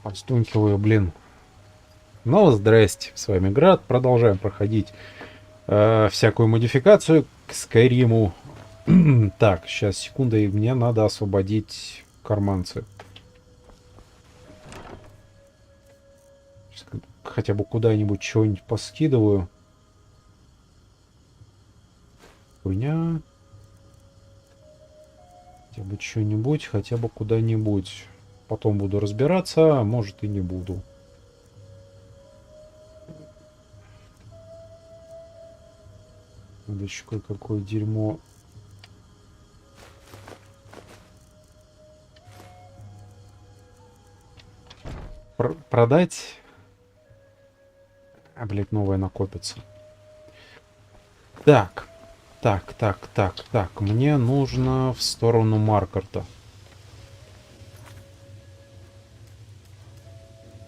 Подстункиваю, блин. Ну, здрасте, с вами GraD. Продолжаем проходить всякую модификацию к Скайриму. Так, сейчас, секунда, и мне надо освободить карманцы. Сейчас хотя бы куда-нибудь чего-нибудь поскидываю. Хуйня. Хотя бы что-нибудь, хотя бы куда-нибудь. Потом буду разбираться, а может и не буду. Надо еще кое-какое дерьмо. Продать. А, блядь, новое накопится. Так. Так. Мне нужно в сторону Маркарта.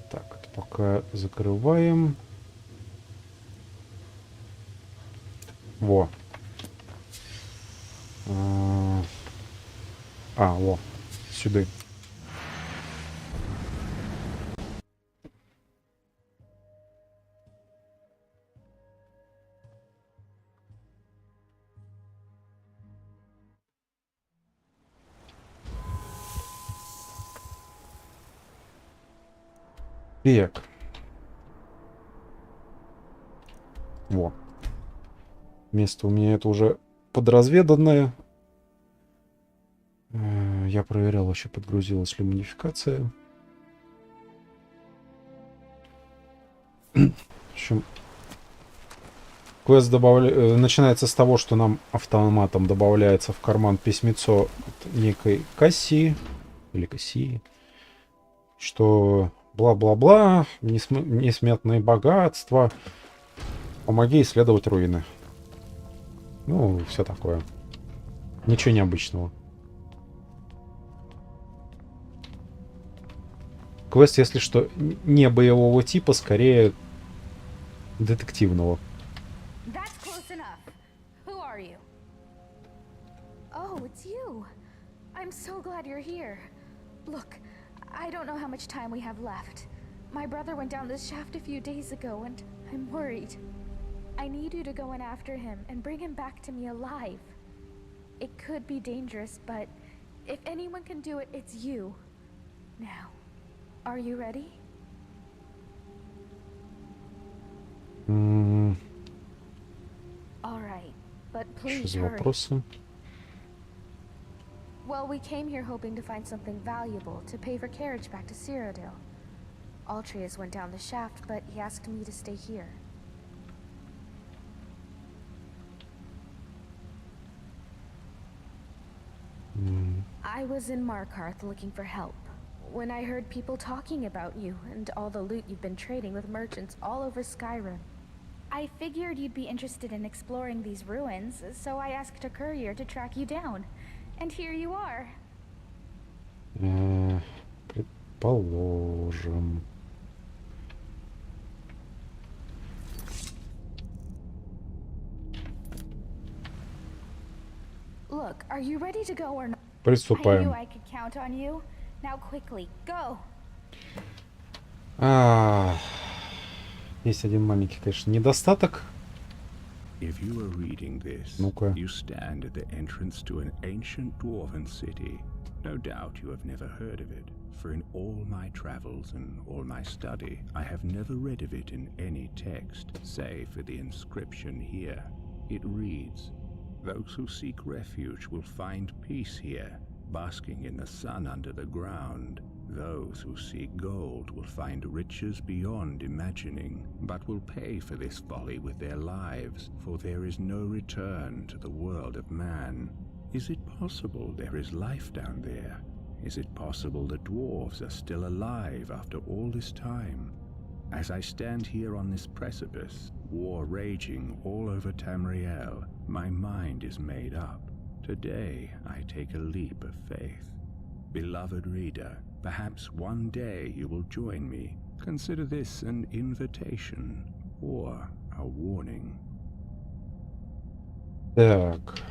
Так, это пока закрываем. Во. Во. Сюда. Так. Во. Место у меня это уже подразведанное. Я проверял, вообще подгрузилась ли модификация. В общем, квест начинается с того, что нам автоматом добавляется в карман письмецо от некой Кассии. Или Кассии. Что бла-бла-бла, несметные богатства. Помоги исследовать руины. Ну, все такое. Ничего необычного. Квест, если что, не боевого типа, скорее детективного. I don't know how much time we have left. My brother went down this shaft a few days ago, and I'm worried. I need you to go in after him and bring him back to me alive. It could be dangerous, but if anyone can do it, it's you. Now, are you ready? All right, but please hurry. Well, we came here hoping to find something valuable to pay for carriage back to Cyrodiil. Altreus went down the shaft, but he asked me to stay here. I was in Markarth looking for help when I heard people talking about you and all the loot you've been trading with merchants all over Skyrim. I figured you'd be interested in exploring these ruins, so I asked a courier to track you down. And here you are. Предположим. Look, are you ready to go or not? Приступаем. I knew I could count on you. Now quickly, go. Есть один маленький, конечно, недостаток. If you are reading this, you stand at the entrance to an ancient dwarven city. No doubt you have never heard of it, for in all my travels and all my study, I have never read of it in any text, save for the inscription here. It reads, "Those who seek refuge will find peace here, basking in the sun under the ground. Those who seek gold will find riches beyond imagining, but will pay for this folly with their lives, for there is no return to the world of man." Is it possible there is life down there? Is it possible the dwarves are still alive after all this time? As I stand here on this precipice, war raging all over Tamriel, my mind is made up. Today I take a leap of faith. Beloved reader, perhaps one day you will join me. Consider this an invitation or a warning. Так.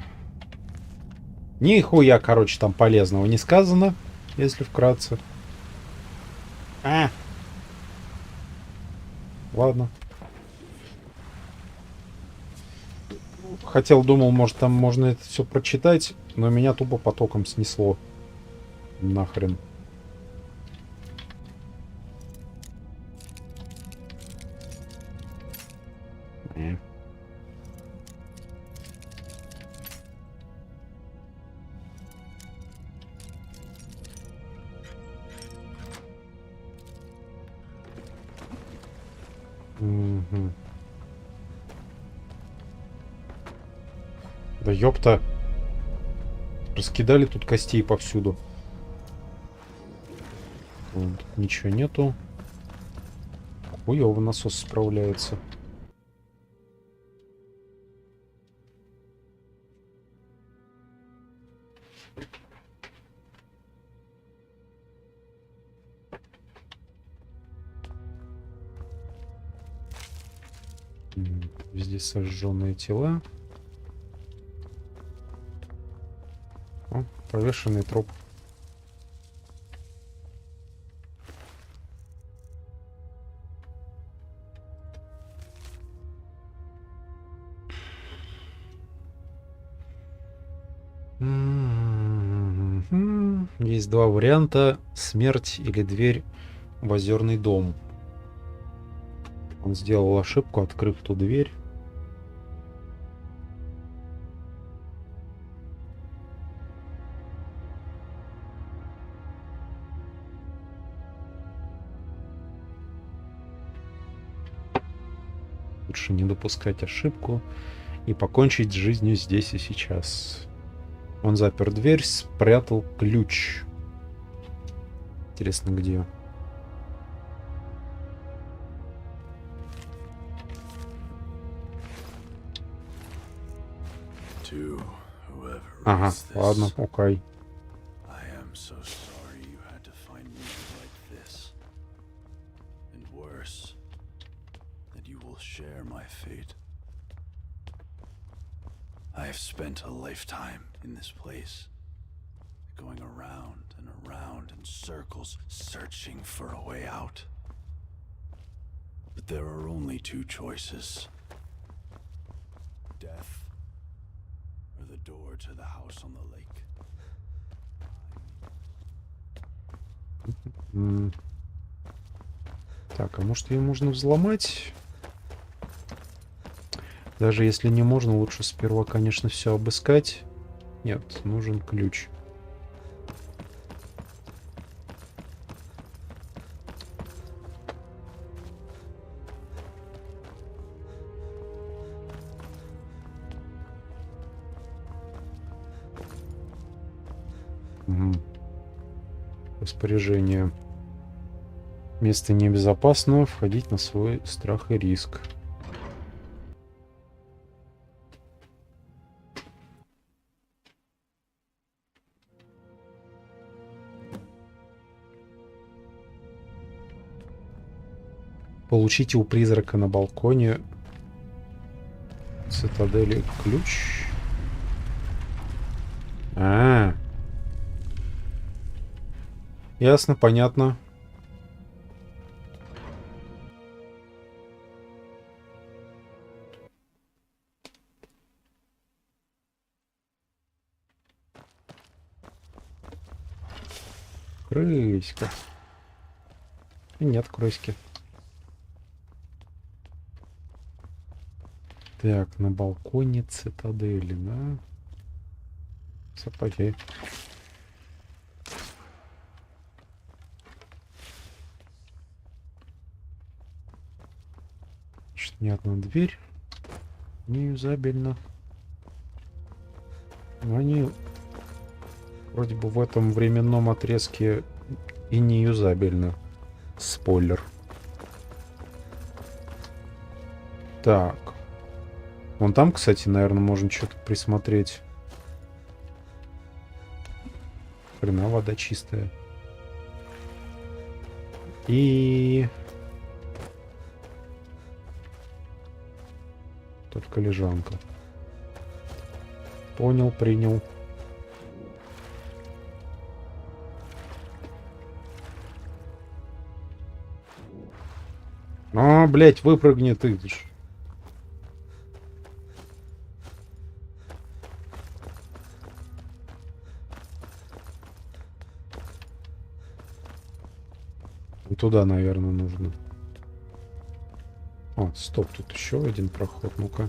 Нихуя, короче, там полезного не сказано, если вкратце. А! Ладно. Хотел, думал, может, там можно это все прочитать, но меня тупо потоком снесло. Нахрен. Угу. Да ёпта. Раскидали тут костей повсюду. Вон, тут ничего нету. Хуёво насос справляется. Везде сожженные тела. О, повешенный труп. Есть два варианта: смерть или дверь в озерный дом. Он сделал ошибку, открыв ту дверь. Лучше не допускать ошибку и покончить с жизнью здесь и сейчас. Он запер дверь, спрятал ключ. Интересно, где? Ага, ладно, окей. I have spent a lifetime in this place, going around and around in circles, searching for a way out. But there are only two choices: death or the door to the house on the lake. Так, а может ее можно взломать? Даже если не можно, лучше сперва, конечно, все обыскать. Нет, нужен ключ. Угу. Распоряжение. Место небезопасно, входить на свой страх и риск. Получите у призрака на балконе цитадели ключ. Ясно, понятно. Крыська. Нет крыськи. Так, на балконе цитадели, да? Сапоги. Значит, ни одна дверь не юзабельна. Но они вроде бы в этом временном отрезке и не юзабельны. Спойлер. Так. Вон там, кстати, наверное, можно что-то присмотреть. Хрена, вода чистая. И... только лежанка. Понял, принял. блядь, выпрыгни ты. И туда, наверное, нужно. О, стоп, тут еще один проход, ну-ка.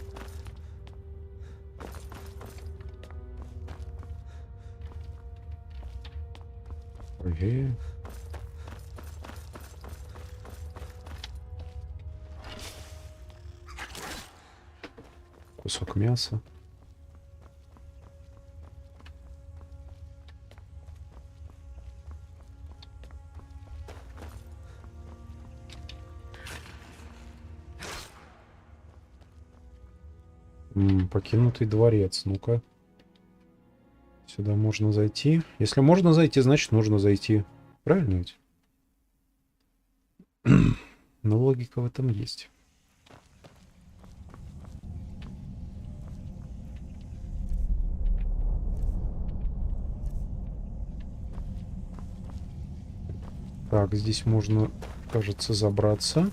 Ой. Кусок мяса. Покинутый дворец. Ну-ка. Сюда можно зайти. Если можно зайти, значит нужно зайти. Правильно ведь? Но логика в этом есть. Так, здесь можно, кажется, забраться.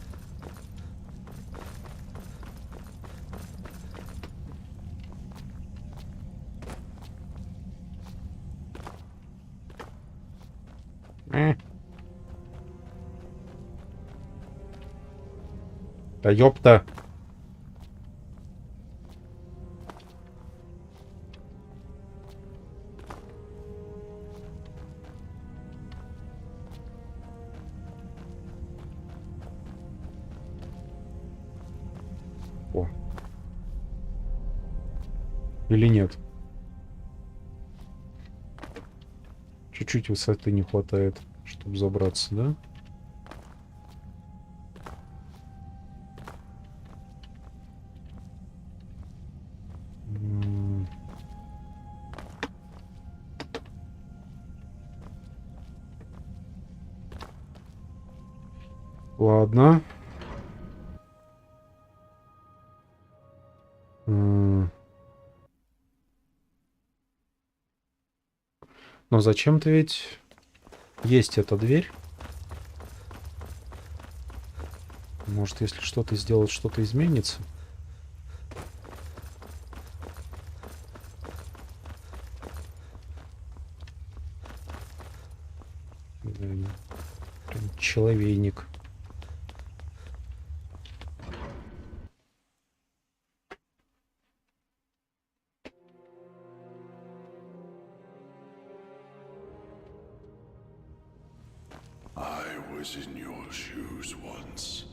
Да ёпта. О. Или нет? Чуть-чуть высоты не хватает, чтобы забраться, да? Ладно. Но зачем-то ведь есть эта дверь. Может, если что-то сделать, что-то изменится? Да, прям человейник. I was in your shoes once,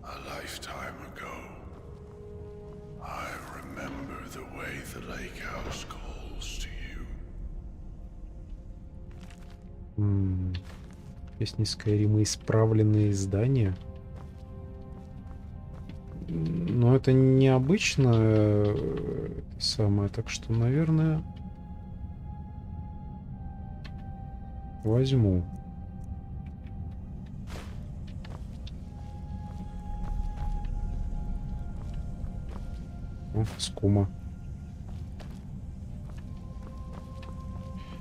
a lifetime ago. I remember the way the lake house calls to you. Песни Skyrim, исправленные издания. Но это необычно самое, так что, наверное, возьму. О, скума.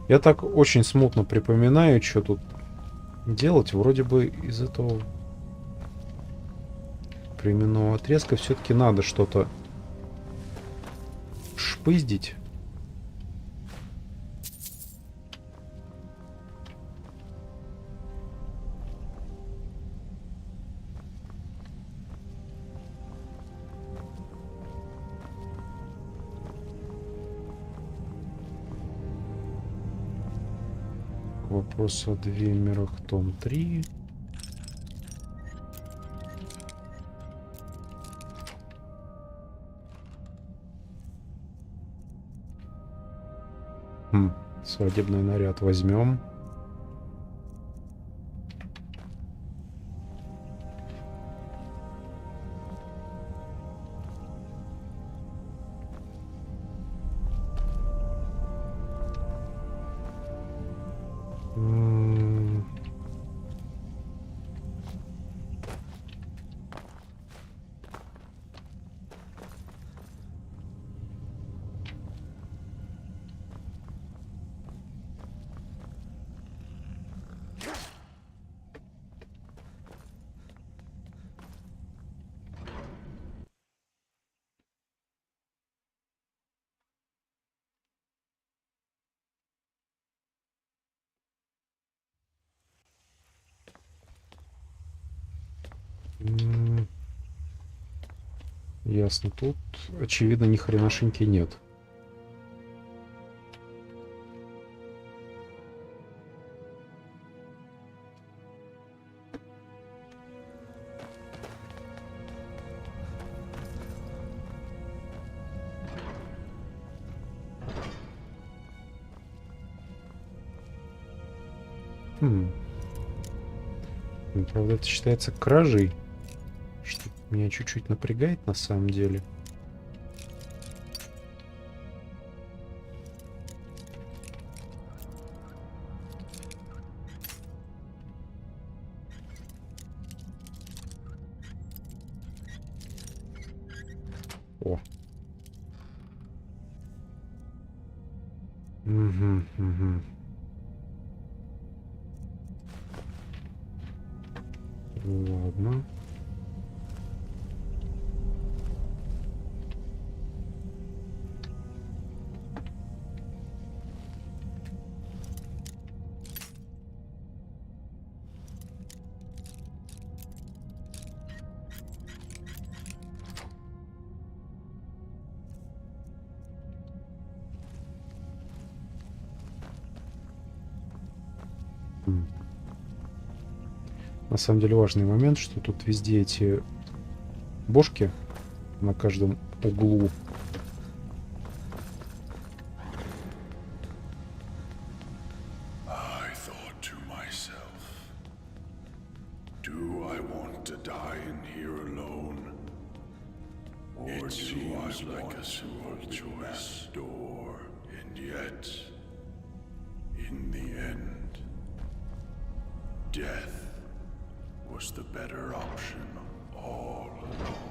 Я так очень смутно припоминаю, что тут делать. Вроде бы из этого временного отрезка все-таки надо что-то шпыздить. Вопрос о Двемерах, том 3. Свадебный наряд возьмем. Ясно. Тут, очевидно, ни хренашеньки нет. Ну, правда, это считается кражей. Что меня чуть-чуть напрягает на самом деле. О. Угу. Ладно. На самом деле важный момент, что тут везде эти бошки на каждом углу. I thought to myself, do I want to die in here alone? Or it seems like a simple choice, door, and yet, in the end, death was the better option all along.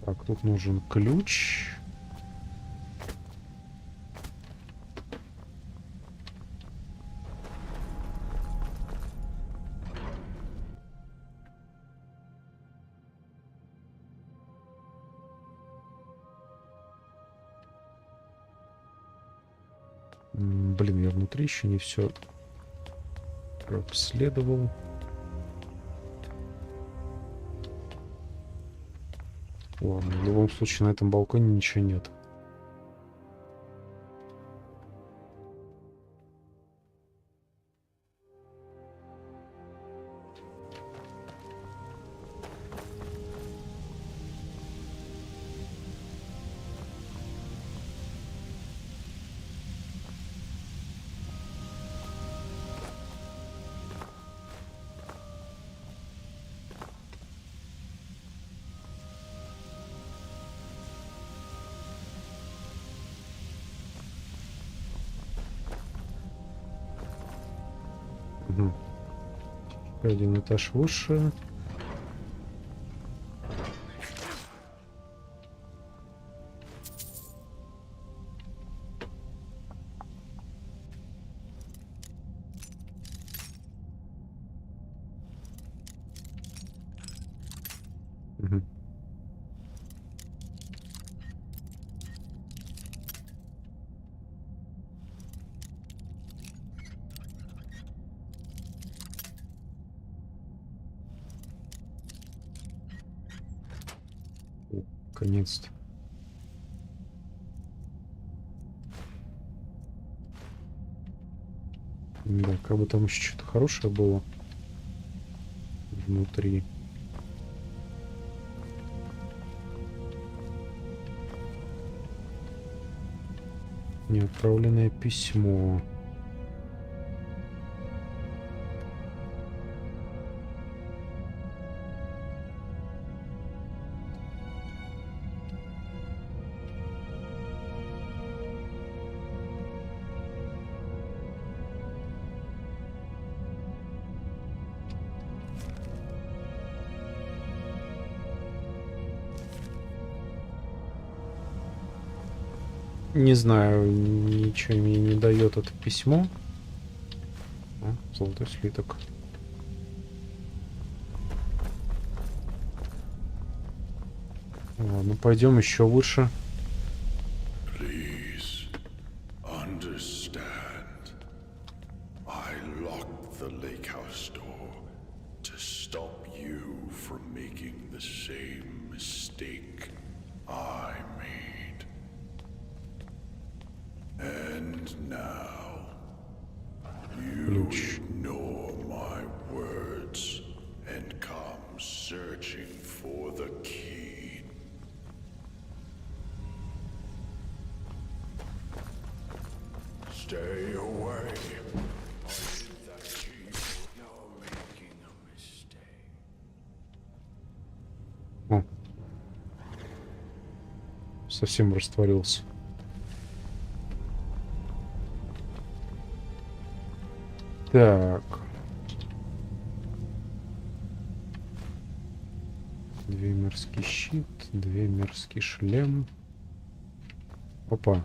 Так, тут нужен ключ. Блин, я внутри еще не все обследовал. Ладно, в любом случае на этом балконе ничего нет. Угу. Один этаж выше. Угу. Наконец-то. Да, как бы там еще что-то хорошее было внутри. Неотправленное письмо. Не знаю, ничего мне не дает это письмо. О, золотой слиток. Ладно, пойдем еще выше. Please understand. I locked the lake house door to stop you from making the same mistake I made. And now you ignore my words and come searching for the key. Stay away. That key, you're making a mistake. О. Совсем растворился. Так. Двемерский щит, двемерский шлем. Опа.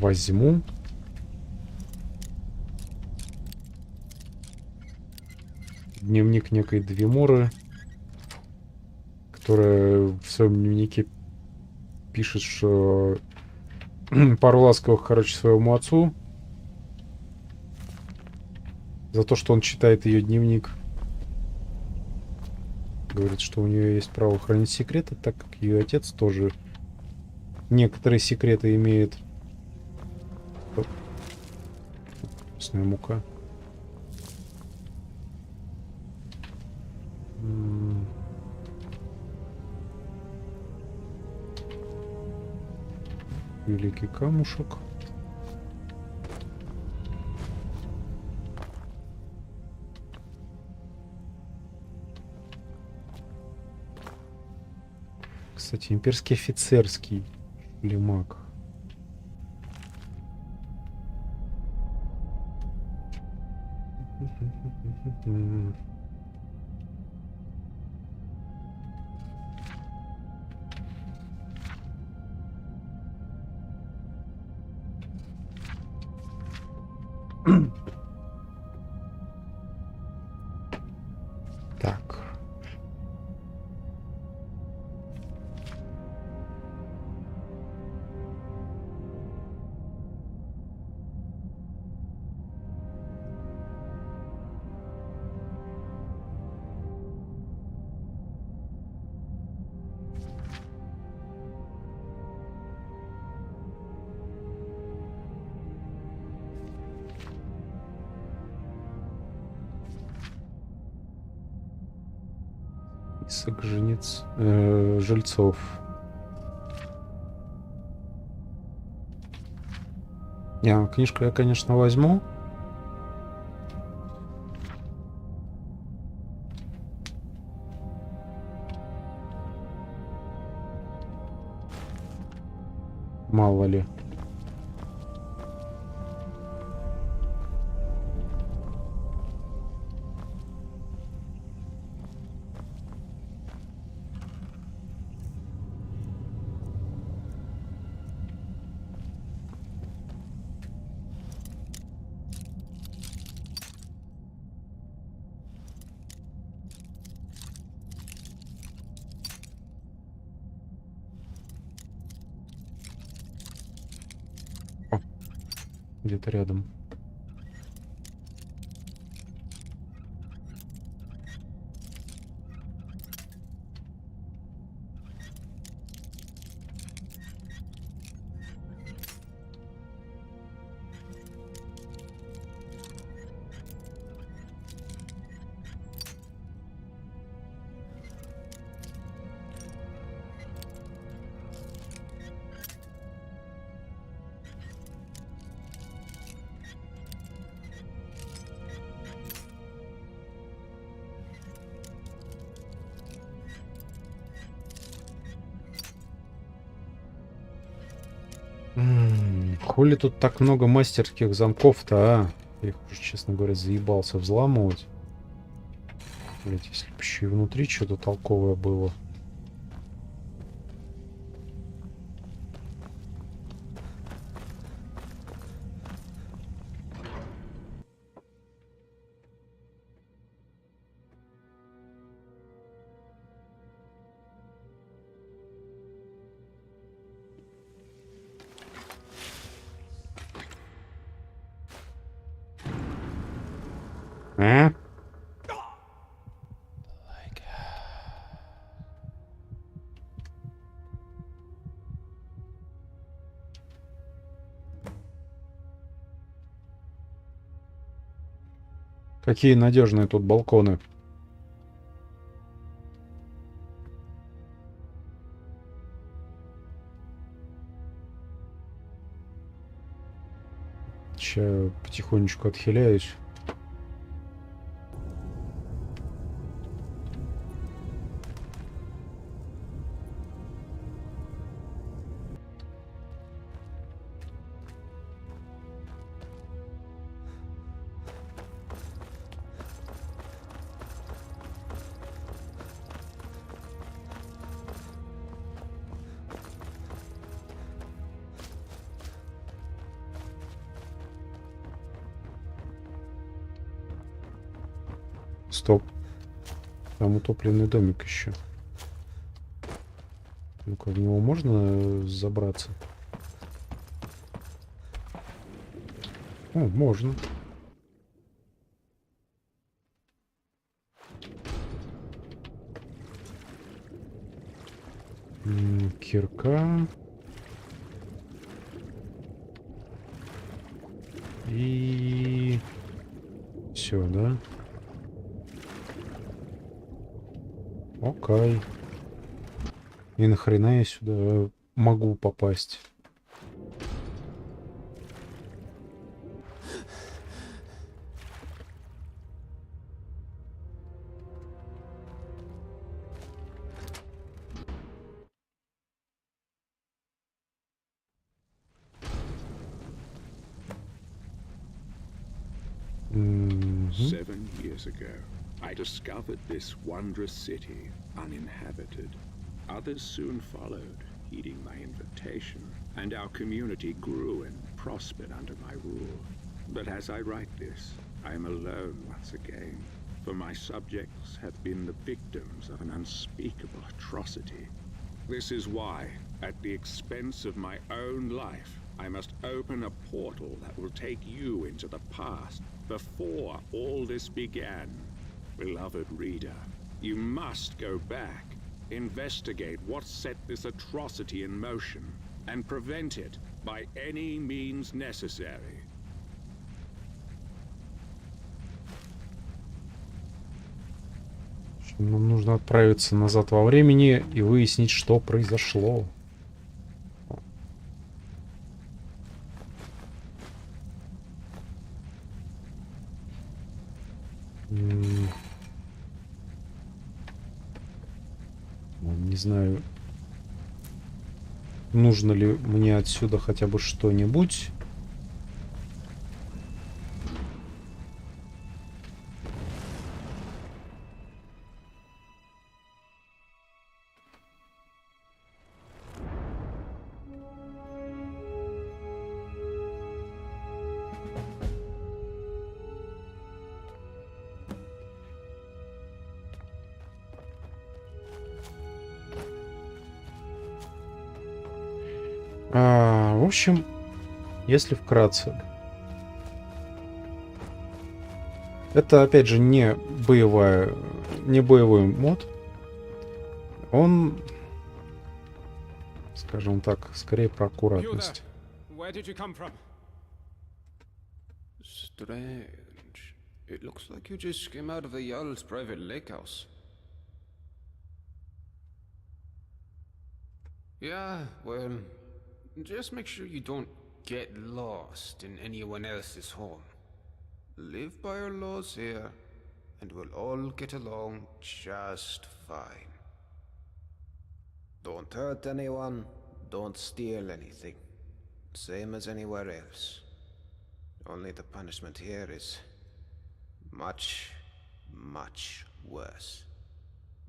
Возьму. Дневник некой Двеморы, которая в своем дневнике пишет, что пару ласковых, короче, своему отцу за то, что он читает ее дневник. Говорит, что у нее есть право хранить секреты, так как ее отец тоже некоторые секреты имеет. Вкусная мука. Великий камушек. Кстати, имперский офицерский шлемак. Так. Список жильцов. Не, книжку я, конечно, возьму. Мало ли. где-то рядом. Хули тут так много мастерских замков-то, а? Я их уже, честно говоря, заебался взламывать. Блять, если бы еще и внутри что-то толковое было. А? Какие надежные тут балконы. Сейчас потихонечку отхиляюсь. Стоп. Там утопленный домик еще. Ну-ка, в него можно забраться? О, можно. Кирка. И... все, да? Окей. И нахрена я сюда могу попасть? Мгм. 7 years ago, I discovered this wondrous city uninhabited. Others soon followed, heeding my invitation, and our community grew and prospered under my rule. But as I write this, I am alone once again, for my subjects have been the victims of an unspeakable atrocity. This is why, at the expense of my own life, I must open a portal that will take you into the past, before all this began. Beloved reader, you must go back, investigate what set this atrocity in motion, and prevent it by any means necessary. Нам нужно отправиться назад во времени и выяснить, что произошло. Не знаю, нужно ли мне отсюда хотя бы что-нибудь. В общем, если вкратце, Это, опять же, не боевой мод. Он, скажем так, скорее про аккуратность. Strange. It looks like you just came out of the Jarl's private lake house. Yeah, well, just make sure you don't get lost in anyone else's home. Live by our laws here, and we'll all get along just fine. Don't hurt anyone, don't steal anything. Same as anywhere else. Only the punishment here is much, much worse.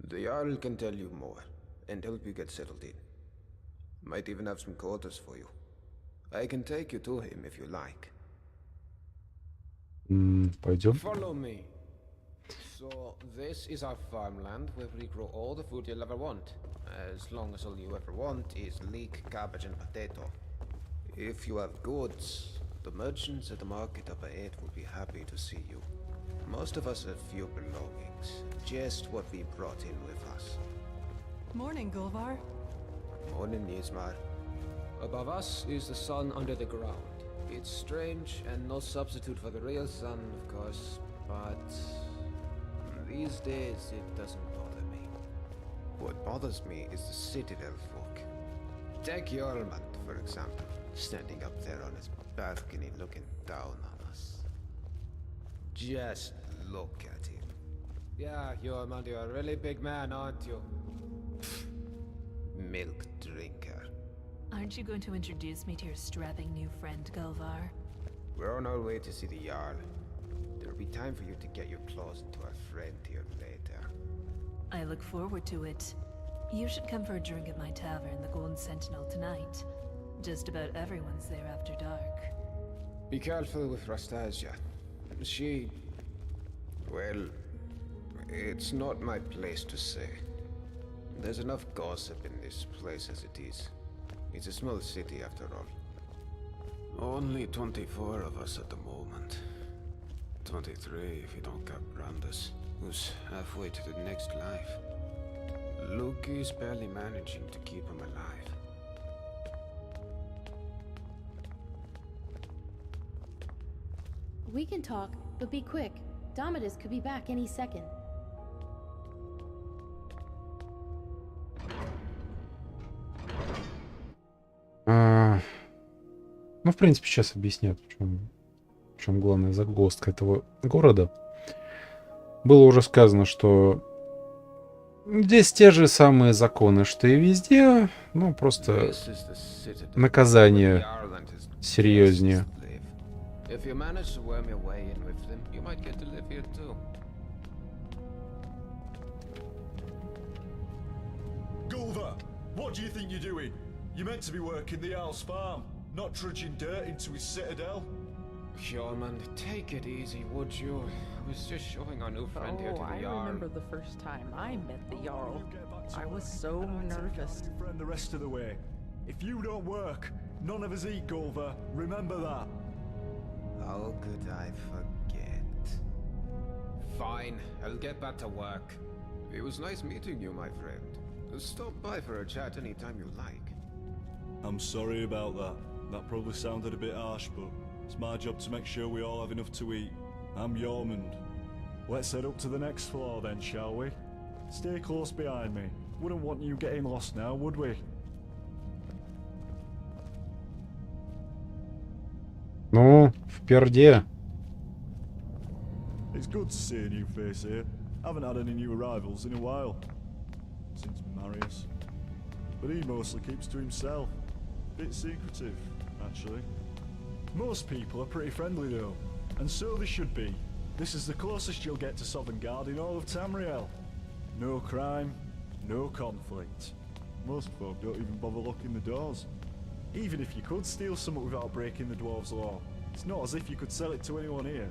The Jarl can tell you more, and help you get settled in. Might even have some quarters for you. I can take you to him if you like. Пойдем. Follow me. So, this is our farmland where we grow all the food you'll ever want. As long as all you ever want is leek, cabbage, and potato. If you have goods, the merchants at the market up ahead will be happy to see you. Most of us have few belongings, just what we brought in with us. Morning, Gulvar. Morning, Nismar. Above us is the sun under the ground. It's strange and no substitute for the real sun, of course, but these days it doesn't bother me. What bothers me is the citadel folk. Take Jormund, for example, standing up there on his balcony looking down on us. Just look at him. Yeah, Jormund, you're a really big man, aren't you? Milk drinker. Aren't you going to introduce me to your strapping new friend, Gulvar? We're on our way to see the Jarl. There'll be time for you to get your claws into our friend here later. I look forward to it. You should come for a drink at my tavern, the Golden Sentinel, tonight. Just about everyone's there after dark. Be careful with Rastasia. She... well... it's not my place to say. There's enough gossip in this place as it is. It's a small city after all. Only 24 of us at the moment. 23 if you don't count Brandis, who's halfway to the next life. Luke is barely managing to keep him alive. We can talk, but be quick. Domitus could be back any second. Ну, в принципе, сейчас объяснят, в чем главная загвоздка этого города. Было уже сказано, что здесь те же самые законы, что и везде, ну, просто наказание серьезнее. Gulvar, what do you think you're doing? You're meant to be working the Owl's farm, not trudging dirt into his citadel. Jormund, take it easy, would you? I was just showing our new friend here to the Jarl. I remember the first time I met the Jarl. I was so nervous. Your friend the rest of the way. If you don't work, none of us eat, Gulvar. Remember that. How could I forget? Fine, I'll get back to work. It was nice meeting you, my friend. Stop by for a chat anytime you like. I'm sorry about that. That probably sounded a bit harsh, but it's my job to make sure we all have enough to eat. I'm Jormund. Let's head up to the next floor then, shall we? Stay close behind me. Wouldn't want you getting lost now, would we? Ну, в перде. It's good to see a new face here. Haven't had any new arrivals in a while. Since Marius. But he mostly keeps to himself. Bit secretive, actually. Most people are pretty friendly though, and so they should be. This is the closest you'll get to Sovngarde in all of Tamriel. No crime, no conflict. Most folk don't even bother locking the doors. Even if you could steal something without breaking the dwarves' law, it's not as if you could sell it to anyone here.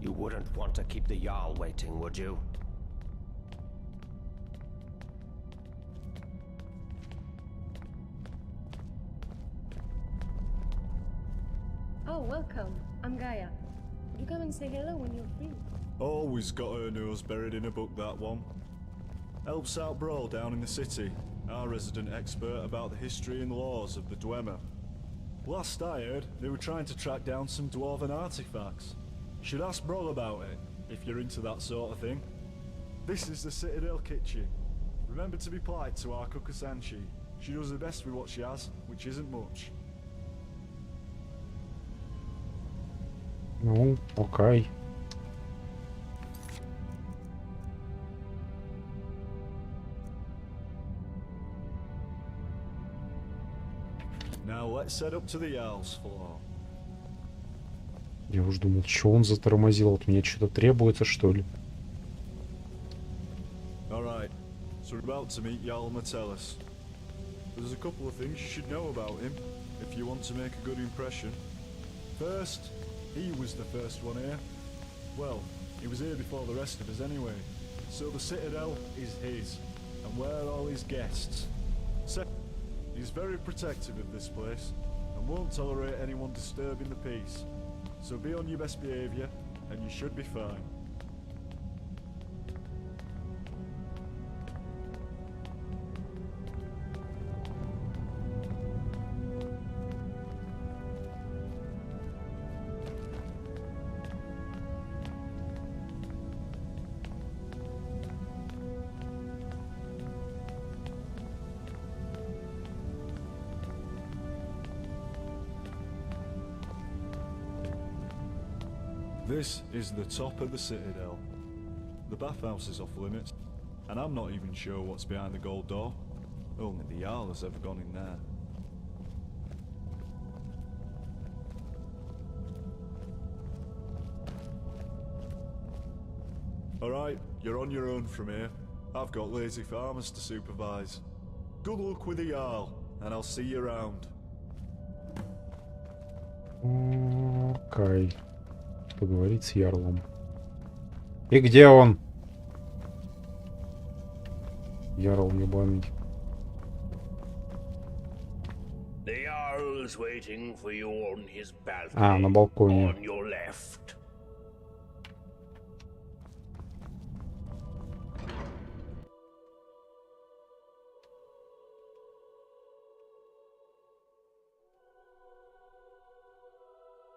You wouldn't want to keep the Jarl waiting, would you? Oh, welcome. I'm Gaia. You come and say hello when you're free. Always got her nose buried in a book, that one. Helps out Brawl down in the city, our resident expert about the history and laws of the Dwemer. Last I heard, they were trying to track down some dwarven artifacts. Should ask Brawl about it, if you're into that sort of thing. This is the Citadel kitchen. Remember to be polite to our Kukusanchi. She does her best with what she has, which isn't much. Ну, окей. Now let's head up to the Jarl's floor. Я уж думал, что он затормозил. От меня что-то требуется, что ли? Alright, so we're about to meet Jarl Metellus. There's a couple of things you should know about him, if you want to make a good impression. First, he was the first one here. Well, he was here before the rest of us anyway. So the Citadel is his, and we're all his guests. Second, he's very protective of this place, and won't tolerate anyone disturbing the peace. So be on your best behaviour, and you should be fine. This is the top of the Citadel. The bathhouse is off limits, and I'm not even sure what's behind the gold door. Only the Jarl has ever gone in there. Alright, you're on your own from here. I've got lazy farmers to supervise. Good luck with the Jarl, and I'll see you around. Окей. Поговорить с Ярлом. И где он? Ярл ебаный. The Jarl's waiting for you on his balcony. А, на балконе. On your left.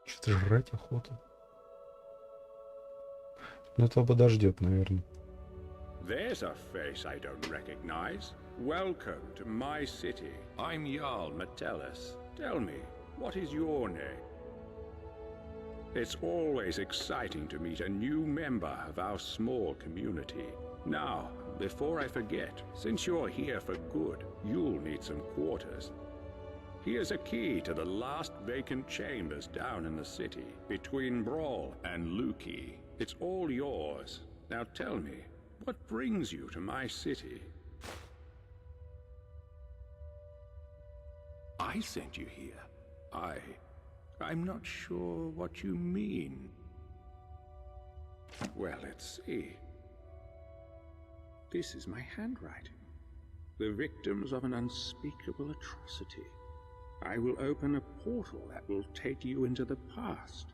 Что-то жрать охота. Ну, это подождет, наверное. There's a face I don't recognize. Welcome to my city. I'm Jarl Metellus. Tell me, what is your name? It's always exciting to meet a new member of our small community. Now, before I forget, since you're here for good, you'll need some quarters. Here's a key to the last vacant chambers down in the city, between Brawl and Luki. It's all yours. Now tell me, what brings you to my city? I sent you here. I'm not sure what you mean. Well, let's see. This is my handwriting. The victims of an unspeakable atrocity. I will open a portal that will take you into the past.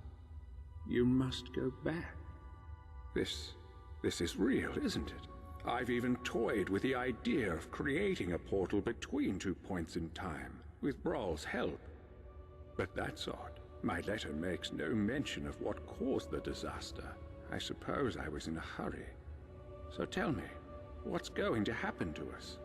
You must go back. This is real, isn't it? I've even toyed with the idea of creating a portal between 2 points in time, with Brawl's help. But that's odd. My letter makes no mention of what caused the disaster. I suppose I was in a hurry. So tell me, what's going to happen to us?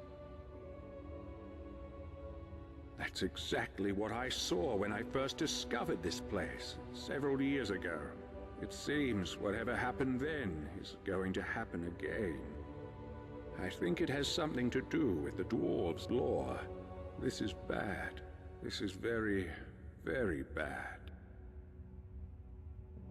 That's exactly what I saw when I first discovered this place, several years ago. It seems whatever happened then is going to happen again. I think it has something to do with the dwarves' law. This is bad. This is very, very bad.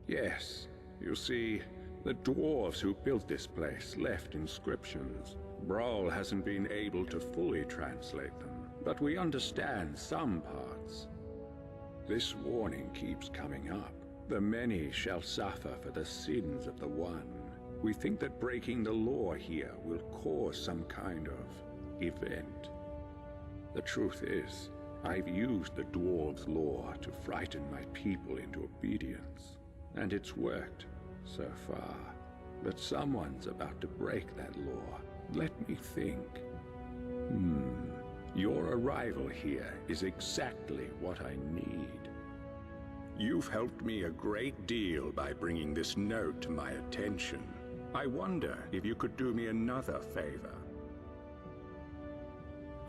Yes, you see, the dwarves who built this place left inscriptions. Brawl hasn't been able to fully translate them, but we understand some parts. This warning keeps coming up. The many shall suffer for the sins of the one. We think that breaking the law here will cause some kind of event. The truth is, I've used the dwarves' law to frighten my people into obedience, and it's worked so far. But someone's about to break that law. Let me think. Your arrival here is exactly what I need. You've helped me a great deal by bringing this note to my attention. I wonder if you could do me another favor.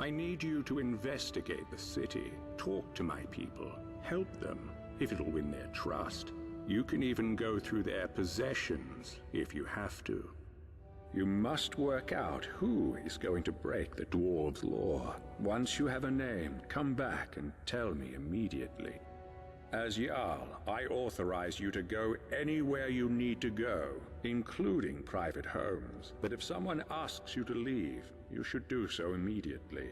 I need you to investigate the city, talk to my people, help them if it'll win their trust. You can even go through their possessions if you have to. You must work out who is going to break the dwarves' law. Once you have a name, come back and tell me immediately. As Jarl, I authorize you to go anywhere you need to go, including private homes. But if someone asks you to leave, you should do so immediately.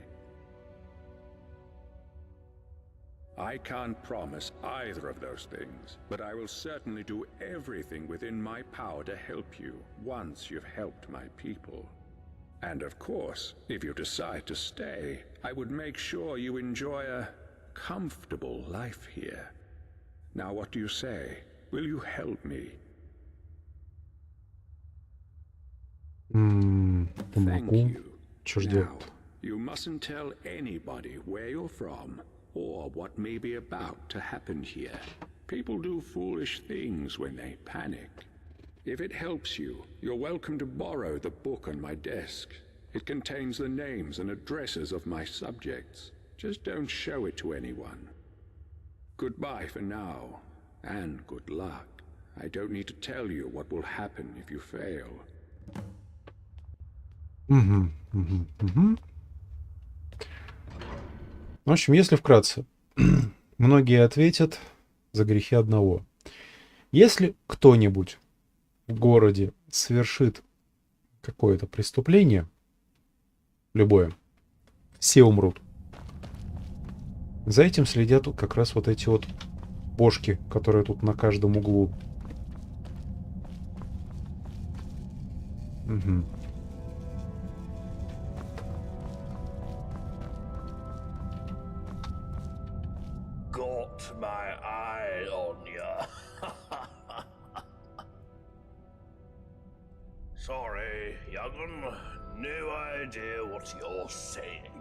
I can't promise either of those things, but I will certainly do everything within my power to help you once you've helped my people. And of course, if you decide to stay, I would make sure you enjoy a comfortable life here. Now what do you say? Will you help me? Thank you. Now, you mustn't tell anybody where you're from or what may be about to happen here. People do foolish things when they panic. If it helps you, you're welcome to borrow the book on my desk. It contains the names and addresses of my subjects. Just don't show it to anyone. Goodbye for now, and good luck. I don't need to tell you what will happen if you fail. В общем, если вкратце, многие ответят за грехи одного. Если кто-нибудь в городе совершит какое-то преступление, любое, все умрут. За этим следят как раз вот эти вот бошки, которые тут на каждом углу. Угу. Got my eye on ya. Sorry, young'un. No idea what you're saying.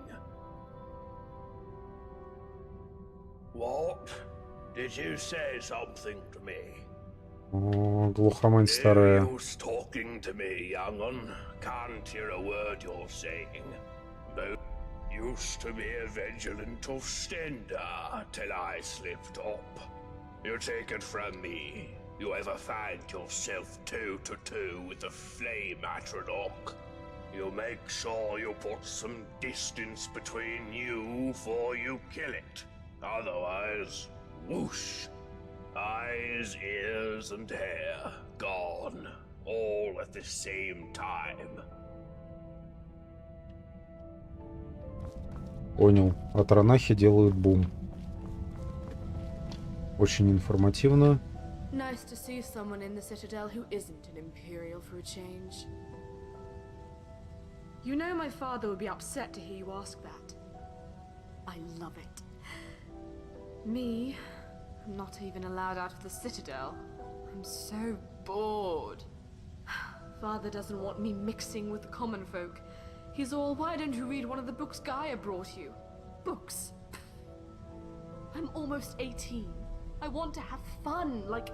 What? Did you say something to me? О, глухомань старая. You talking to me, young'un? Can't hear a word you're saying. Both used to be a vigilant Ostender till I slipped up. You take it from me. You ever find yourself toe-to-toe with the flame Atronach, you make sure you put some distance between you before you kill it. Otherwise, whoosh. Eyes, ears, and hair gone, all at the same time. Понял. Атронахи делают бум. Очень информативно. Nice to see someone in the Citadel who isn't an Imperial for a change. You know my father would be upset to hear you ask that. I love it. Me, I'm not even allowed out of the Citadel. I'm so bored. Father doesn't want me mixing with the common folk. He's all, why don't you read one of the books Gaia brought you? Books? I'm almost 18. I want to have fun, like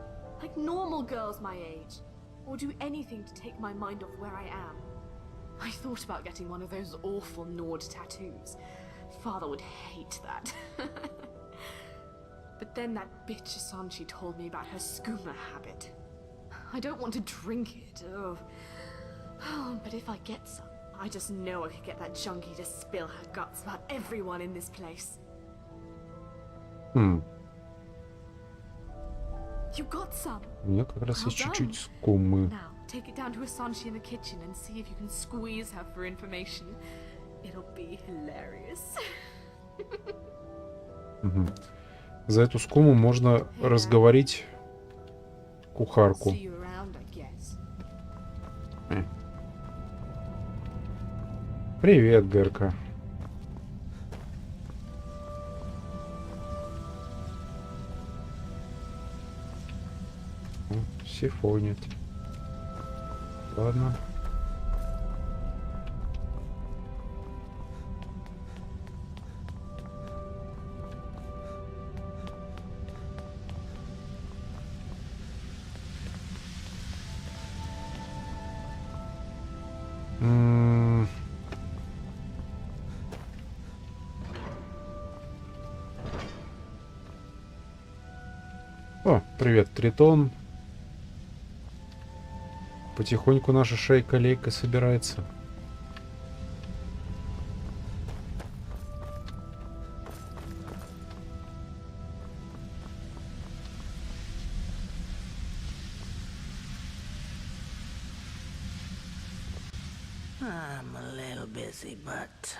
normal girls my age. Or do anything to take my mind off where I am. I thought about getting one of those awful Nord tattoos. Father would hate that. But then that bitch Asanchi told me about her skooma habit. I don't want to drink it, but if I get some, I just know I could get that junkie to spill her guts about everyone in this place. You got some? У меня как раз есть чуть-чуть скумы. Now, take it down to Asanchi in the kitchen and see if you can squeeze her for information. It'll be hilarious. За эту скуму можно разговорить кухарку. See you around, I guess. Привет, Герка. Сифонит. Ладно. О, привет, Тритон. Потихоньку наша шейка-лейка собирается. I'm a little busy, but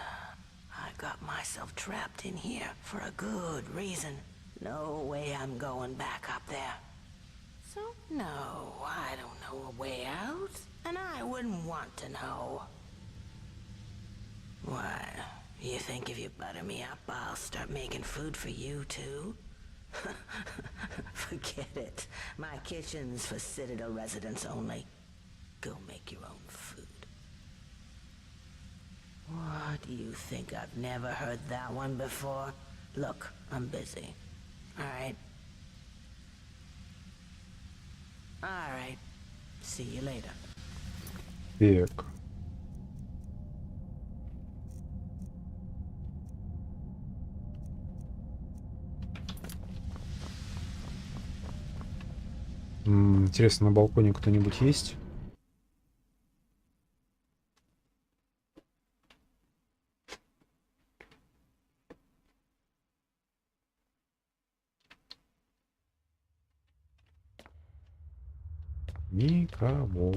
I got myself trapped in here for a good reason. No way I'm going back up there. So, no, I don't know a way out, and I wouldn't want to know. What? You think if you butter me up, I'll start making food for you, too? Forget it. My kitchen's for Citadel residents only. Go make your own food. What, do you think I've never heard that one before? Look, I'm busy. Alright. Alright. See you later. Так. Интересно, на балконе кто-нибудь есть? Никого.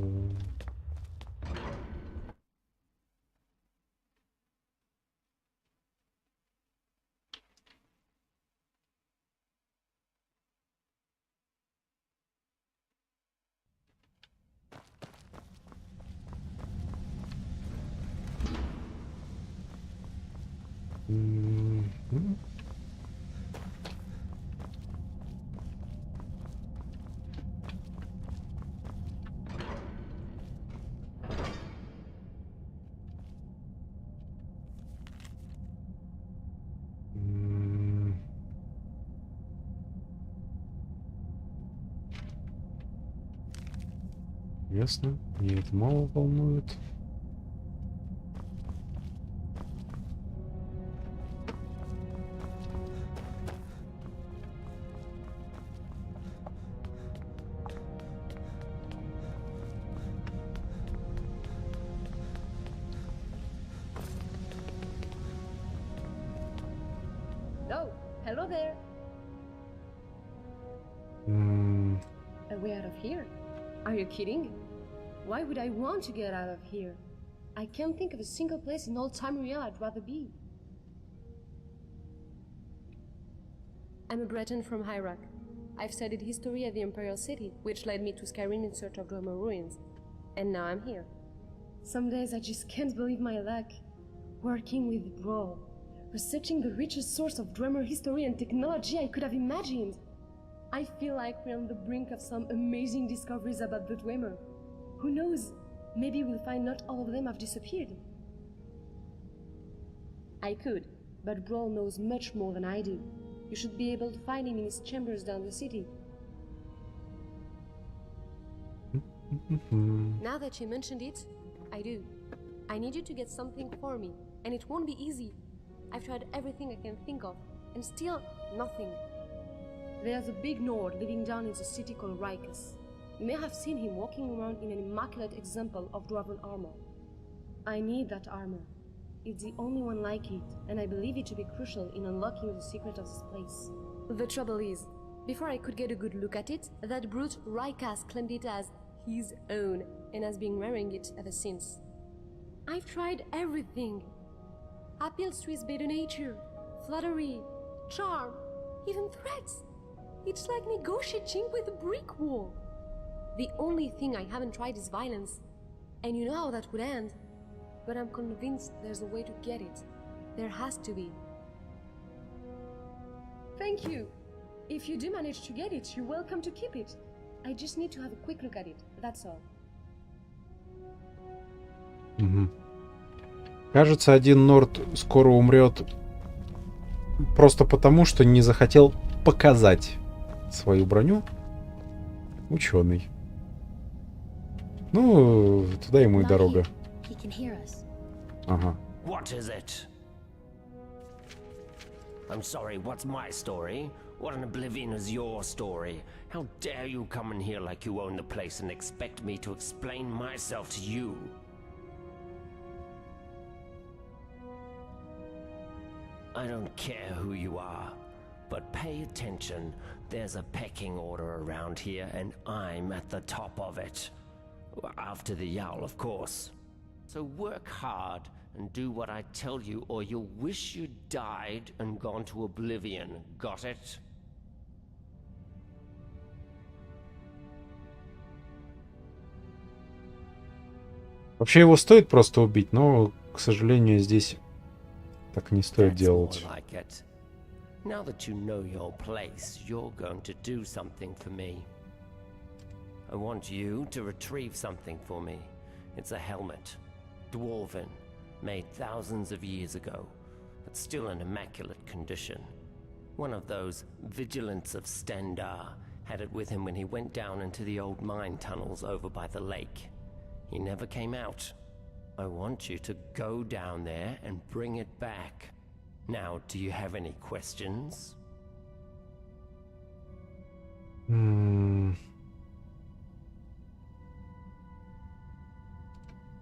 Ясно. Меня это мало волнует. Oh, hello there. A way out of here? Are you kidding? Why would I want to get out of here? I can't think of a single place in old Tamaria I'd rather be. I'm a Breton from Hyrak. I've studied history at the Imperial City, which led me to Skyrim in search of Dwemer ruins. And now I'm here. Some days I just can't believe my luck. Working with Brawl, researching the richest source of Dwemer history and technology I could have imagined. I feel like we're on the brink of some amazing discoveries about the Dwemer. Who knows? Maybe we'll find not all of them have disappeared. I could, but Brawl knows much more than I do. You should be able to find him in his chambers down the city. Now that you mentioned it, I do. I need you to get something for me, and it won't be easy. I've tried everything I can think of, and still nothing. There's a big Nord living down in the city called Rikus. You may have seen him walking around in an immaculate example of Dwarven armor. I need that armor. It's the only one like it, and I believe it to be crucial in unlocking the secret of this place. The trouble is, before I could get a good look at it, that brute Rikas claimed it as his own, and has been wearing it ever since. I've tried everything. Appeals to his better nature, flattery, charm, even threats. It's like negotiating with a brick wall. The only thing I haven't tried is violence. And you know how that would end. But I'm convinced there's a way to get it. There has to be. Thank you. If you do manage to get it, you're welcome to keep it. I just need to have a quick look at it, that's all. Угу. Кажется, один Норд скоро умрет просто потому, что не захотел показать свою броню. Ученый. Ну, туда ему и дорога. Ага. What is it? I'm sorry, what's my story? What in oblivion is your story? How dare you come in here like you own the place and expect me to explain myself to you? I don't care who you are, but pay attention. There's a pecking order around here, and I'm at the top of it. After the Yowl, of course. So work hard and do what I tell you, or you'll wish you died and gone to oblivion. Got it? Вообще его стоит просто убить, но, к сожалению, здесь так не стоит делать. Now that you know your place, you're going to do something for me. I want you to retrieve something for me. It's a helmet. Dwarven. Made thousands of years ago, but still in immaculate condition. One of those vigilants of Stendar had it with him when he went down into the old mine tunnels over by the lake. He never came out. I want you to go down there and bring it back. Now, do you have any questions?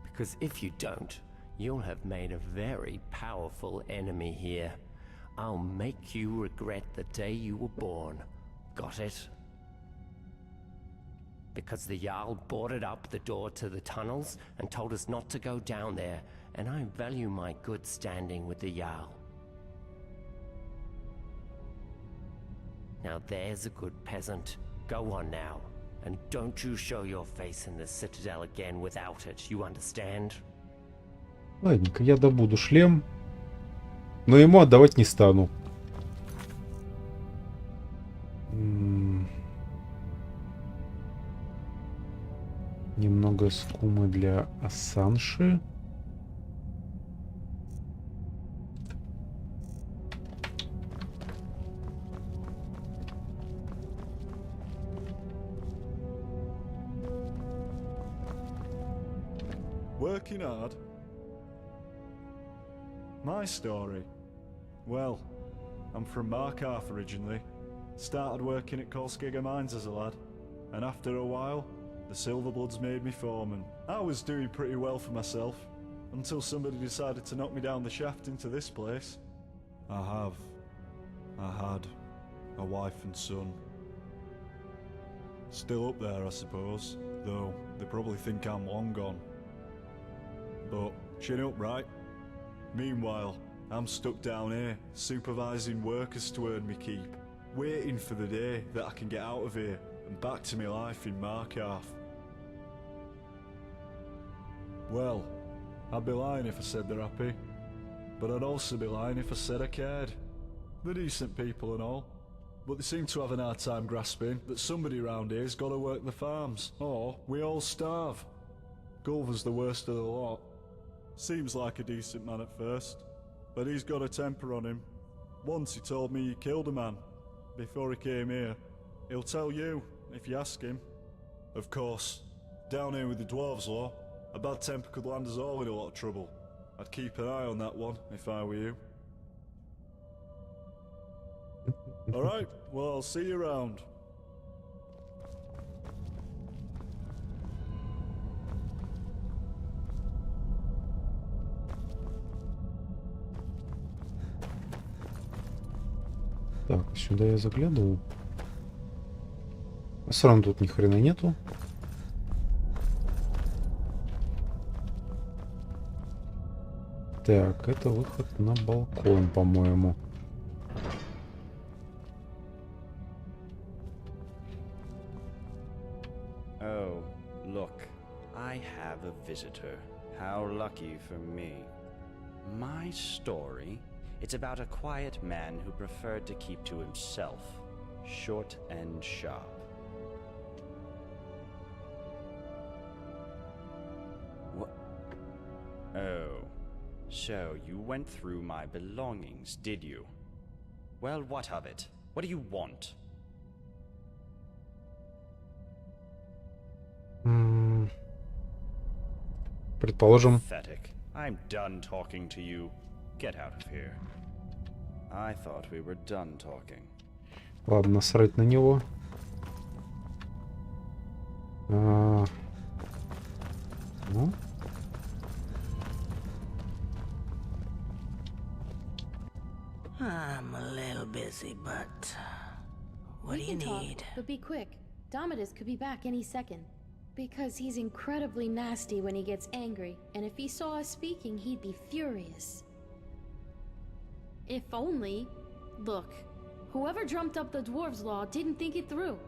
Because if you don't, you'll have made a very powerful enemy here. I'll make you regret the day you were born. Got it? Because the Jarl boarded up the door to the tunnels and told us not to go down there, and I value my good standing with the Jarl. Now there's a good peasant. Go on now, and don't you show your face in the Citadel again without it, you understand? Ладненько, я добуду шлем, но ему отдавать не стану. Немного скумы для Асанши. Working hard? My story? Well, I'm from Markarth originally. Started working at Kolskega Mines as a lad, and after a while, the Silverbloods made me foreman. I was doing pretty well for myself, until somebody decided to knock me down the shaft into this place. I had a wife and son. Still up there, I suppose, though they probably think I'm long gone. But chin up, right? Meanwhile, I'm stuck down here, supervising workers to earn me keep, waiting for the day that I can get out of here and back to my life in Markarth. Well, I'd be lying if I said they're happy, but I'd also be lying if I said I cared. They're decent people and all, but they seem to have an hard time grasping that somebody around here's got to work the farms, or we all starve. Gulver's the worst of the lot. Seems like a decent man at first, but he's got a temper on him. Once he told me he killed a man before he came here. He'll tell you, if you ask him. Of course, down here with the Dwarves law, a bad temper could land us all in a lot of trouble. I'd keep an eye on that one, if I were you. Alright, well, I'll see you around. Так, сюда я заглядываю. А все равно тут ни хрена нету. Так, это выход на балкон, по-моему. Oh, visitor. How lucky for me. My story? It's about a quiet man who preferred to keep to himself. Short and sharp. What? Oh. So you went through my belongings, did you? Well, what of it? What do you want? Предположим. Pathetic. I'm done talking to you. Get out of here. I thought we were done talking. Ладно, насрать на него. Ну. I'm a little busy, but what do you need? But be quick. Domitus could be back any second. Because he's incredibly nasty when he gets angry, and if he saw us speaking, he'd be furious. If only... Look, whoever dreamt up the Dwarves' Law didn't think it through.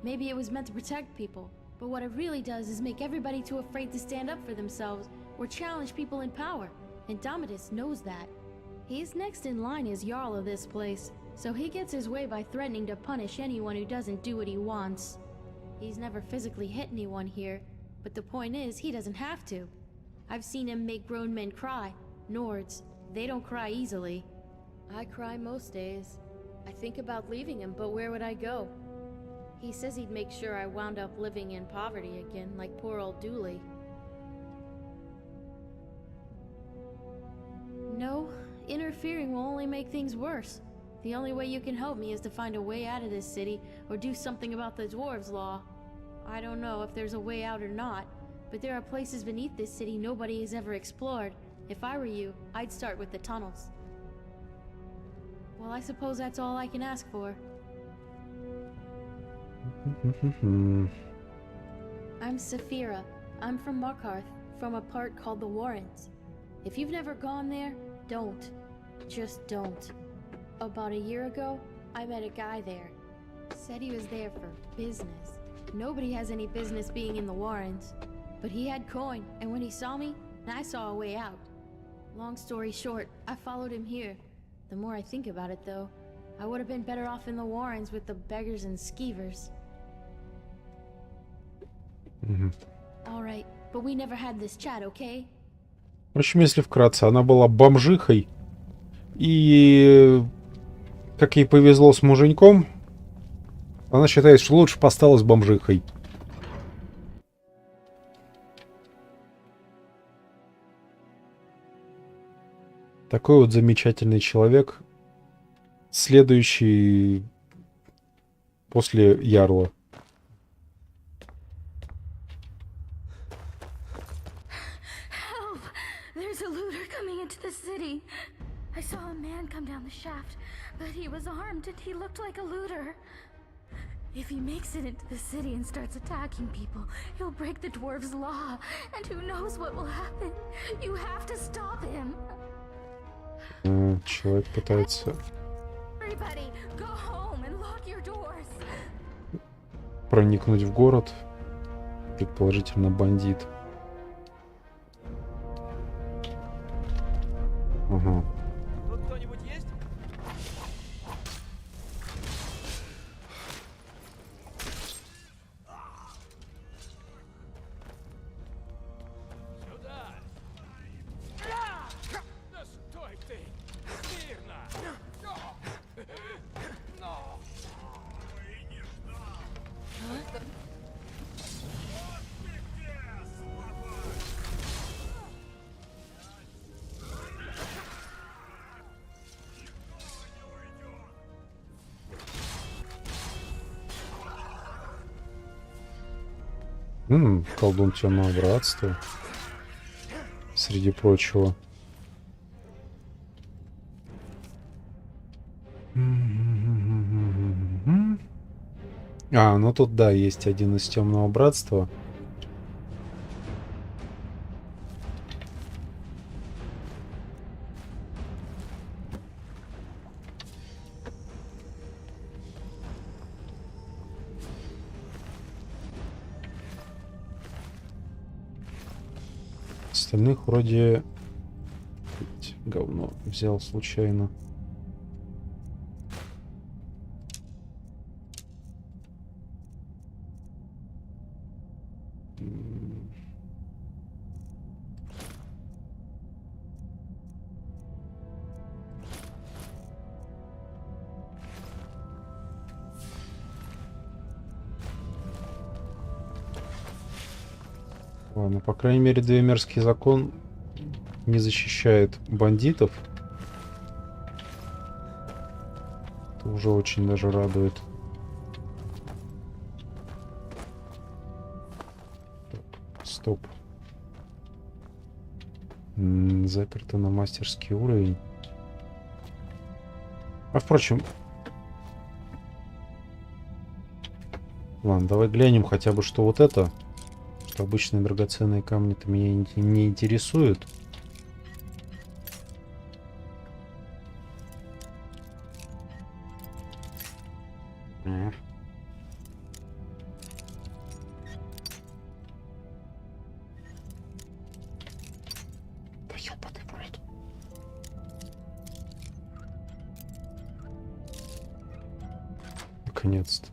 Maybe it was meant to protect people, but what it really does is make everybody too afraid to stand up for themselves or challenge people in power, and Domitus knows that. He's next in line as Jarl of this place, so he gets his way by threatening to punish anyone who doesn't do what he wants. He's never physically hit anyone here, but the point is, he doesn't have to. I've seen him make grown men cry. Nords, they don't cry easily. I cry most days. I think about leaving him, but where would I go? He says he'd make sure I wound up living in poverty again, like poor old Dooley. No, interfering will only make things worse. The only way you can help me is to find a way out of this city, or do something about the Dwarves' Law. I don't know if there's a way out or not, but there are places beneath this city nobody has ever explored. If I were you, I'd start with the tunnels. Well, I suppose that's all I can ask for. I'm Saphira. I'm from Markarth, from a part called the Warrens. If you've never gone there, don't. Just don't. About a year ago, I met a guy there. Said he was there for business. Nobody has any business being in the Warrens. But he had coin, and when he saw me, I saw a way out. Long story short, I followed him here. The more I think about it, though, I would have been better off in the Warrens with the beggars and skeevers. Alright, but we never had this chat, okay? В общем, если вкратце, она была бомжихой. И как ей повезло с муженьком, она считает, что лучше бы осталась бомжихой. Такой вот замечательный человек, следующий после Ярла. Help! There's a looter coming into the city. I saw a man come down the shaft, but he was armed and he looked like a looter. If he makes it into the city and starts attacking people, he'll break the dwarves' law, and who knows what will happen. You have to stop him. Человек пытается проникнуть в город, предположительно бандит. Ага. Тут кто-нибудь есть? Сюда! Да стой ты! Смирно! Но! Ой, не ждал! Колдун Темного Братства, среди прочего. Ну тут, да, есть один из Темного Братства. Остальных вроде... Говно взял случайно. Ладно, по крайней мере, двумерский закон не защищает бандитов. Это уже очень даже радует. Так, стоп. Заперто на мастерский уровень. А впрочем... Ладно, давай глянем хотя бы, что вот это. Что обычные драгоценные камни-то меня не интересуют. Да ёбаный в рот. Наконец-то.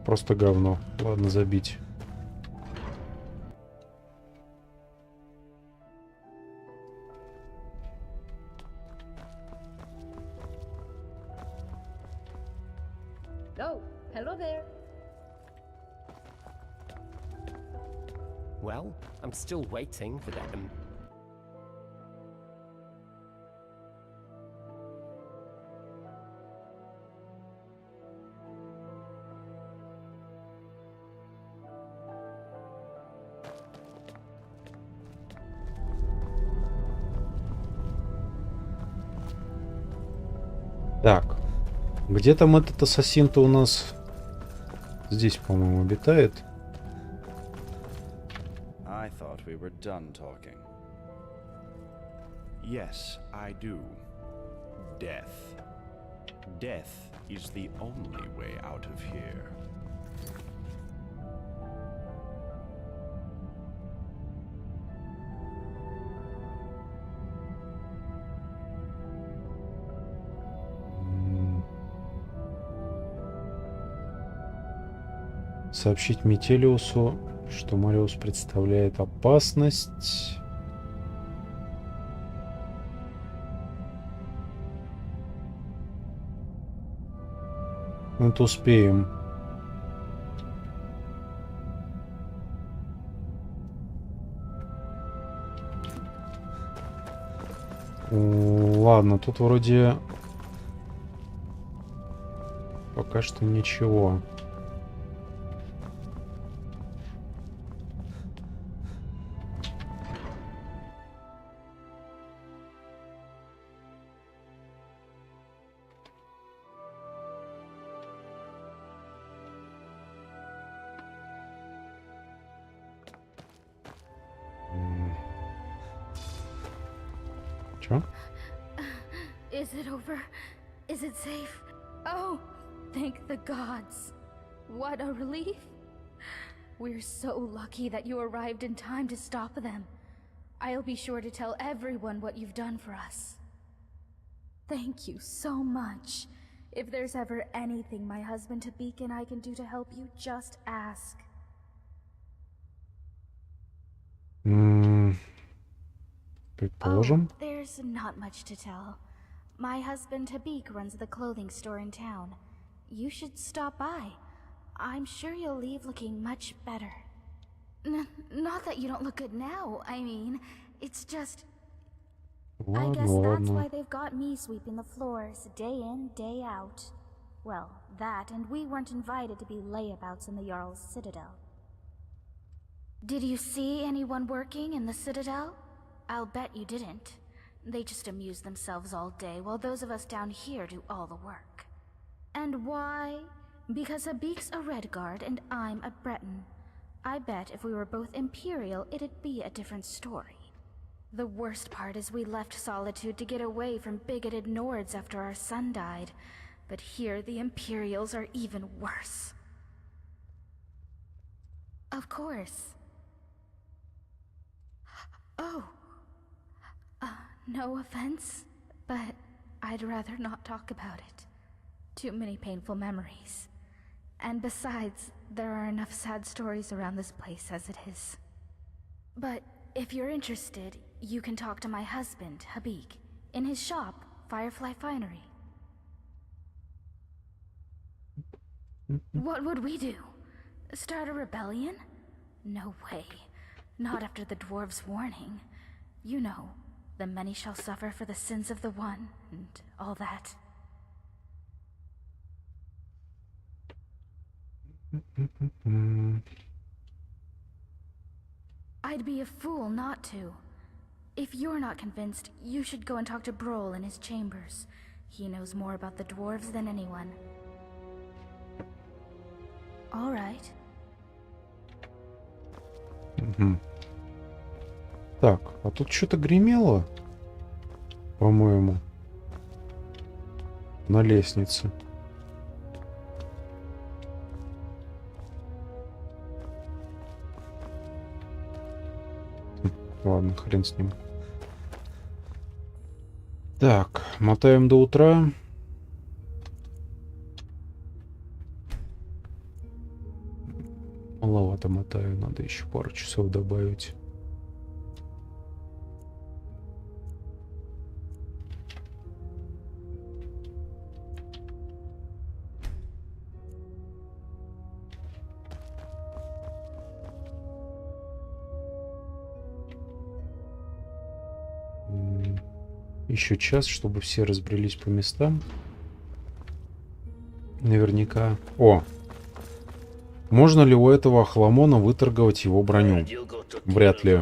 Просто говно. Ладно, забить. Oh, hello there. Well, I'm still waiting for them. Так. Где там этот ассасин-то у нас? Здесь, по-моему, обитает. I thought we were done talking. Yes, I do. Death. Death is the only way out of here. Сообщить Метелиусу, что Мариус представляет опасность. Ну, это успеем. Ладно, тут вроде пока что ничего. Чё? Is it over? Is it safe? Oh, thank the gods. What a relief. We're so lucky that you arrived in time to stop them. I'll be sure to tell everyone what you've done for us. Thank you so much. If there's ever anything my husband Tabik and I can do to help you, just ask. Предположим. Oh, there's not much to tell. My husband Tabik runs the clothing store in town. You should stop by. I'm sure you'll leave looking much better. Not that you don't look good now, I mean, it's just... I guess that's why they've got me sweeping the floors day in, day out. Well, that, and we weren't invited to be layabouts in the Jarl's Citadel. Did you see anyone working in the Citadel? I'll bet you didn't. They just amuse themselves all day while those of us down here do all the work. And why? Because Habik's a Redguard and I'm a Breton. I bet if we were both Imperial, it'd be a different story. The worst part is we left Solitude to get away from bigoted Nords after our son died. But here the Imperials are even worse. Of course. Oh. No offense, but I'd rather not talk about it. Too many painful memories. And besides, there are enough sad stories around this place as it is. But if you're interested, you can talk to my husband, Habik, in his shop, Firefly Finery. What would we do? Start a rebellion? No way. Not after the dwarves' warning. You know, the many shall suffer for the sins of the one, and all that. I'd be a fool not to. If you're not convinced, you should go and talk to Brol in his chambers. He knows more about the dwarves than anyone. All right. Так, а тут что-то гремело, по-моему, на лестнице. Ладно, хрен с ним. Так, мотаем до утра. Маловато мотаю, надо еще пару часов добавить. Еще час, чтобы все разбрелись по местам. Наверняка. О! Можно ли у этого охламона выторговать его броню? Вряд ли.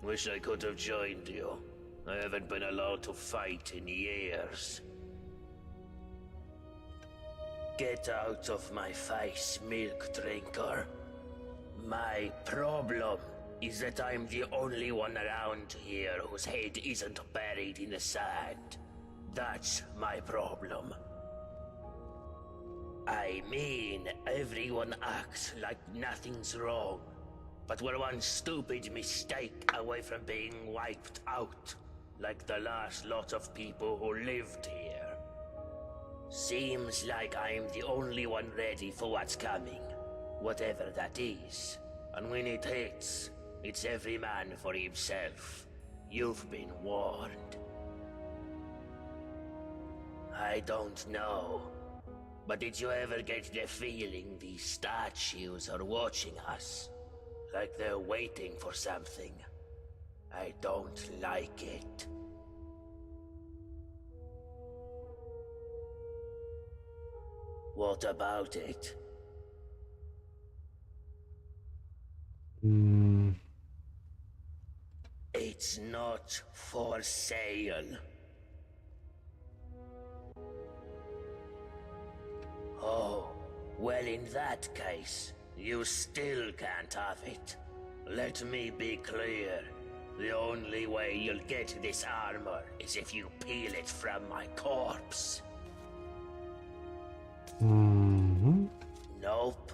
Wish I could have joined you. I haven't been allowed to fight in years. Get out of my face, milk drinker. My problem is that I'm the only one around here whose head isn't buried in the sand. That's my problem. I mean, everyone acts like nothing's wrong, but we're one stupid mistake away from being wiped out, like the last lot of people who lived here. Seems like I'm the only one ready for what's coming, whatever that is. And when it hits, it's every man for himself. You've been warned. I don't know, but did you ever get the feeling these statues are watching us? Like they're waiting for something. I don't like it. What about it? It's not for sale. Oh, well in that case, you still can't have it. Let me be clear. The only way you'll get this armor is if you peel it from my corpse. Nope.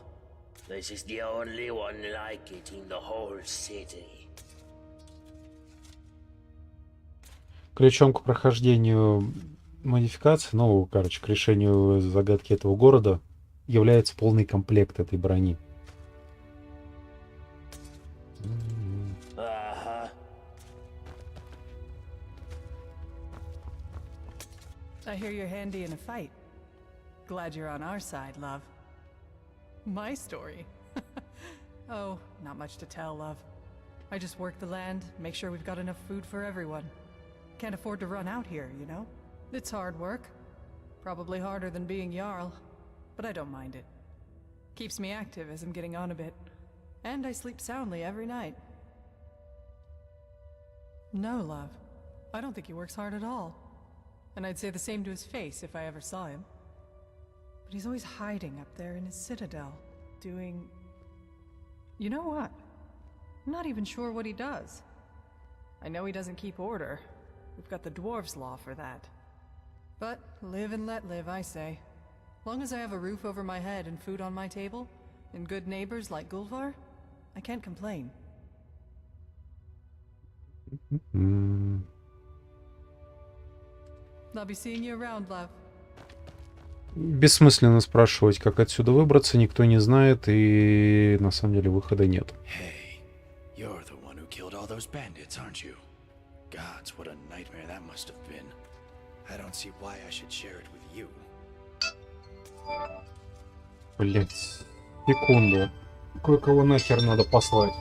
This is the only one like it in the whole city. Ключом к прохождению модификации, ну, короче, к решению загадки этого города является полный комплект этой брони. I hear you're handy in a fight. Glad you're on our side, love. My story? Oh, not much to tell, love. I just work the land, make sure we've got enough food for everyone. Can't afford to run out here, you know? It's hard work. Probably harder than being Jarl, but I don't mind it. Keeps me active as I'm getting on a bit. And I sleep soundly every night. No, love. I don't think he works hard at all. And I'd say the same to his face if I ever saw him. But he's always hiding up there in his citadel, doing... You know what? I'm not even sure what he does. I know he doesn't keep order. We've got the dwarves' law for that. But live and let live, I say. Long as I have a roof over my head and food on my table, and good neighbors like Gulvar, I can't complain. I'll be seeing you around, love. Бессмысленно спрашивать, как отсюда выбраться, никто не знает, и на самом деле выхода нет. Hey, you're the one who killed all those bandits, aren't you? Gods, what a nightmare that must have been. I don't see why I should share it with you. Блять, секунду. Кое-кого нахер надо послать.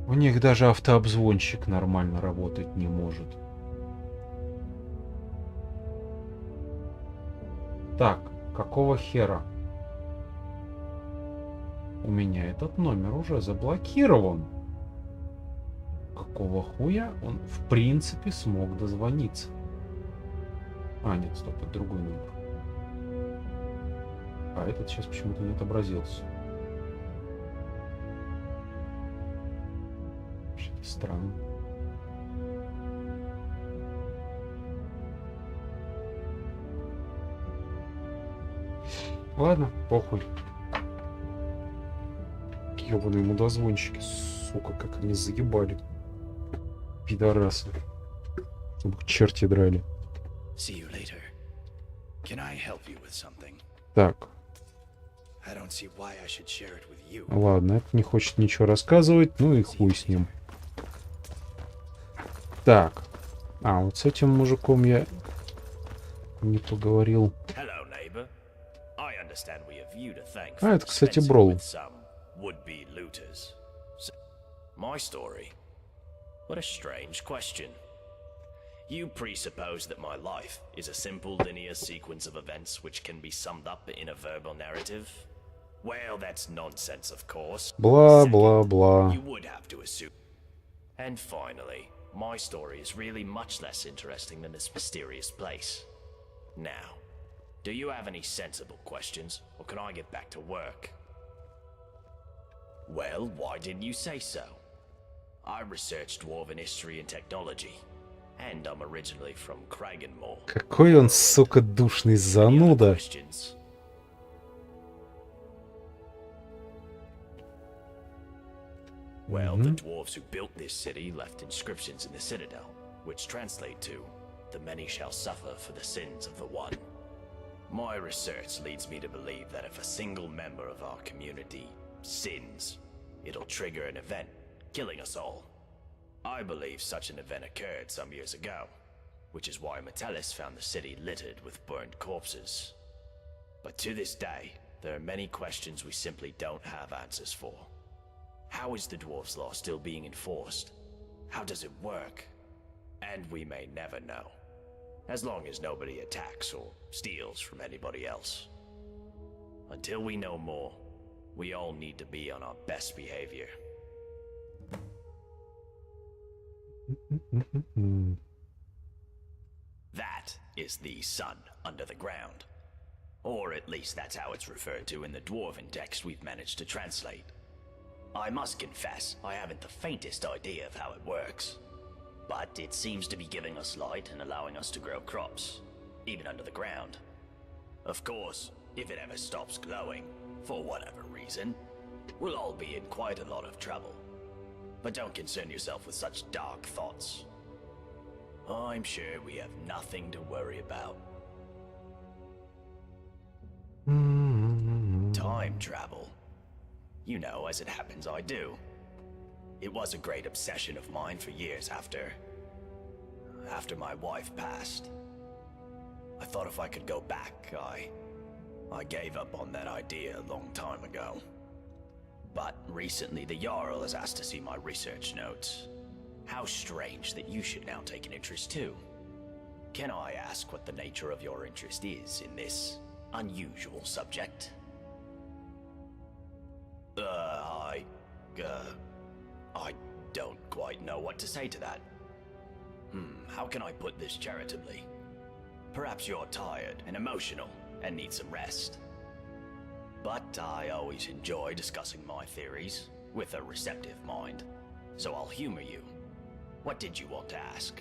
У них даже автообзвонщик нормально работать не может. Так, какого хера? У меня этот номер уже заблокирован. Какого хуя он в принципе смог дозвониться? А, нет, стоп, это другой номер. А этот сейчас почему-то не отобразился. Что-то странно. Ладно, похуй. Ёбаные мудозвонщики, сука, как они заебали. Пидорасы. Чтобы их черти драли. See you later. Can I help you with something? Так. I don't see why I should share it with you. Ладно, это не хочет ничего рассказывать, ну и хуй с ним. Так. А, вот с этим мужиком я не поговорил. А, это, кстати, Брол. My story? What a strange question. You presuppose that my life is a simple linear sequence of events which can be summed up in a verbal narrative? Well, that's nonsense, of course. Blah, blah, blah. You would have to assume. And finally, my story is really much less interesting than this mysterious place. Now, do you have any sensible questions, or can I get back to work? Well, why didn't you say so? I researched Dwarven history and technology, and I'm originally from Kragenmoor. Какой он, сука, душный зануда. Well, the dwarves who built this city left inscriptions in the citadel, which translate to, "The many shall suffer for the sins of the one." My research leads me to believe that if a single member of our community sins, it'll trigger an event, killing us all. I believe such an event occurred some years ago, which is why Metellus found the city littered with burned corpses. But to this day, there are many questions we simply don't have answers for. How is the Dwarves' Law still being enforced? How does it work? And we may never know, as long as nobody attacks or steals from anybody else. Until we know more, we all need to be on our best behavior. That is the sun under the ground. Or at least that's how it's referred to in the Dwarven text we've managed to translate. I must confess, I haven't the faintest idea of how it works. But it seems to be giving us light and allowing us to grow crops, even under the ground. Of course, if it ever stops glowing, for whatever reason, we'll all be in quite a lot of trouble. But don't concern yourself with such dark thoughts. I'm sure we have nothing to worry about. Time travel. You know, as it happens, I do. It was a great obsession of mine for years after my wife passed. I thought if I could go back, I gave up on that idea a long time ago. But recently the Jarl has asked to see my research notes. How strange that you should now take an interest too. Can I ask what the nature of your interest is in this unusual subject? I don't quite know what to say to that. How can I put this charitably? Perhaps you're tired and emotional and need some rest. But I always enjoy discussing my theories with a receptive mind. So I'll humor you. What did you want to ask?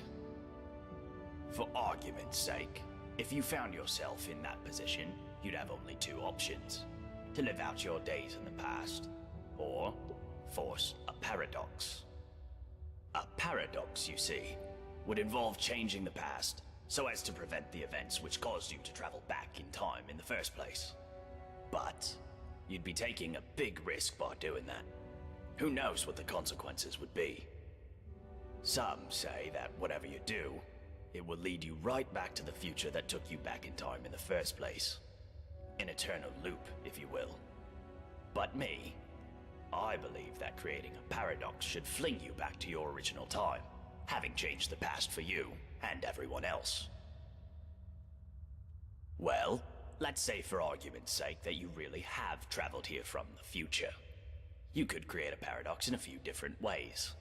For argument's sake, if you found yourself in that position, you'd have only two options. To live out your days in the past, or force a paradox. A paradox, you see, would involve changing the past so as to prevent the events which caused you to travel back in time in the first place. But you'd be taking a big risk by doing that. Who knows what the consequences would be? Some say that whatever you do, it will lead you right back to the future that took you back in time in the first place. An eternal loop, if you will. But me, I believe that creating a paradox should fling you back to your original time, having changed the past for you and everyone else. Well, let's say for argument's sake that you really have traveled here from the future. You could create a paradox in a few different ways.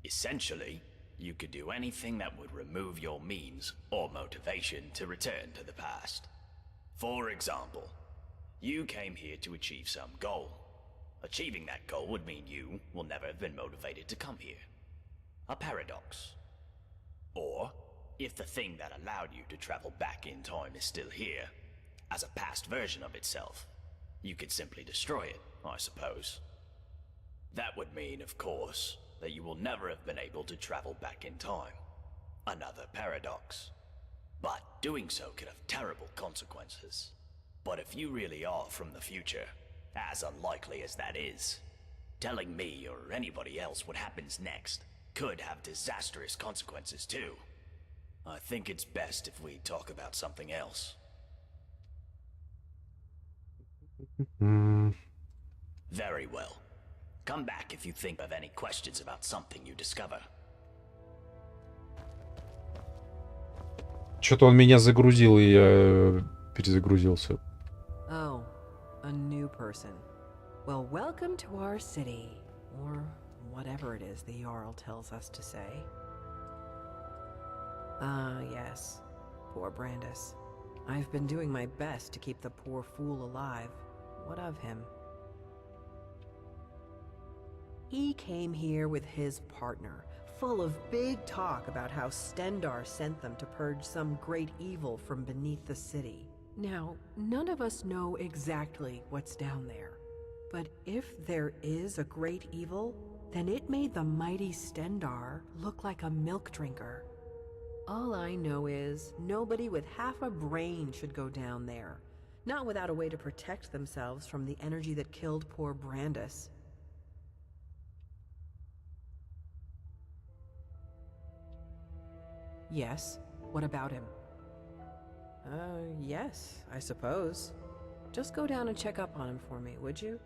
Essentially, you could do anything that would remove your means or motivation to return to the past. For example, you came here to achieve some goal. Achieving that goal would mean you will never have been motivated to come here. A paradox. Or, if the thing that allowed you to travel back in time is still here, as a past version of itself, you could simply destroy it, I suppose. That would mean, of course, that you will never have been able to travel back in time. Another paradox. But doing so could have terrible consequences. But if you really are from the future, as unlikely as that is, telling me or anybody else what happens next could have disastrous consequences too. I think it's best if we talk about something else. Very well. Come back if you think of any questions about something you discover. Что-то он меня загрузил, и я перезагрузился. Oh, a new person. Well, welcome to our city, or whatever it is the Jarl tells us to say. Ah, yes. Poor Brandis. I've been doing my best to keep the poor fool alive. What of him? He came here with his partner, full of big talk about how Stendar sent them to purge some great evil from beneath the city. Now, none of us know exactly what's down there. But if there is a great evil, then it made the mighty Stendar look like a milk drinker. All I know is nobody with half a brain should go down there, not without a way to protect themselves from the energy that killed poor Brandis. Yes, what about him? Yes, I suppose. Just go down and check up on him for me, would you?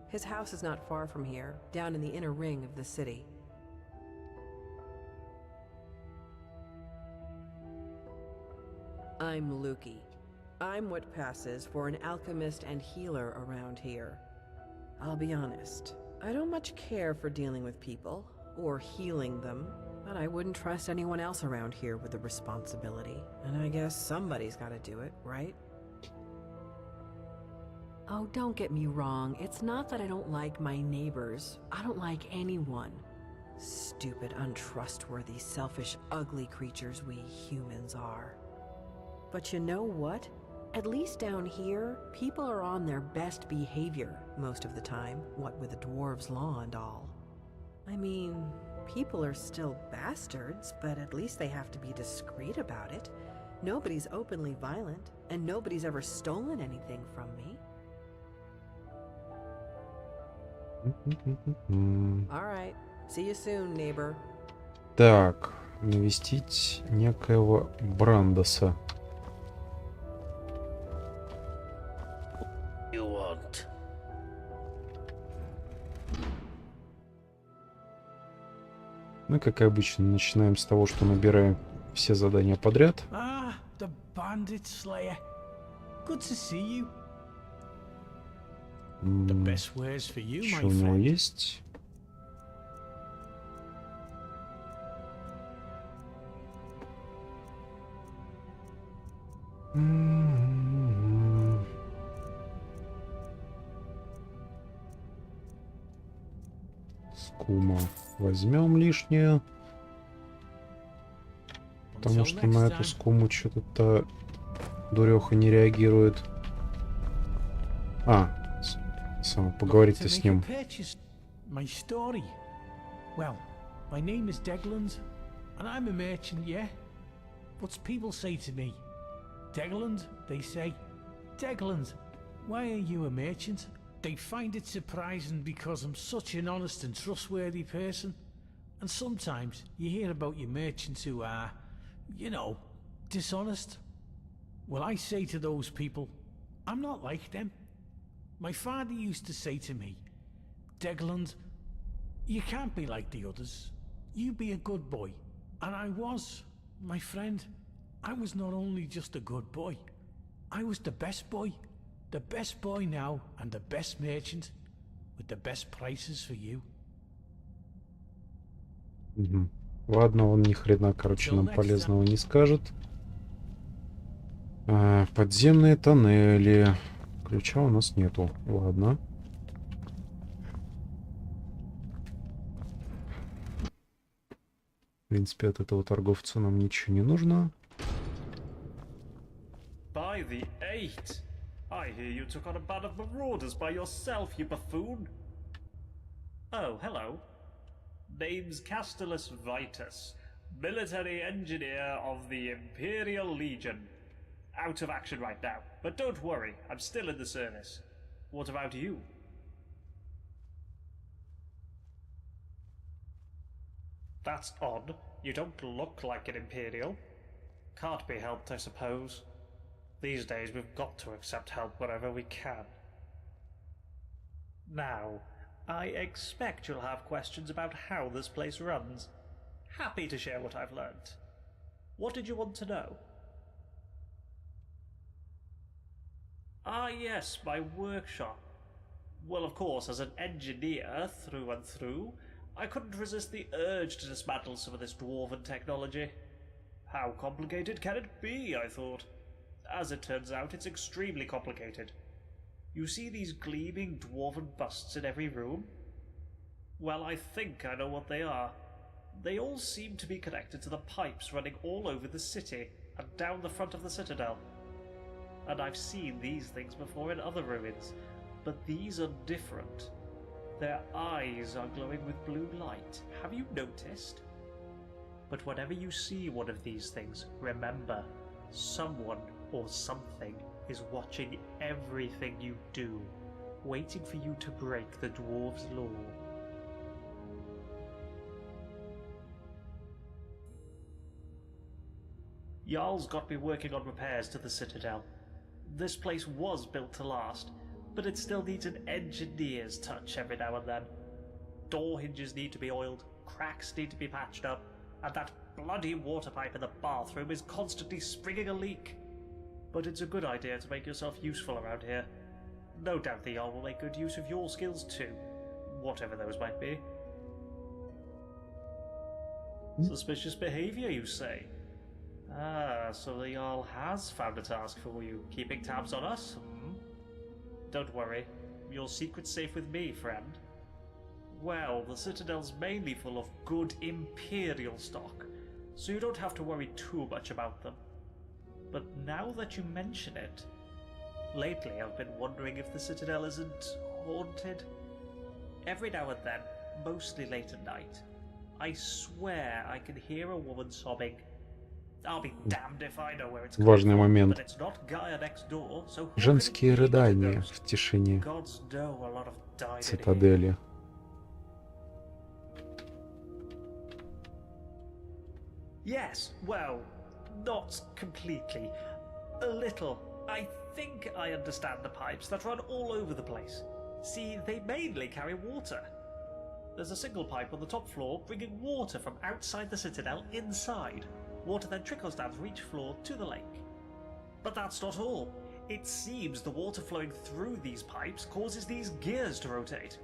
His house is not far from here, down in the inner ring of the city. I'm Lukey. I'm what passes for an alchemist and healer around here. I'll be honest, I don't much care for dealing with people, or healing them, but I wouldn't trust anyone else around here with the responsibility, and I guess somebody's gotta do it, right? Oh, don't get me wrong, it's not that I don't like my neighbors. I don't like anyone. Stupid, untrustworthy, selfish, ugly creatures we humans are. But you know what? At least down here, people are on their best behavior most of the time, what with the dwarves' law and all. I mean, people are still bastards, but at least they have to be discreet about it. Nobody's openly violent, and nobody's ever stolen anything from me. All right. See you soon, neighbor. Так, навестить некоего Брандоса. You want? Мы, как обычно, начинаем с того, что набираем все задания подряд. Ah, the bandit slayer. Good to see you. The best words for you, my Что у него friend. есть? скума возьмем лишнюю. Потому что на эту скуму что-то дуреха не реагирует. Поговорить-то с ним. My story. Well, my name is Degland, and I'm a merchant, yeah? What's people say to me? Degland, they say. Degland, why are you a merchant? They find it surprising because I'm such an honest and trustworthy person. And sometimes you hear about your merchants who are, you know, dishonest. Well, I say to those people, I'm not like them. My father used to say to me, Degland, you can't be like the others. You be a good boy. And I was, my friend. I was not only just a good boy. I was the best boy. The best boy now and the best merchant. With the best prices for you. Угу. Ладно, он ни хрена, короче, нам полезного не скажет. Подземные тоннели. Ключа у нас нету. Ладно. В принципе, от этого торговца нам ничего не нужно. By the 8! I hear you took on a band of marauders by yourself, you buffoon! Oh, hello. Name's Castellus Vitus, military engineer of the Imperial Legion. Out of action right now, but don't worry, I'm still in the service. What about you? That's odd. You don't look like an Imperial. Can't be helped, I suppose. These days we've got to accept help wherever we can. Now, I expect you'll have questions about how this place runs. Happy to share what I've learnt. What did you want to know? Ah yes, my workshop. Well, of course, as an engineer through and through, I couldn't resist the urge to dismantle some of this dwarven technology. How complicated can it be, I thought. As it turns out, it's extremely complicated. You see these gleaming dwarven busts in every room? Well, I think I know what they are. They all seem to be connected to the pipes running all over the city and down the front of the citadel. And I've seen these things before in other ruins, but these are different. Their eyes are glowing with blue light. Have you noticed? But whenever you see one of these things, remember, someone or something is watching everything you do, waiting for you to break the dwarves' law. Jarl's got me working on repairs to the citadel. This place was built to last, but it still needs an engineer's touch every now and then. Door hinges need to be oiled, cracks need to be patched up, and that bloody water pipe in the bathroom is constantly springing a leak. But it's a good idea to make yourself useful around here. No doubt the Jarl will make good use of your skills too, whatever those might be. Suspicious behaviour, you say? Ah, so the Jarl has found a task for you, keeping tabs on us? Don't worry, your secret's safe with me, friend. Well, the Citadel's mainly full of good Imperial stock, so you don't have to worry too much about them. But now that you mention it, lately I've been wondering if the Citadel isn't haunted. Every now and then, mostly late at night, I swear I can hear a woman sobbing. I'll be damned if I know where it's coming Важный from, момент. but it's not Gaia next door, so who Женские can it be but a рыдания ghost? в тишине Gods know a lot have died in here. цитадели. Yes, well, not completely. A little. I think I understand the pipes that run all over the place. See, they mainly carry water. There's a single pipe on the top floor bringing water from outside the citadel inside. Water then trickles down from each floor to the lake. But that's not all. It seems the water flowing through these pipes causes these gears to rotate.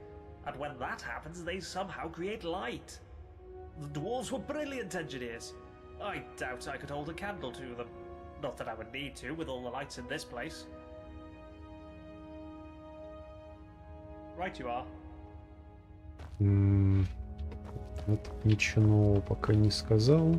And when that happens, they somehow create light. The dwarves were brilliant engineers. I doubt I could hold a candle to them. Not that I would need to, with all the lights in this place. Right you are. Этот ничего нового пока не сказал.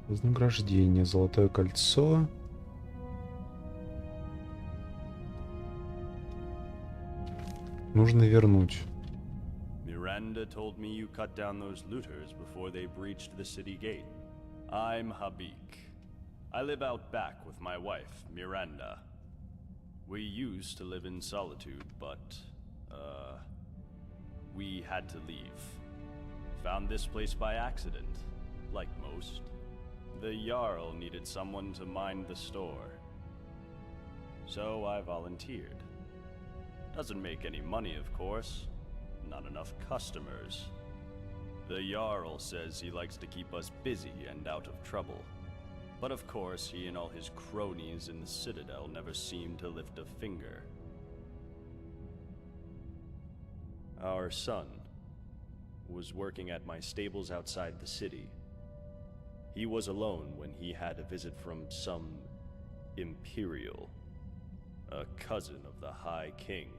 Вознаграждение. Золотое кольцо. Нужно вернуть. Miranda told me you cut down those looters before they breached the city gate. I'm Habik. I live out back with my wife, Miranda. We used to live in solitude, but, we had to leave. Found this place by accident, like most. The Jarl needed someone to mind the store. So I volunteered. Doesn't make any money, of course. Not enough customers. The Jarl says he likes to keep us busy and out of trouble. But of course, he and all his cronies in the Citadel never seem to lift a finger. Our son was working at my stables outside the city. He was alone when he had a visit from some Imperial, a cousin of the High King.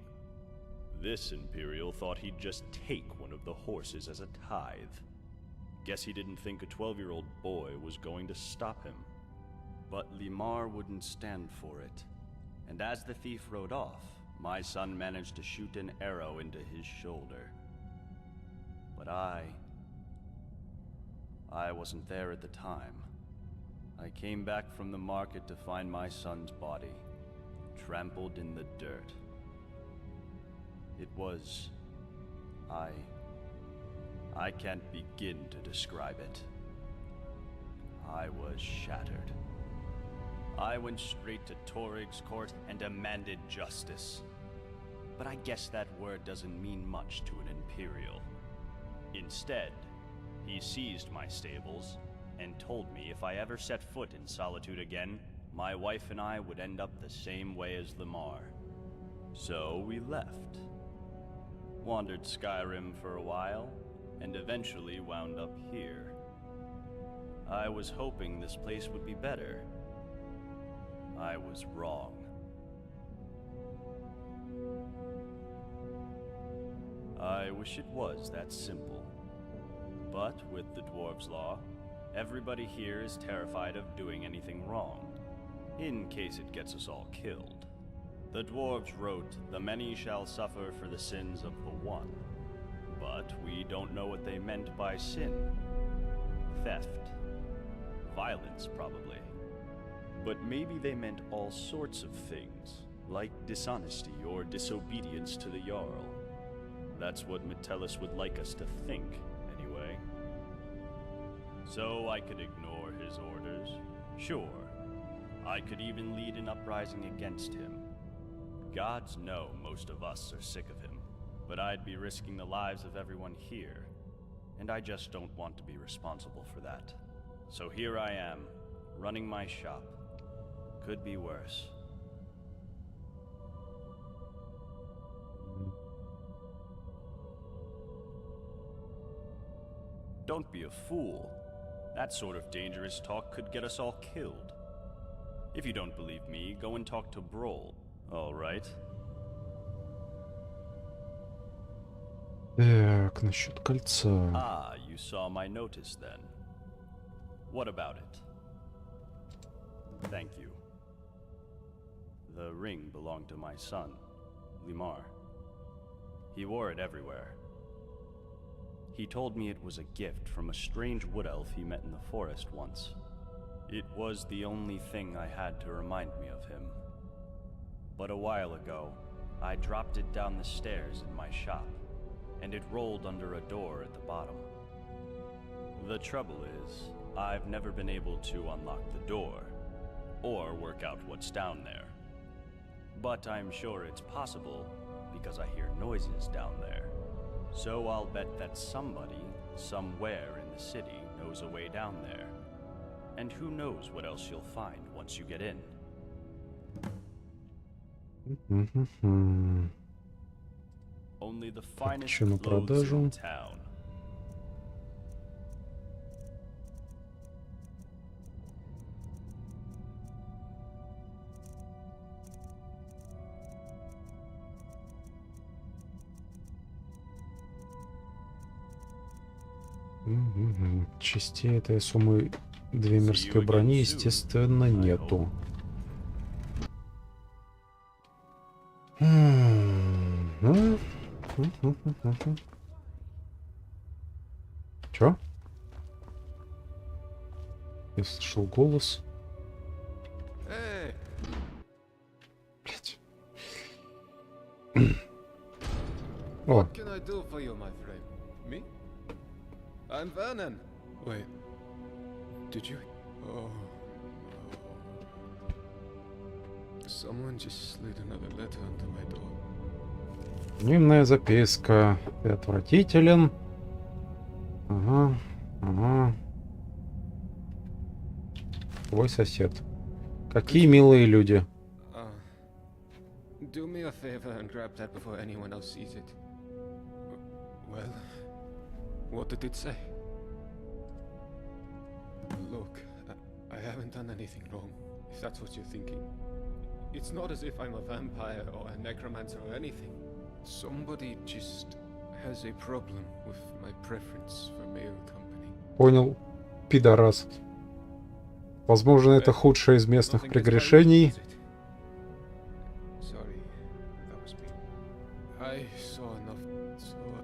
This Imperial thought he'd just take one of the horses as a tithe. Guess he didn't think a 12-year-old boy was going to stop him. But Limar wouldn't stand for it. And as the thief rode off, my son managed to shoot an arrow into his shoulder. But I wasn't there at the time. I came back from the market to find my son's body, trampled in the dirt. It was... I can't begin to describe it. I was shattered. I went straight to Torig's court and demanded justice. But I guess that word doesn't mean much to an Imperial. Instead, he seized my stables and told me if I ever set foot in Solitude again, my wife and I would end up the same way as Limar. So we left. Wandered Skyrim for a while, and eventually wound up here. I was hoping this place would be better. I was wrong. I wish it was that simple. But with the Dwarves' Law, everybody here is terrified of doing anything wrong, in case it gets us all killed. The Dwarves wrote, "The many shall suffer for the sins of the one." But we don't know what they meant by sin. Theft. Violence, probably. But maybe they meant all sorts of things, like dishonesty or disobedience to the Jarl. That's what Metellus would like us to think, anyway. So I could ignore his orders. Sure. I could even lead an uprising against him. Gods know most of us are sick of him, but I'd be risking the lives of everyone here, and I just don't want to be responsible for that. So here I am, running my shop. Could be worse. Don't be a fool. That sort of dangerous talk could get us all killed. If you don't believe me, go and talk to Broll. All right. Так, насчет кольца. Ah, you saw my notice then. What about it? Thank you. The ring belonged to my son, Limar. He wore it everywhere. He told me it was a gift from a strange wood elf he met in the forest once. It was the only thing I had to remind me of him. But a while ago, I dropped it down the stairs in my shop, and it rolled under a door at the bottom. The trouble is, I've never been able to unlock the door, or work out what's down there. But I'm sure it's possible, because I hear noises down there. So I'll bet that somebody, somewhere in the city, knows a way down there. And who knows what else you'll find once you get in. Only the finest clothes in town. Частей этой суммы двемерской брони, естественно, нету. Чё? Я слышал голос. Блять. О. What can I do for you, my friend? Me? I'm Vernon. Wait. Did you? Oh. No. Someone just slid another letter under my door. Анонимная записка. Ты отвратителен. Ага. Ага. Твой сосед. Какие милые люди. Do me a favor and grab that before anyone else sees it. Well, what did it say? Look, I haven't done anything wrong, if that's what you're thinking. It's not as if I'm a vampire or a necromancer or anything. Somebody just has a problem with my preference for male company. Понял, пидорас. Возможно, это худшее из местных прегрешений.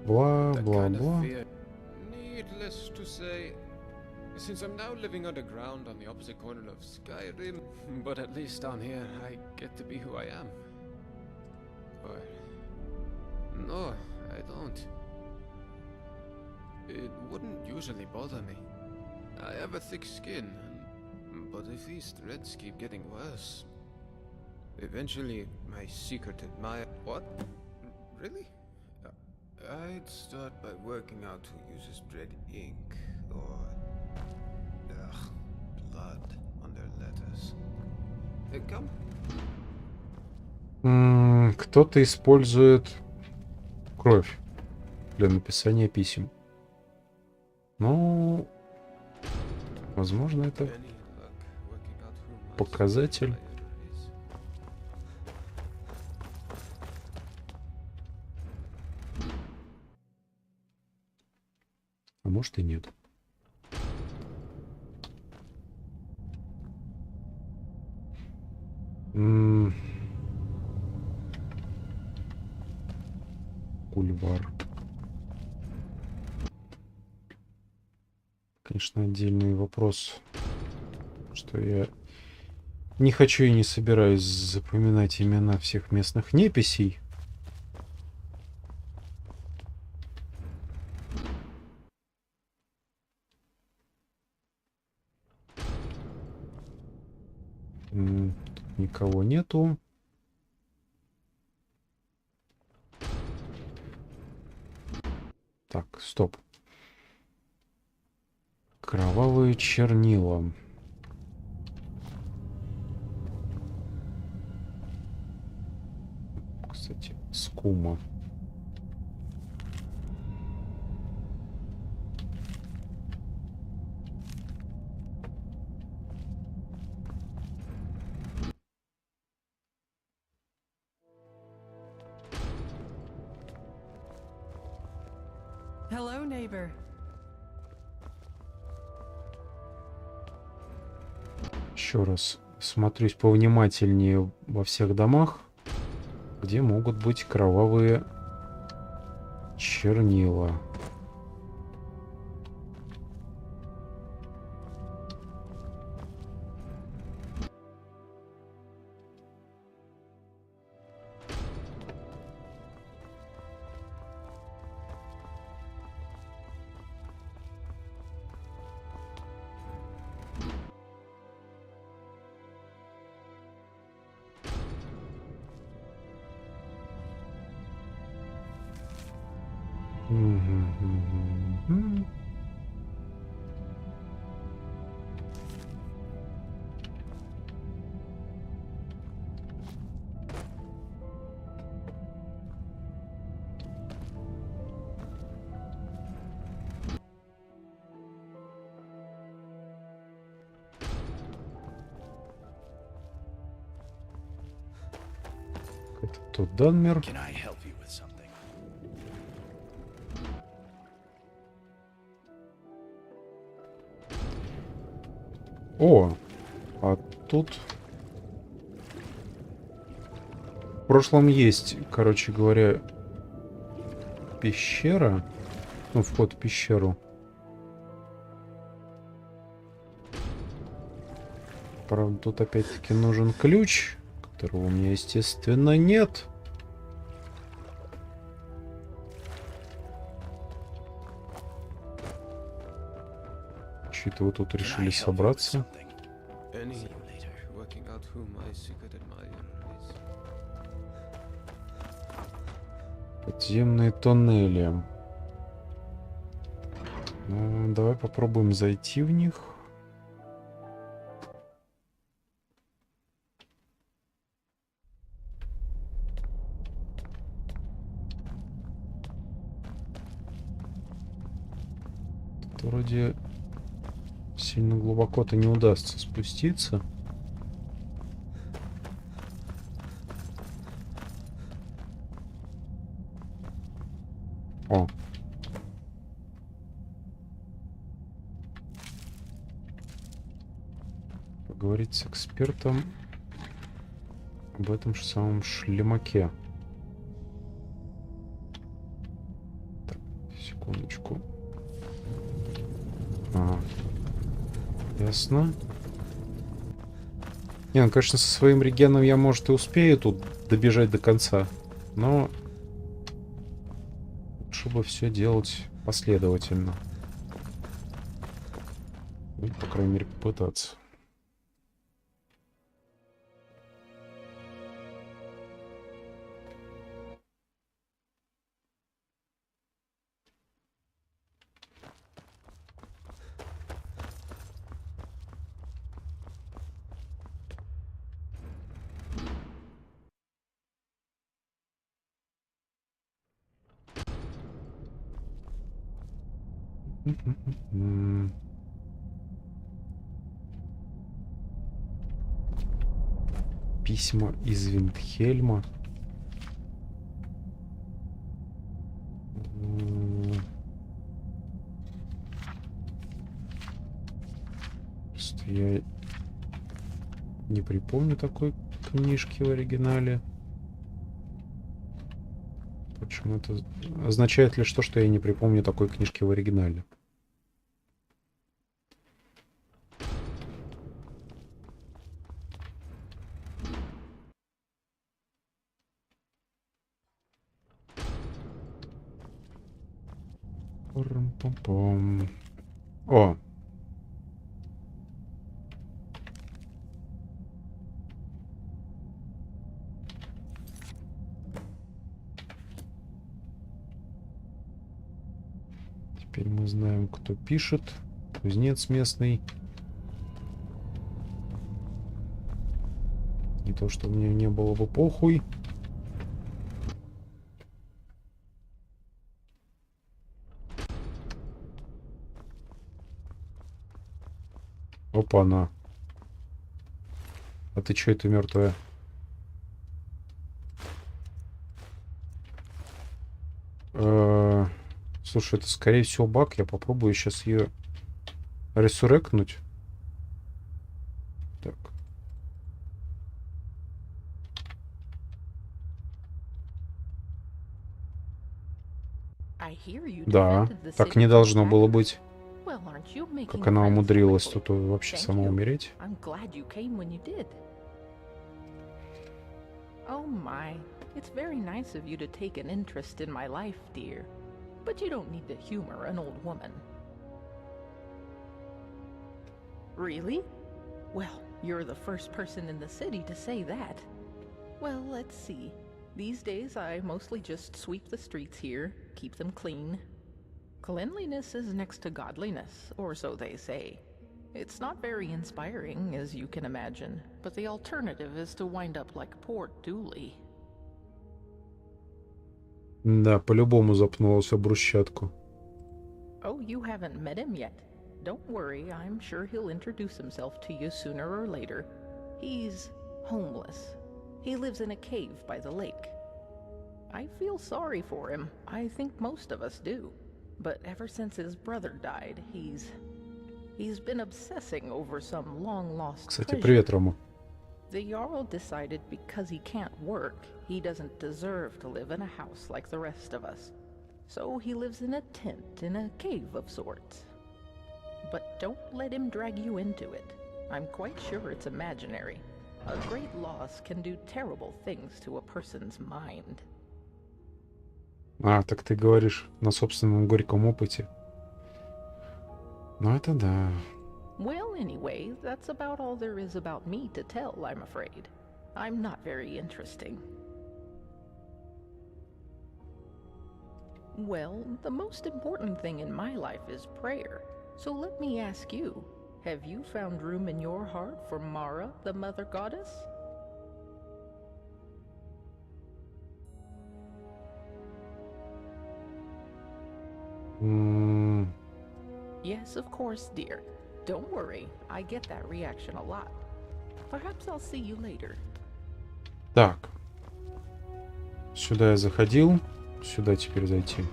Бла-бла-бла. Needless to say, since I'm now living underground on the opposite corner of Skyrim, but at least down here I get to be who I am. Or no, I don't. It wouldn't usually bother me. I have a thick skin, but if these threads keep getting worse, eventually my secret admirer... What? Really? I'd start by working out who uses red ink or blood on their letters. Come. Кто-то использует кровь для написания писем. Ну, возможно, это показатель. А может и нет. Кульвар. Конечно, отдельный вопрос, что я не хочу и не собираюсь запоминать имена всех местных неписей. Тут никого нету. Так, стоп. Кровавые чернила. Кстати, скума. Hello, neighbor. Еще раз смотрюсь повнимательнее во всех домах, где могут быть кровавые чернила. Это тот Данмер. О, а тут... В прошлом есть, короче говоря, пещера. Ну, вход в пещеру. Правда, тут опять-таки нужен ключ, которого у меня, естественно, нет. Чьи-то вот тут решили собраться. Подземные тоннели. Ну, давай попробуем зайти в них. Тут вроде сильно глубоко-то не удастся спуститься. О. Поговорить с экспертом об этом же самом шлемаке. Так, секундочку. Ясно. Не, ну, конечно, со своим регеном я, может, и успею тут добежать до конца. Но лучше бы все делать последовательно. Ну, по крайней мере, попытаться. Письма из Виндхельма. Просто я не припомню такой книжки в оригинале. Почему это означает ли что я не припомню такой книжки в оригинале? О! Теперь мы знаем, кто пишет. Кузнец местный. Не то, что мне не было бы похуй. Опа-на. А ты чё это мертвая? Слушай, это скорее всего баг. Я попробую сейчас ее ресурекнуть. Так. Да, так не должно было быть. Как она умудрилась тут вообще сама умереть? Oh my, it's very nice of you to take an interest in my life, dear. But you don't need to humor an old woman. Really? Well, you're the first person in the city to say that. Well, let's see. These days I mostly just sweep the streets here, keep them clean. Cleanliness is next to godliness, or so they say. It's not very inspiring, as you can imagine, but the alternative is to wind up like poor Dooley. Да, по-любому запнулась об брусчатку. Oh, you haven't met him yet? Don't worry, I'm sure he'll introduce himself to you sooner or later. He's homeless. He lives in a cave by the lake. I feel sorry for him. I think most of us do. But ever since his brother died, he's He's been obsessing over some long-lost Кстати, treasure. привет, Рома. The Jarl decided because he can't work, he doesn't deserve to live in a house like the rest of us. So he lives in a tent in a cave of sorts. But don't let him drag you into it. I'm quite sure it's imaginary. A great loss can do terrible things to a person's mind. А, так ты говоришь на собственном горьком опыте. Ну это да. Well, anyway, that's about all there is about me to tell, I'm afraid. I'm not very interesting. Well, the most important thing in my life is prayer. So let me ask you, have you found room in your heart for Mara, the mother goddess? Yes, of course, dear. Don't worry, I get that reaction a lot. Perhaps I'll see you later. Так. Сюда я заходил. Сюда теперь зайти.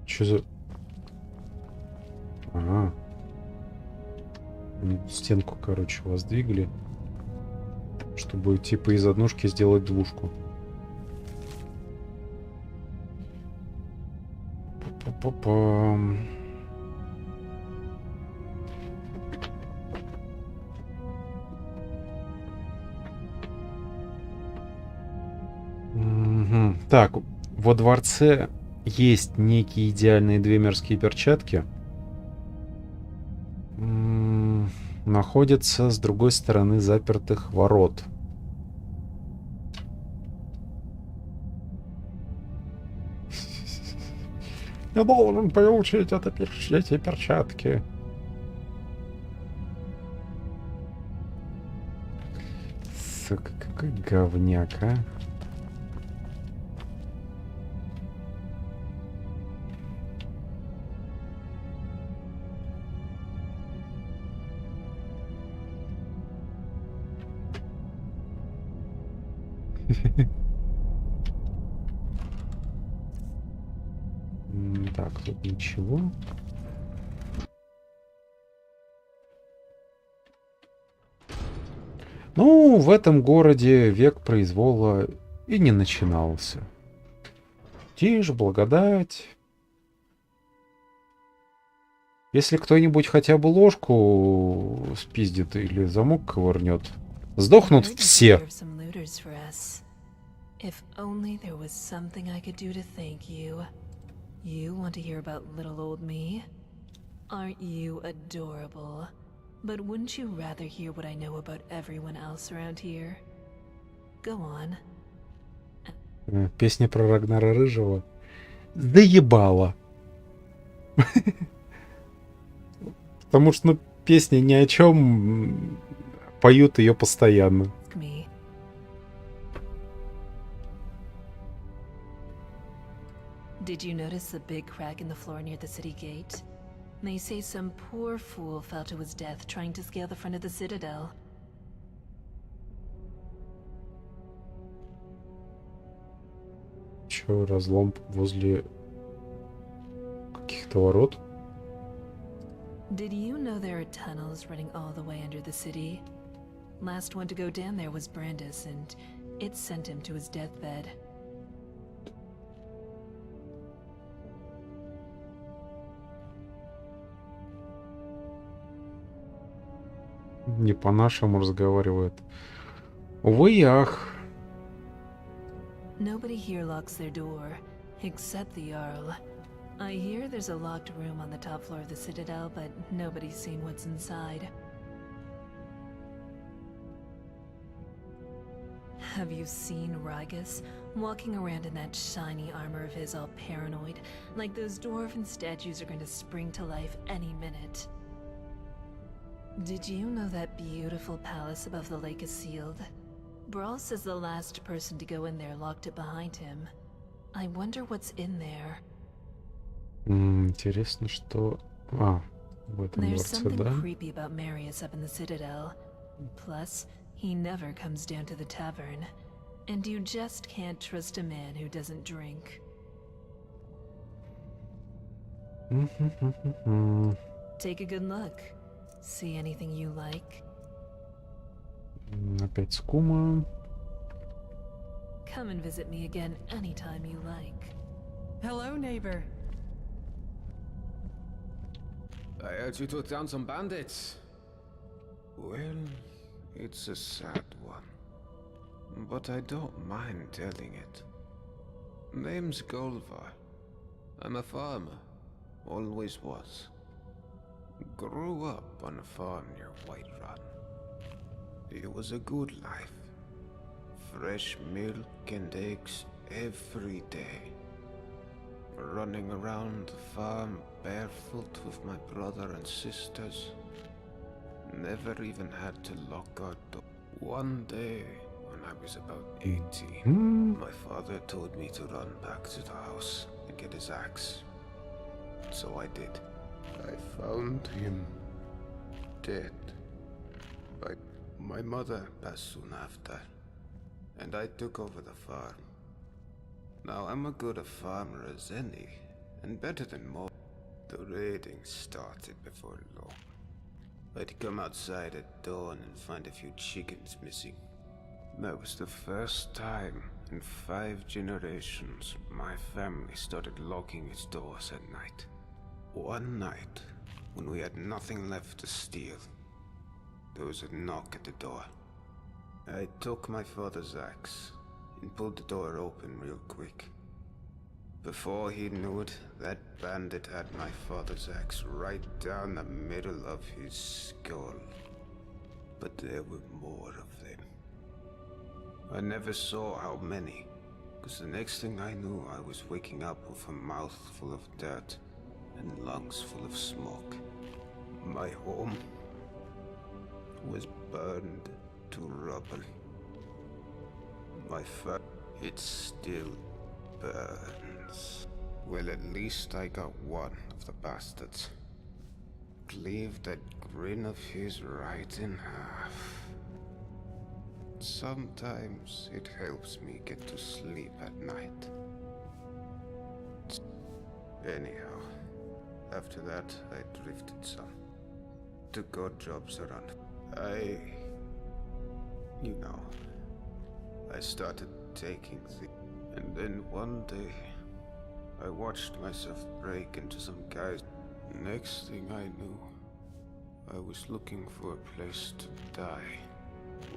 Что за... Ага. Стенку, короче, воздвигли. Чтобы типа из однушки сделать двушку. Па-па-пам. Угу. Так, во дворце есть некие идеальные две мирские перчатки. Находятся с другой стороны запертых ворот. Я должен получить эти перчатки. Сука, какой говняк, а? Так, тут ничего. Ну, в этом городе век произвола и не начинался. Тишь, благодать. Если кто-нибудь хотя бы ложку спиздит или замок ковырнет, сдохнут все. If only there was something I could do to thank you. You want to hear about little old me? Aren't you adorable? But wouldn't you rather hear what I know about everyone else around here? Go on. Песня про Рагнара Рыжего. Заебала. Потому что, ну, песня ни о чем, поют ее постоянно. Did you notice the big crack in the floor near the city gate? They say some poor fool fell to his death trying to scale the front of the citadel. Чё, разлом возле каких-то ворот? Did you know there are tunnels running all the way under the city? Last one to go down there was Brandis, and it sent him to his deathbed. Не по-нашему разговаривает. Увы и ах. Nobody here locks their door, except the Jarl. I hear there's a locked room on the top floor of the Citadel, but nobody's seen what's inside. Have you seen Rygus walking around in that shiny armor of his all paranoid, like those dwarven statues are going to spring to life any minute? Did you know that beautiful palace above the lake is sealed? Brawl says the last person to go in there locked it behind him. I wonder what's in there. Интересно, что... А, в этом There's дворце, something да? creepy about Marius up in the Citadel. Plus, he never comes down to the tavern. And you just can't trust a man who doesn't drink. Take a good look. See anything you like? Опять скума. Come and visit me again anytime you like. Hello, neighbor. I heard you took down some bandits. Well, it's a sad one. But I don't mind telling it. Name's Golvar. I'm a farmer. Always was. Grew up on a farm near Whiterun. It was a good life. Fresh milk and eggs every day. Running around the farm barefoot with my brother and sisters. Never even had to lock our door. One day, when I was about 18, my father told me to run back to the house and get his axe. So I did. I found him dead. But my mother passed soon after, and I took over the farm. Now I'm as good a farmer as any, and better than most. The raiding started before long. I'd come outside at dawn and find a few chickens missing. That was the first time in 5 generations my family started locking its doors at night. One night, when we had nothing left to steal, there was a knock at the door. I took my father's axe and pulled the door open real quick. Before he knew it, that bandit had my father's axe right down the middle of his skull. But there were more of them. I never saw how many, because the next thing I knew I was waking up with a mouth full of dirt and lungs full of smoke. My home was burned to rubble. My it still burns. Well, at least I got one of the bastards. Cleaved that grin of his right in half. Sometimes it helps me get to sleep at night. Anyhow, after that I drifted some. Took odd jobs around. I started taking and then one day I watched myself break into some guys. Next thing I knew, I was looking for a place to die.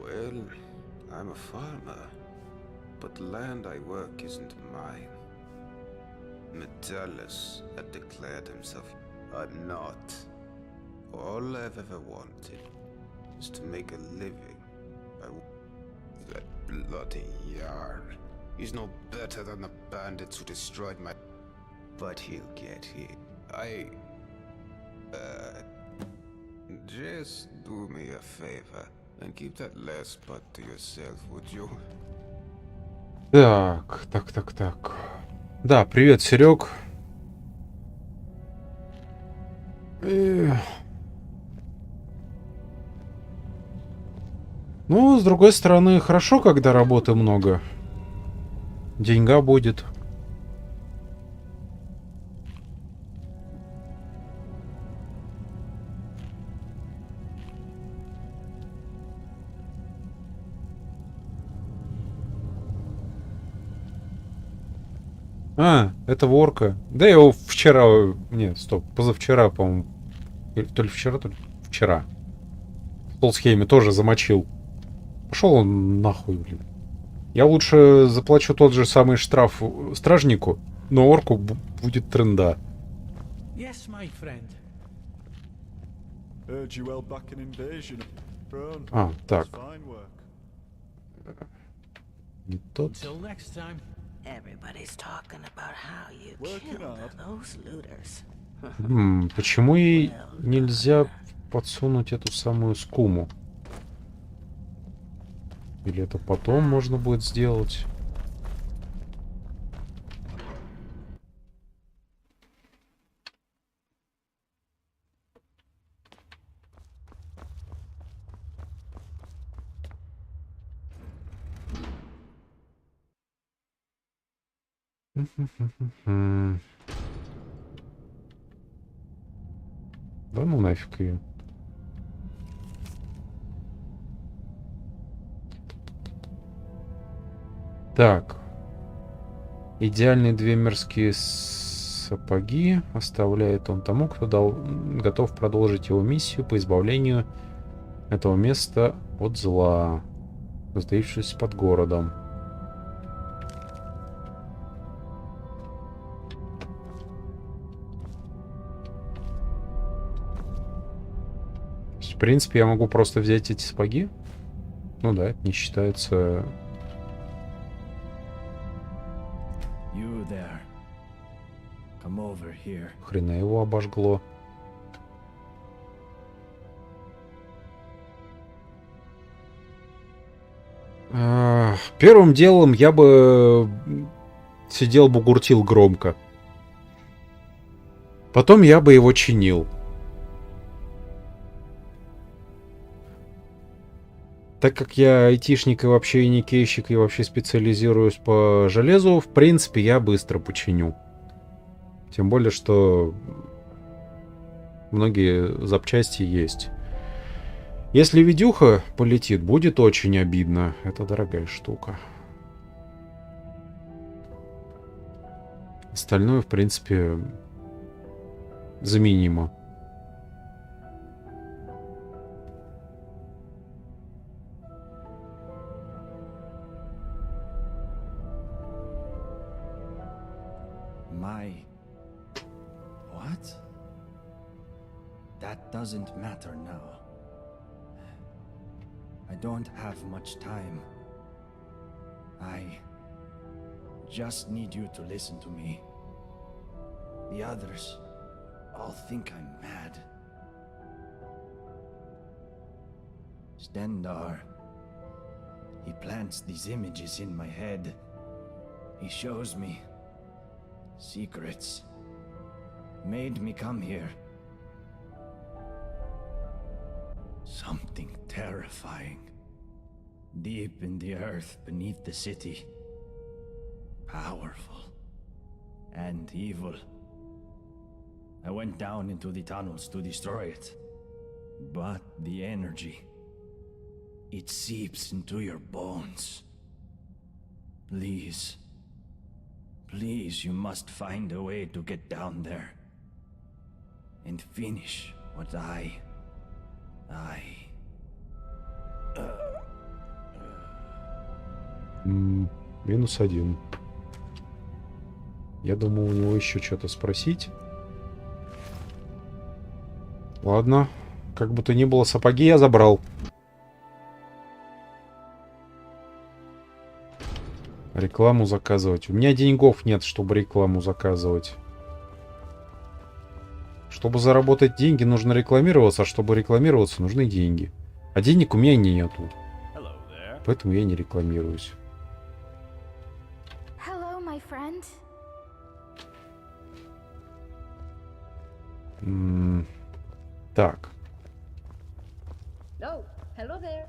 Well, I'm a farmer, but the land I work isn't mine. Metellus had declared himself not. All I've ever wanted is to make a living by that bloody Jarl. He's no better than the bandits who destroyed my... But he'll get here. Just do me a favor and keep that last part to yourself, would you? Так. Да, привет, Серег. Ну, с другой стороны, хорошо, когда работы много. Деньга будет. Это ворка. Да я его вчера... Нет, стоп, позавчера, по-моему. То ли вчера, то ли вчера. В Толсхейме тоже замочил. Пошел он нахуй, блин. Я лучше заплачу тот же самый штраф стражнику, но орку будет тренда. Yes, my friend. Heard you held back an invasion. Так. Fine work. Не тот. Until next time. Everybody's talking about how you killed those looters. Почему ей нельзя подсунуть эту самую скуму? Или это потом можно будет сделать? Да ну нафиг ее. Так. Идеальные две мирские сапоги оставляет он тому, кто готов продолжить его миссию по избавлению этого места от зла, затаившись под городом. В принципе, я могу просто взять эти сапоги. Ну да, это не считается... Хрена его обожгло. Первым делом я бы сидел бугуртил громко. Потом я бы его чинил. Так как я айтишник и вообще и никейщик, и вообще специализируюсь по железу, в принципе, я быстро починю. Тем более, что многие запчасти есть. Если видюха полетит, будет очень обидно. Это дорогая штука. Остальное, в принципе, заменимо. What? That doesn't matter now. I don't have much time. I just need you to listen to me. The others all think I'm mad. Stendar, he plants these images in my head. He shows me secrets. Made me come here. Something terrifying. Deep in the earth beneath the city. Powerful. And evil. I went down into the tunnels to destroy it. But the energy... it seeps into your bones. Please. Please, you must find a way to get down there. And finish what -1. Я думал у него еще что-то спросить. Ладно. Как бы то ни было, сапоги я забрал. Рекламу заказывать. У меня деньгов нет, чтобы рекламу заказывать. Чтобы заработать деньги, нужно рекламироваться, а чтобы рекламироваться, нужны деньги. А денег у меня нету. Поэтому я не рекламируюсь. Hello, my friend. Так. Oh, hello there.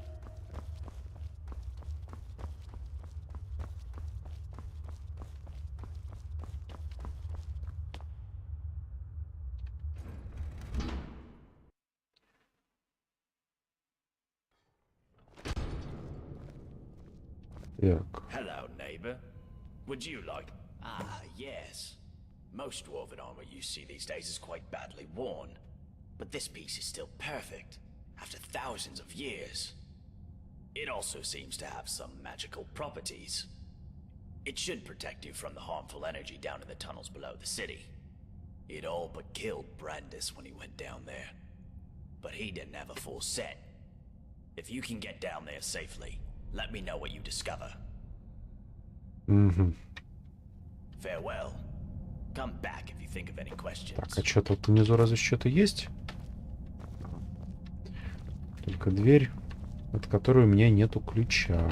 Hello, neighbor. Would you like... Ah, yes. Most dwarven armor you see these days is quite badly worn. But this piece is still perfect, after thousands of years. It also seems to have some magical properties. It should protect you from the harmful energy down in the tunnels below the city. It all but killed Brandis when he went down there. But he didn't have a full set. If you can get down there safely, let me know what you discover. Farewell. Come back if you think of any questions. Так, а что тут внизу разве что-то есть? Только дверь, от которой у меня нету ключа.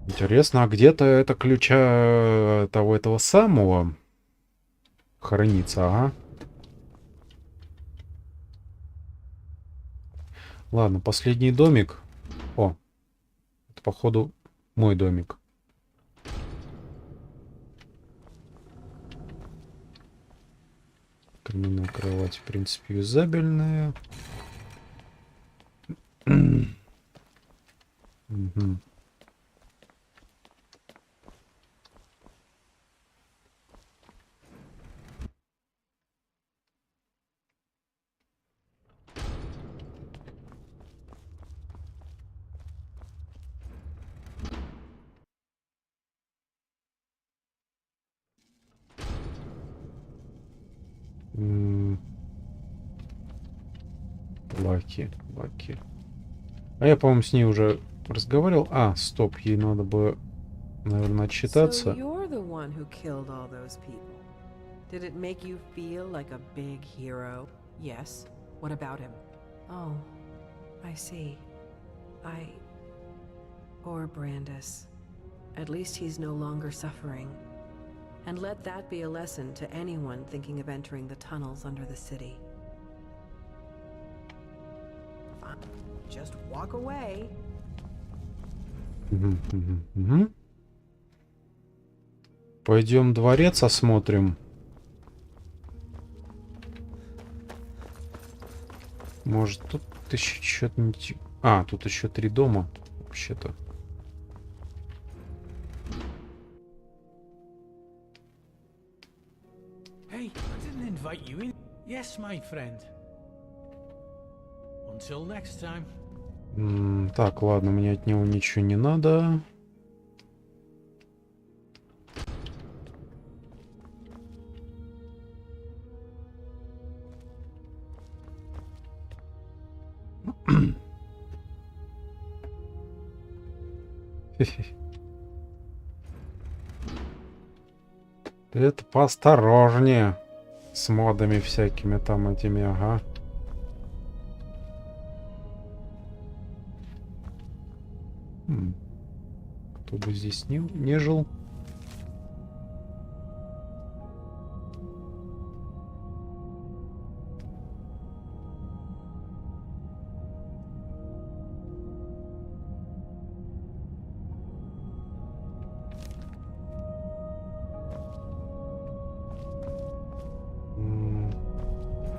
Интересно, а где-то это ключа этого самого хранится, ага. Ладно, последний домик. О, это походу мой домик. Однокременная кровать, в принципе, юзабельная. Угу. Лаки. А я, по-моему, с ней уже разговаривал. А, стоп, ей надо бы, наверное, отчитаться. So you're the one who killed all those people. Did it make you feel like a big hero? Yes. What about him? Oh, I see. Or Brandis. At least he's no longer suffering. And let that be a lesson to anyone thinking of entering the tunnels under the city. Fine. Just walk away. Пойдем дворец осмотрим. Может, тут еще что-нибудь... А, тут еще 3 дома, вообще-то. Hey, I didn't invite you in. Yes, my friend. Until next time. Так, ладно, мне от него ничего не надо. Это поосторожнее с модами всякими там этими, ага. Кто бы здесь не жил.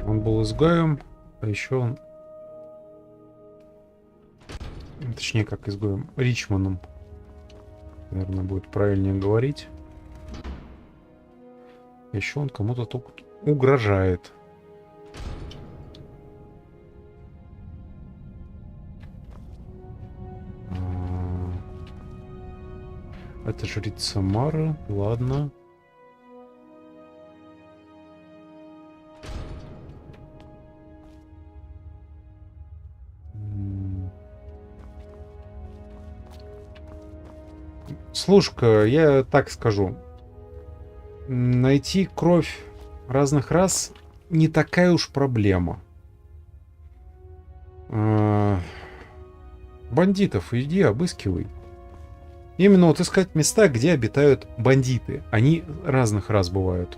Он был изгоем, а еще он... Точнее, как изгоем. Ричманом. Наверное, будет правильнее говорить. Еще он кому-то только угрожает. Это жрица Мара. Ладно. Слушай-ка, я так скажу. Найти кровь разных рас не такая уж проблема. Бандитов иди обыскивай. Именно вот искать места, где обитают бандиты. Они разных рас бывают.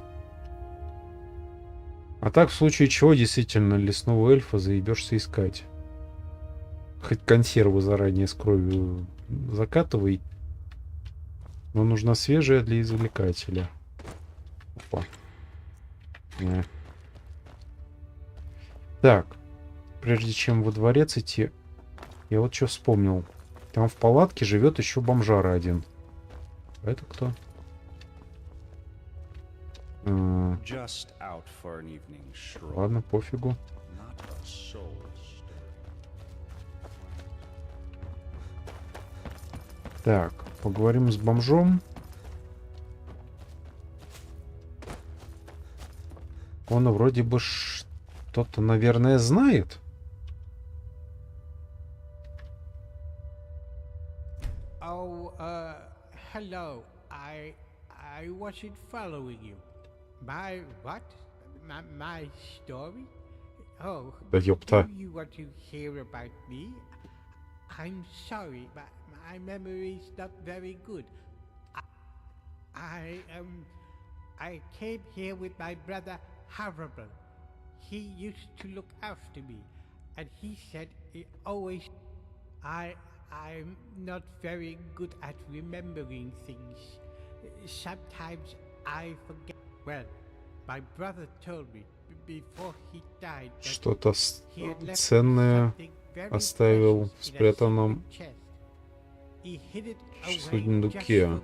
А так, в случае чего, действительно, лесного эльфа заебешься искать. Хоть консервы заранее с кровью закатывай. Но нужна свежая для извлекателя. Опа. Так. Прежде чем во дворец идти, я вот что вспомнил. Там в палатке живет еще бомжара один. А это кто? Ладно, пофигу. Так, поговорим с бомжом. Он вроде бы что-то, наверное, знает. Hello. I wasn't following you. My what? My story? Oh, Да ёпта. do you want to hear about me? I'm sorry, but my memory is not very good. I came here with my brother Harrible. He used to look after me, and he said he always... I'm not very good at remembering things. Sometimes I forget. Well, my brother told me Что-то ценное оставил в спрятанном в сундуке.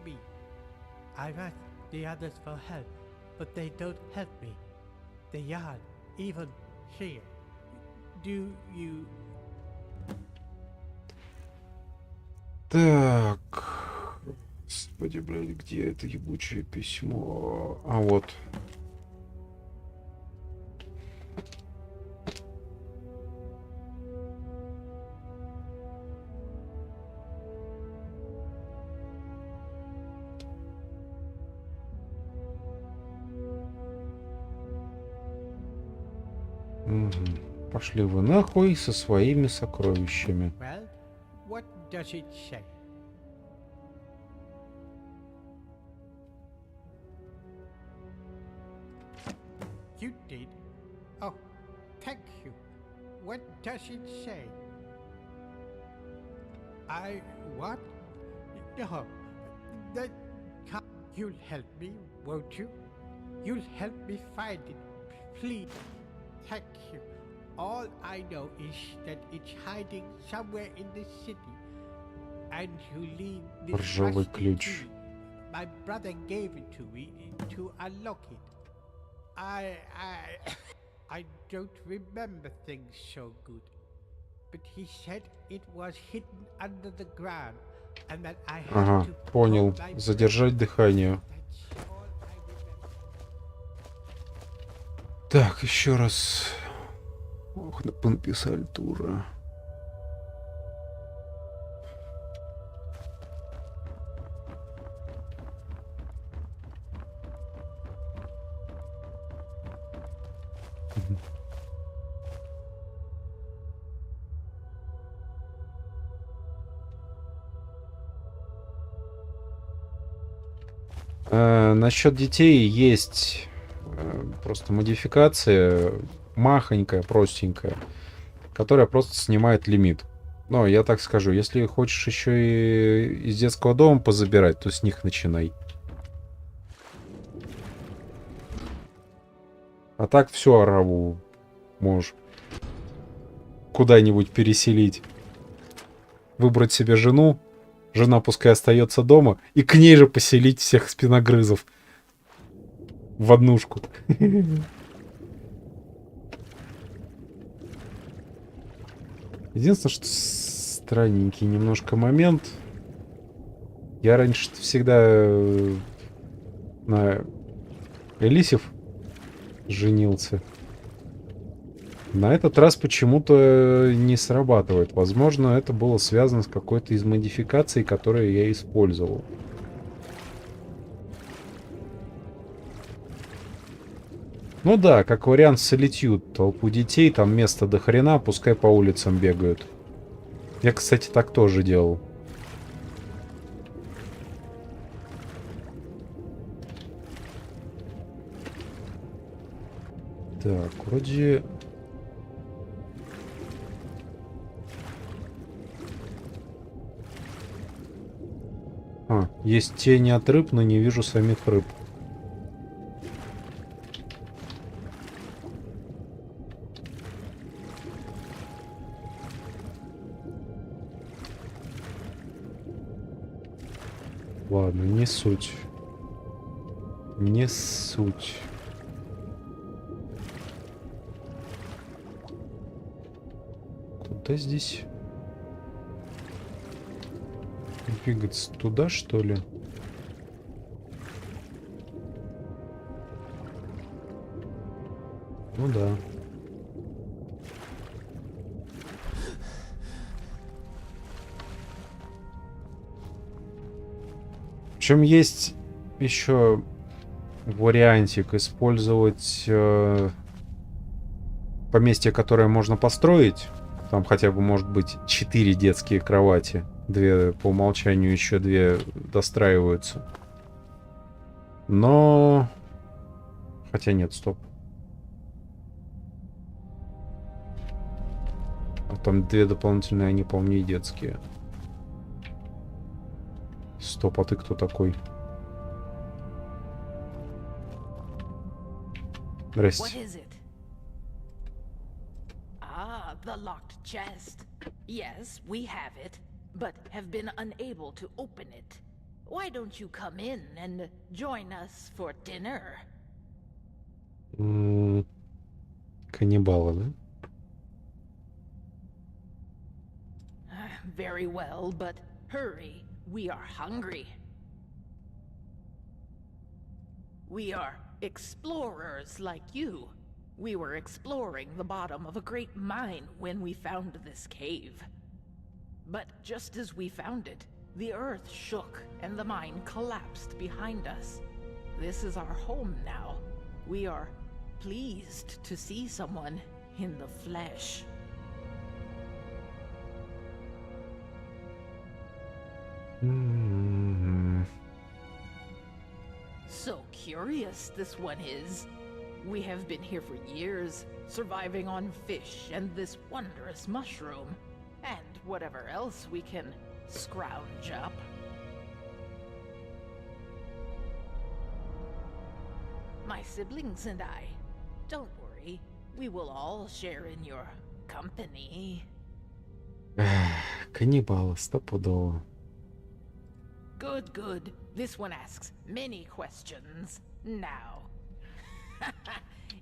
Так. Господи, блядь, где это ебучее письмо? А вот. Угу. Пошли вы нахуй со своими сокровищами. What does it say? You did? Oh, thank you. What does it say? What? No, that can't. You'll help me, won't you? You'll help me find it, please. Thank you. All I know is that it's hiding somewhere in the city, and you leave this Ржавый rusty ключ. key. My brother gave it to me to unlock it. I don't remember things so good, but he said it was hidden under the ground, and that I had Ага, to понял. hold my Задержать breath. дыхание. Так, еще раз. Ох, да понаписали-то уже. Насчет детей есть просто модификация махонькая, простенькая, которая просто снимает лимит. Но я так скажу, если хочешь еще и из детского дома позабирать, то с них начинай. А так всю ораву можешь куда-нибудь переселить. Выбрать себе жену. Жена пускай остается дома. И к ней же поселить всех спиногрызов. В однушку. Единственное, что странненький немножко момент. Я раньше всегда на Элисев женился. На этот раз почему-то не срабатывает. Возможно, это было связано с какой-то из модификаций, которые я использовал. Ну да, как вариант солитьют толпу детей, там места до хрена, пускай по улицам бегают. Я, кстати, так тоже делал. Так, вроде... Есть тени от рыб, но не вижу самих рыб. Ладно, не суть. Не суть. Куда здесь? Двигаться туда, что ли? Ну да. Причем есть еще вариантик использовать поместье, которое можно построить. Там хотя бы может быть 4 детские кровати. 2 по умолчанию, еще 2 достраиваются. Но... Хотя нет, стоп. А там 2 дополнительные, они, по-моему, не детские. Стоп, а ты кто такой? Здрасте. The locked chest. Yes, we have it, but have been unable to open it. Why don't you come in and join us for dinner? Каннибалы, да? Very well, but hurry. We are hungry. We are explorers like you. We were exploring the bottom of a great mine when we found this cave. But just as we found it, the earth shook and the mine collapsed behind us. This is our home now. We are pleased to see someone in the flesh. So curious this one is. We have been here for years, surviving on fish and this wondrous mushroom, and whatever else we can scrounge up. My siblings and I. Don't worry, we will all share in your company. Каннибалы, стопудово. Good, good. This one asks many questions. Now.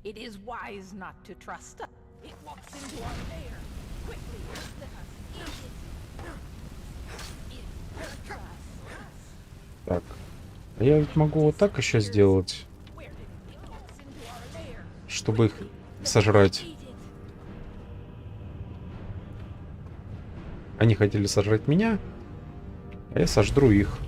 It is wise not to trust us. It walks into our lair. Quickly, let us eat it. It hurts us. Так. А я ведь могу вот так еще сделать. Чтобы их сожрать. Они хотели сожрать меня, а я сожру их.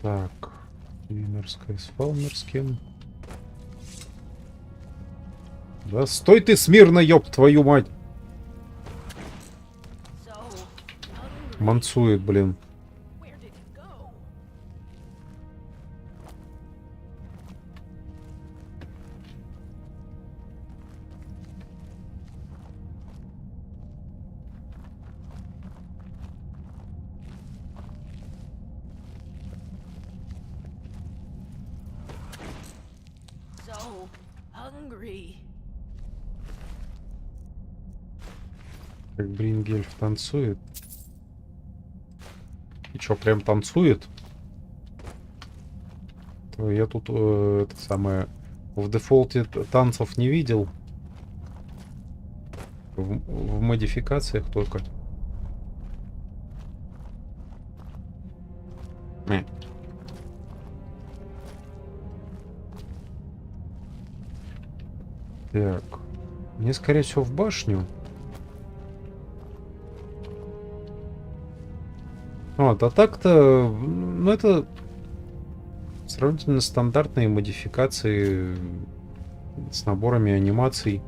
Так, Вимерская с Фалмерским. Да стой ты смирно, ёб твою мать! Мансует, блин. Как Брингельф танцует. И чё, прям танцует? То я тут это самое в дефолте танцев не видел. В модификациях только. Так. Мне, скорее всего, в башню. Вот, а так-то, ну, это сравнительно стандартные модификации с наборами анимаций.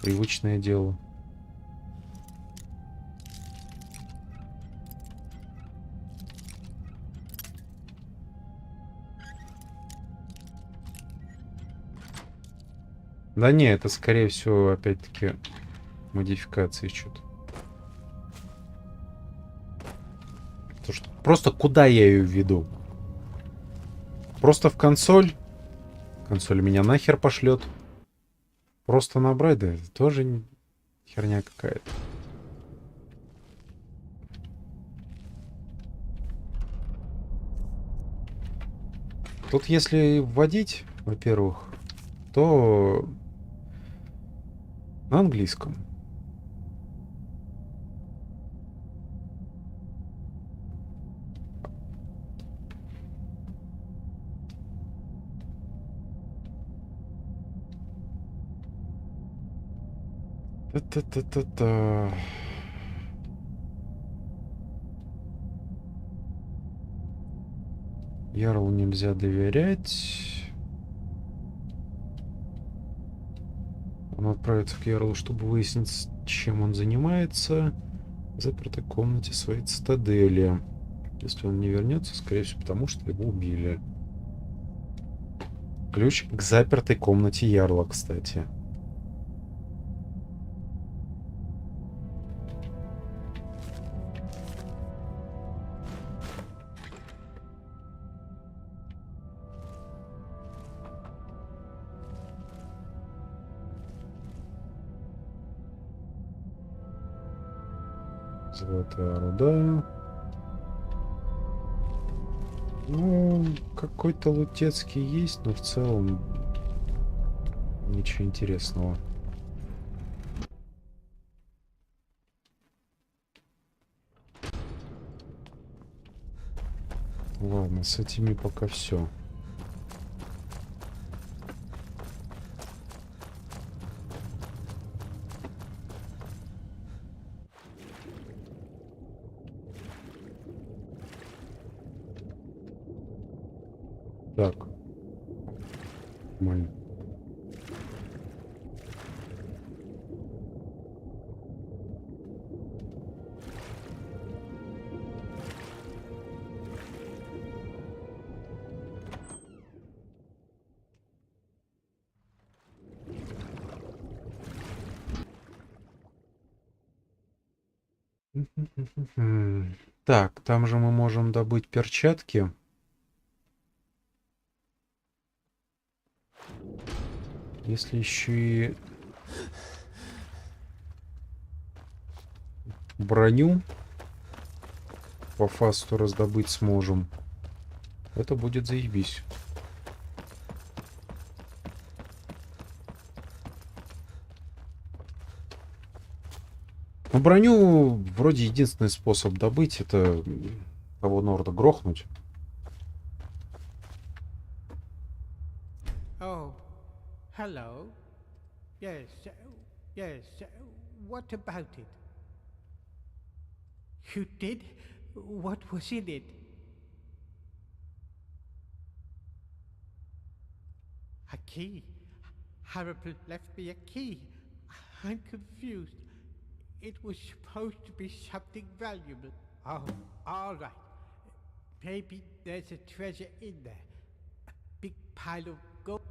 Привычное дело. Да не, это скорее всего опять-таки модификации что-то. Потому что просто куда я ее введу? Просто в консоль? Консоль меня нахер пошлет. Просто набрать, да, это тоже херня какая-то. Тут если вводить, во-первых, то на английском. Та-та-та-та-та. Ярлу нельзя доверять. Он отправится к Ярлу, чтобы выяснить, чем он занимается. В запертой комнате своей цитадели. Если он не вернется, скорее всего, потому что его убили. Ключ к запертой комнате Ярла, кстати. Золотая руда. Ну, какой-то лутецкий есть, но в целом ничего интересного. Ладно, с этими пока все. Так. Нормально. Так, там же мы можем добыть перчатки. Если еще и броню по фасту раздобыть сможем, это будет заебись. Ну, броню вроде единственный способ добыть — это того Норда грохнуть. Oh, hello. Yes, yes. What about it? You did? What was in it? A key. Harrison left me a key. I'm confused. It was supposed to be something valuable. Oh, all right. Maybe there's a treasure in there. A big pile of gold.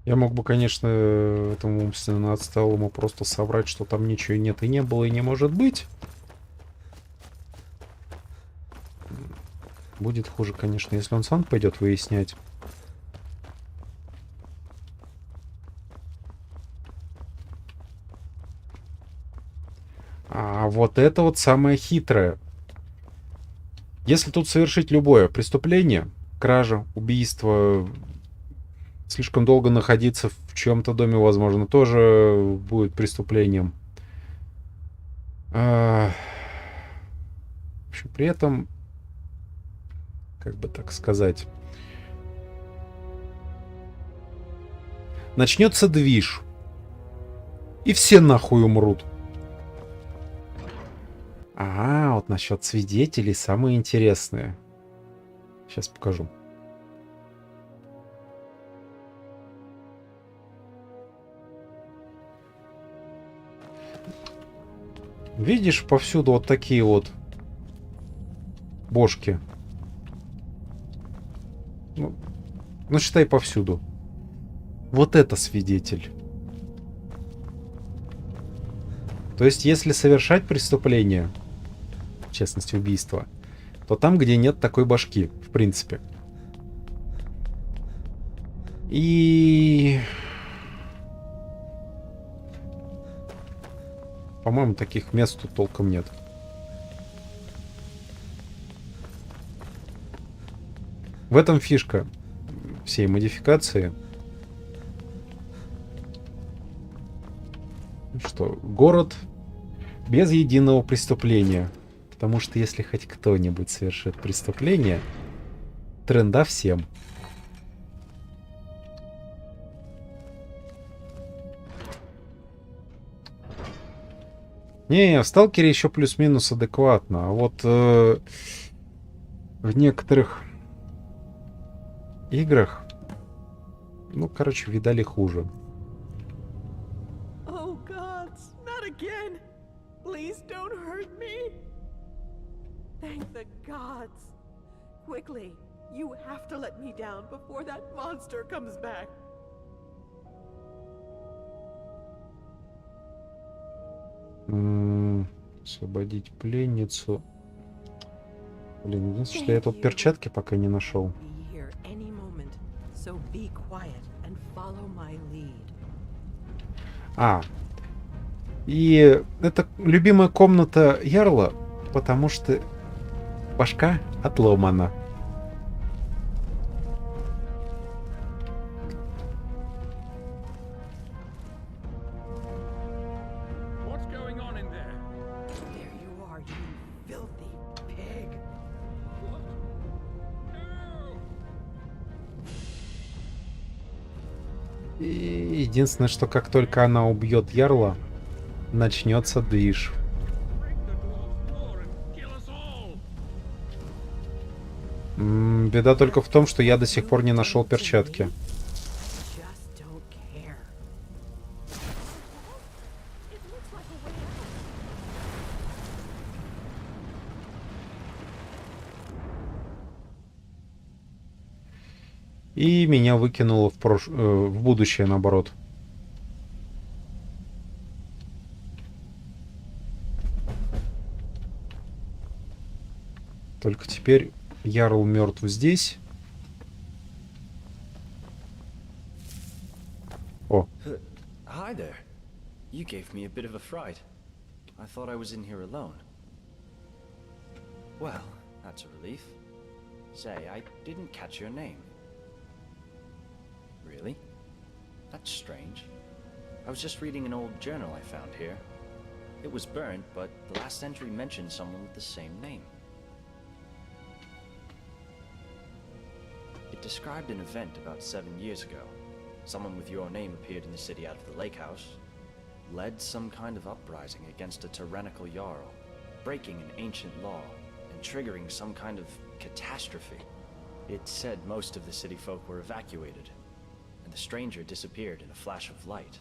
Я мог бы, конечно, этому умственно отсталому просто соврать, что там ничего нет и не было, и не может быть. Будет хуже, конечно, если он сам пойдет выяснять. А вот это вот самое хитрое. Если тут совершить любое преступление, кража, убийство, слишком долго находиться в чьем-то доме, возможно, тоже будет преступлением. В общем, при этом, как бы так сказать, начнется движ, и все нахуй умрут. А, вот насчет свидетелей самые интересные. Сейчас покажу. Видишь, повсюду вот такие вот бошки. Ну, считай, повсюду. Вот это свидетель. То есть, если совершать преступление, в частности, убийство, то там, где нет такой башки, в принципе. И... по-моему, таких мест тут толком нет. В этом фишка всей модификации. Что город без единого преступления. Потому что если хоть кто-нибудь совершит преступление, тренда всем. Не, в Сталкере еще плюс-минус адекватно. А вот в некоторых играх, ну, короче, видали хуже. Oh gods, not again! Please don't hurt me! Thank the gods! Quickly, you have to let me down before that monster comes back. Освободить пленницу. Блин, единственное, что я тут перчатки пока не нашел. Be here any moment, so be quiet and follow my lead. И это любимая комната Ярла, потому что башка отломана. What's going on in there? There you are, you filthy pig. И единственное, что как только она убьет Ярла, начнется движ. Беда только в том, что я до сих пор не нашел перчатки. И меня выкинуло в будущее, наоборот. Только теперь Ярл мертв здесь. О. Hi there. You gave me a bit of a fright. I thought I was in here alone. Well, that's a relief. Say, I didn't catch your name. Really? That's strange. I was just reading an old journal I found here. It was burnt, but the last entry mentioned someone with the same name. It described an event about 7 years ago. Someone with your name appeared in the city out of the lake house, led some kind of uprising against a tyrannical Jarl, breaking an ancient law, and triggering some kind of catastrophe. It said most of the city folk were evacuated, and the stranger disappeared in a flash of light.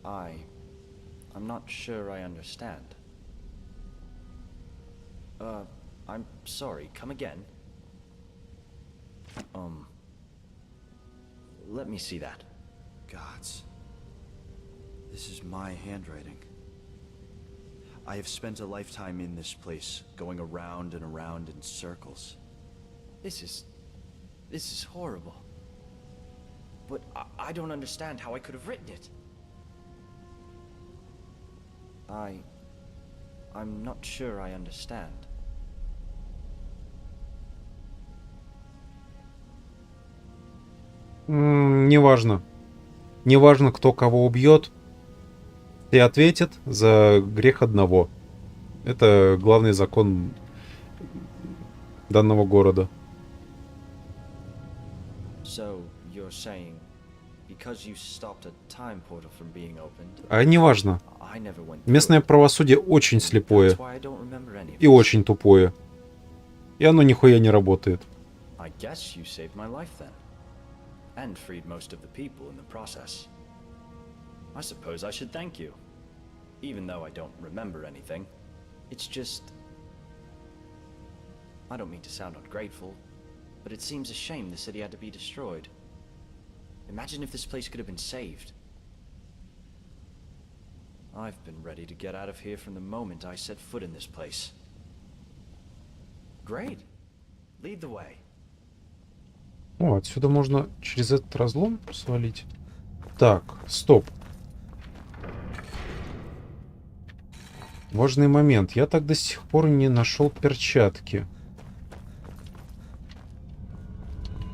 I'm not sure I understand. I'm sorry, come again? Let me see that. Gods. This is my handwriting. I have spent a lifetime in this place, going around and around in circles. This is horrible. But I don't understand how I could have written it. I'm not sure I understand. Неважно. Неважно, кто кого убьет. И ответит за грех одного. Это главный закон данного города. So, you're saying, because you stopped a time portal from being opened, А неважно. I never went Местное правосудие очень слепое. That's why I don't remember any of И очень тупое. И оно нихуя не работает. I guess you saved my life then. And freed most of the people in the process. I suppose I should thank you. Even though I don't remember anything. It's just... I don't mean to sound ungrateful, but it seems a shame the city had to be destroyed. Imagine if this place could have been saved. I've been ready to get out of here from the moment I set foot in this place. Great. Lead the way. О, отсюда можно через этот разлом свалить. Так, стоп. Важный момент. Я так до сих пор не нашел перчатки.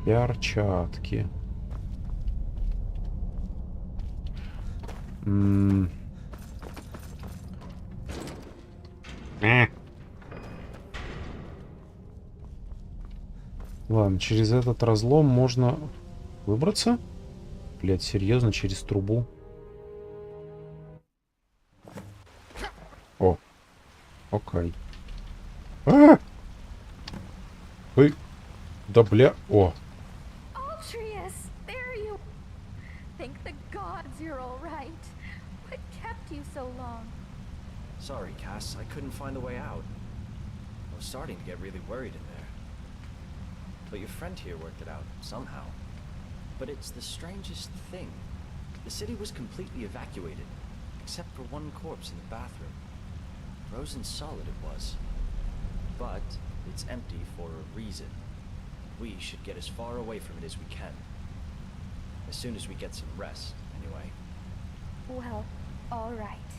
Перчатки. Ладно, через этот разлом можно выбраться? Блять, серьезно, через трубу? О, окей. Вы... Да бля... О! Altreus, there you... Thank the gods you're all right. What kept you so long? Sorry, Cass, I couldn't find a way out. I was starting to get really worried in there. But your friend here worked it out, somehow. But it's the strangest thing. The city was completely evacuated, except for one corpse in the bathroom. Frozen solid it was. But it's empty for a reason. We should get as far away from it as we can. As soon as we get some rest, anyway. Well, all right.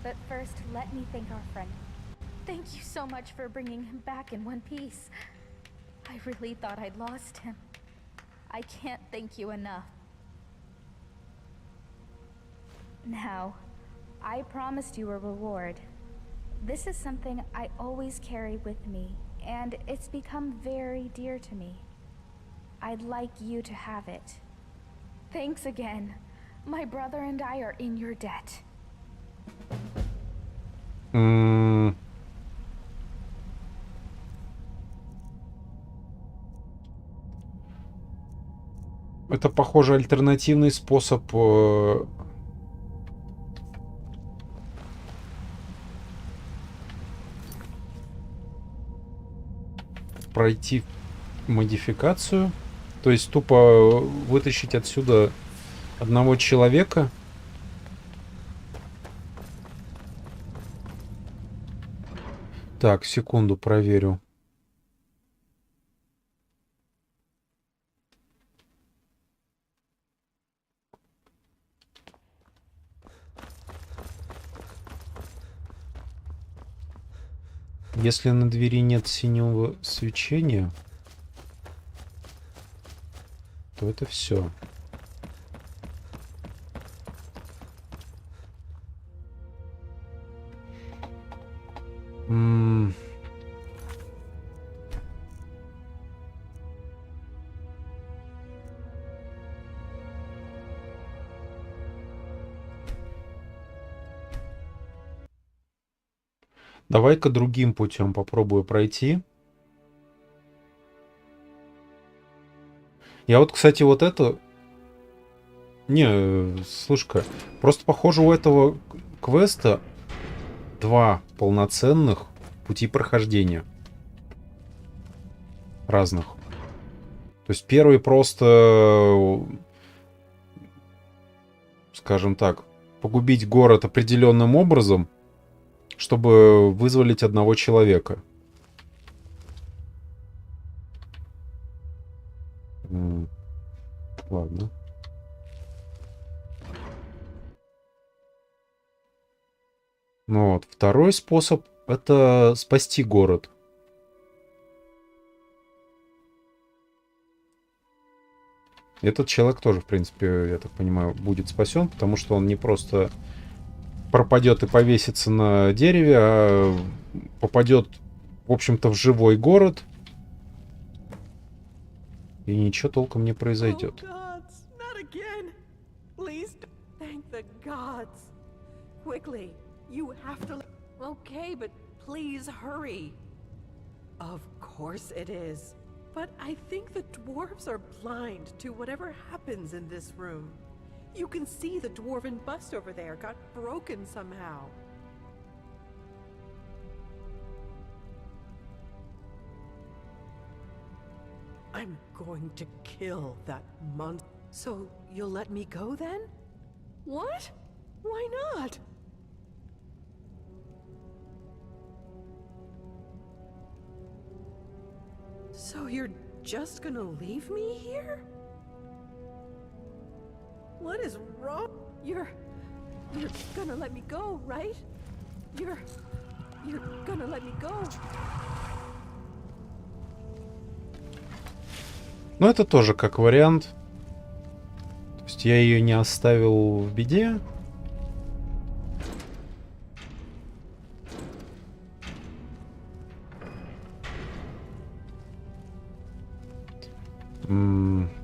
But first, let me thank our friend. Thank you so much for bringing him back in one piece. I really thought I'd lost him. I can't thank you enough. Now, I promised you a reward. This is something I always carry with me, and it's become very dear to me. I'd like you to have it. Thanks again. My brother and I are in your debt. Это, похоже, альтернативный способ пройти модификацию. То есть тупо вытащить отсюда одного человека. Так, секунду, проверю. Если на двери нет синего свечения, то это все. Давай-ка другим путем попробую пройти. Я вот, кстати, вот это... Не, слушай-ка, просто похоже у этого квеста два полноценных пути прохождения. Разных. То есть первый просто, скажем так, погубить город определенным образом, чтобы вызволить одного человека. Ладно. Ну вот, второй способ — это спасти город. Этот человек тоже, в принципе, я так понимаю, будет спасен, потому что он не просто пропадет и повесится на дереве, а попадет, в общем-то, в живой город, и ничего толком не произойдет. Okay, but please hurry. Of course it is. But I think the dwarves are blind to whatever happens in this room. You can see the dwarven bust over there got broken somehow. I'm going to kill that monster. So you'll let me go then? What? Why not? So you're just gonna leave me here? What is wrong? You're gonna let me go, right? You're gonna let me go. Ну, это тоже как вариант. То есть я ее не оставил в беде.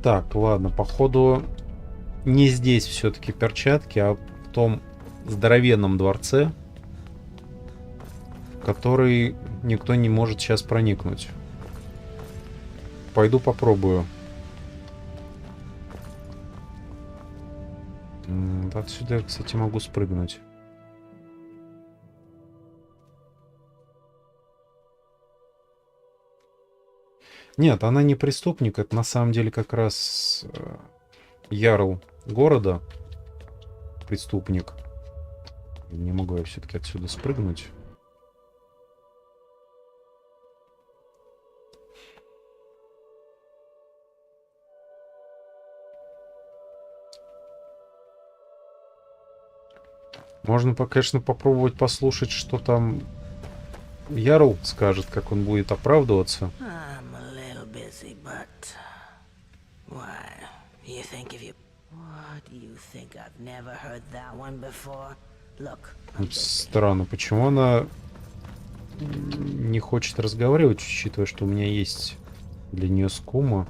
Так, ладно, походу не здесь все-таки перчатки, а в том здоровенном дворце, в который никто не может сейчас проникнуть. пойду попробую. Отсюда я, кстати, могу спрыгнуть. Нет, она не преступник, это на самом деле как раз ярл города. Преступник. Не могу я все-таки отсюда спрыгнуть. Можно, конечно, попробовать послушать, что там ярл скажет, как он будет оправдываться. I'm a little busy, but why? You think if you what do you think I've never heard that one before? Look, Странно, почему она не хочет разговаривать, учитывая, что у меня есть для нее скума.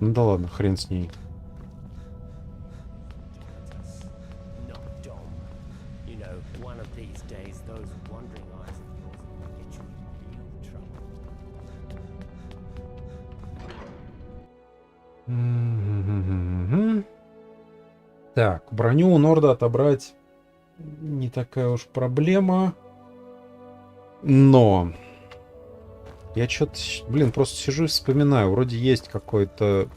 Ну да ладно, хрен с ней. Так, броню у Норда отобрать не такая уж проблема. Но я что-то, блин, просто сижу и вспоминаю. Вроде есть какой-то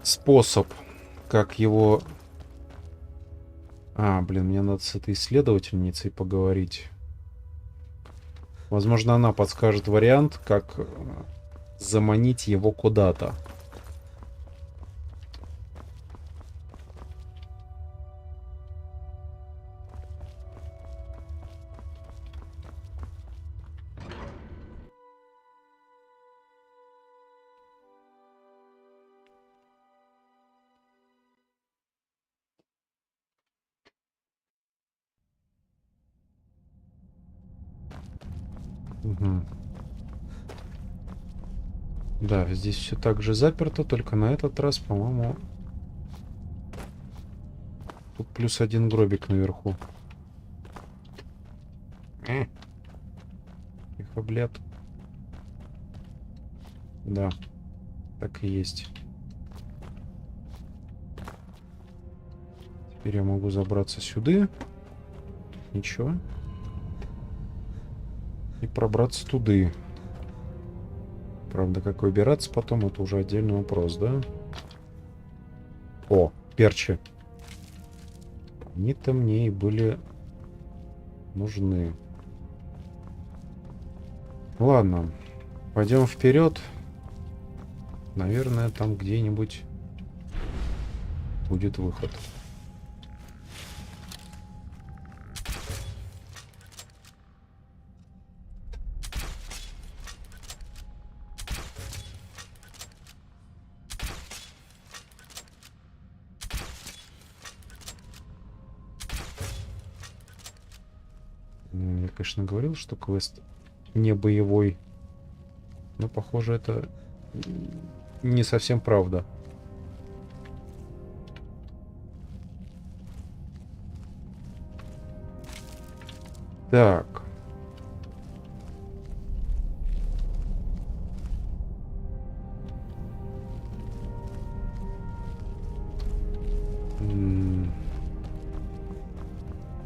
способ, как его... блин, мне надо с этой исследовательницей поговорить. Возможно, она подскажет вариант, как заманить его куда-то. Угу. Да, здесь все так же заперто, только на этот раз, по-моему, тут плюс один гробик наверху. Тихо, блядь. Да, так и есть. Теперь я могу забраться сюда. Ничего. И пробраться туда. Правда, как выбираться потом, это уже отдельный вопрос, да? О, перчи. Они-то мне и были нужны. Ладно, пойдем вперед. Наверное, там где-нибудь будет выход. Я, конечно, говорил, что квест не боевой. Но, похоже, это не совсем правда. Так.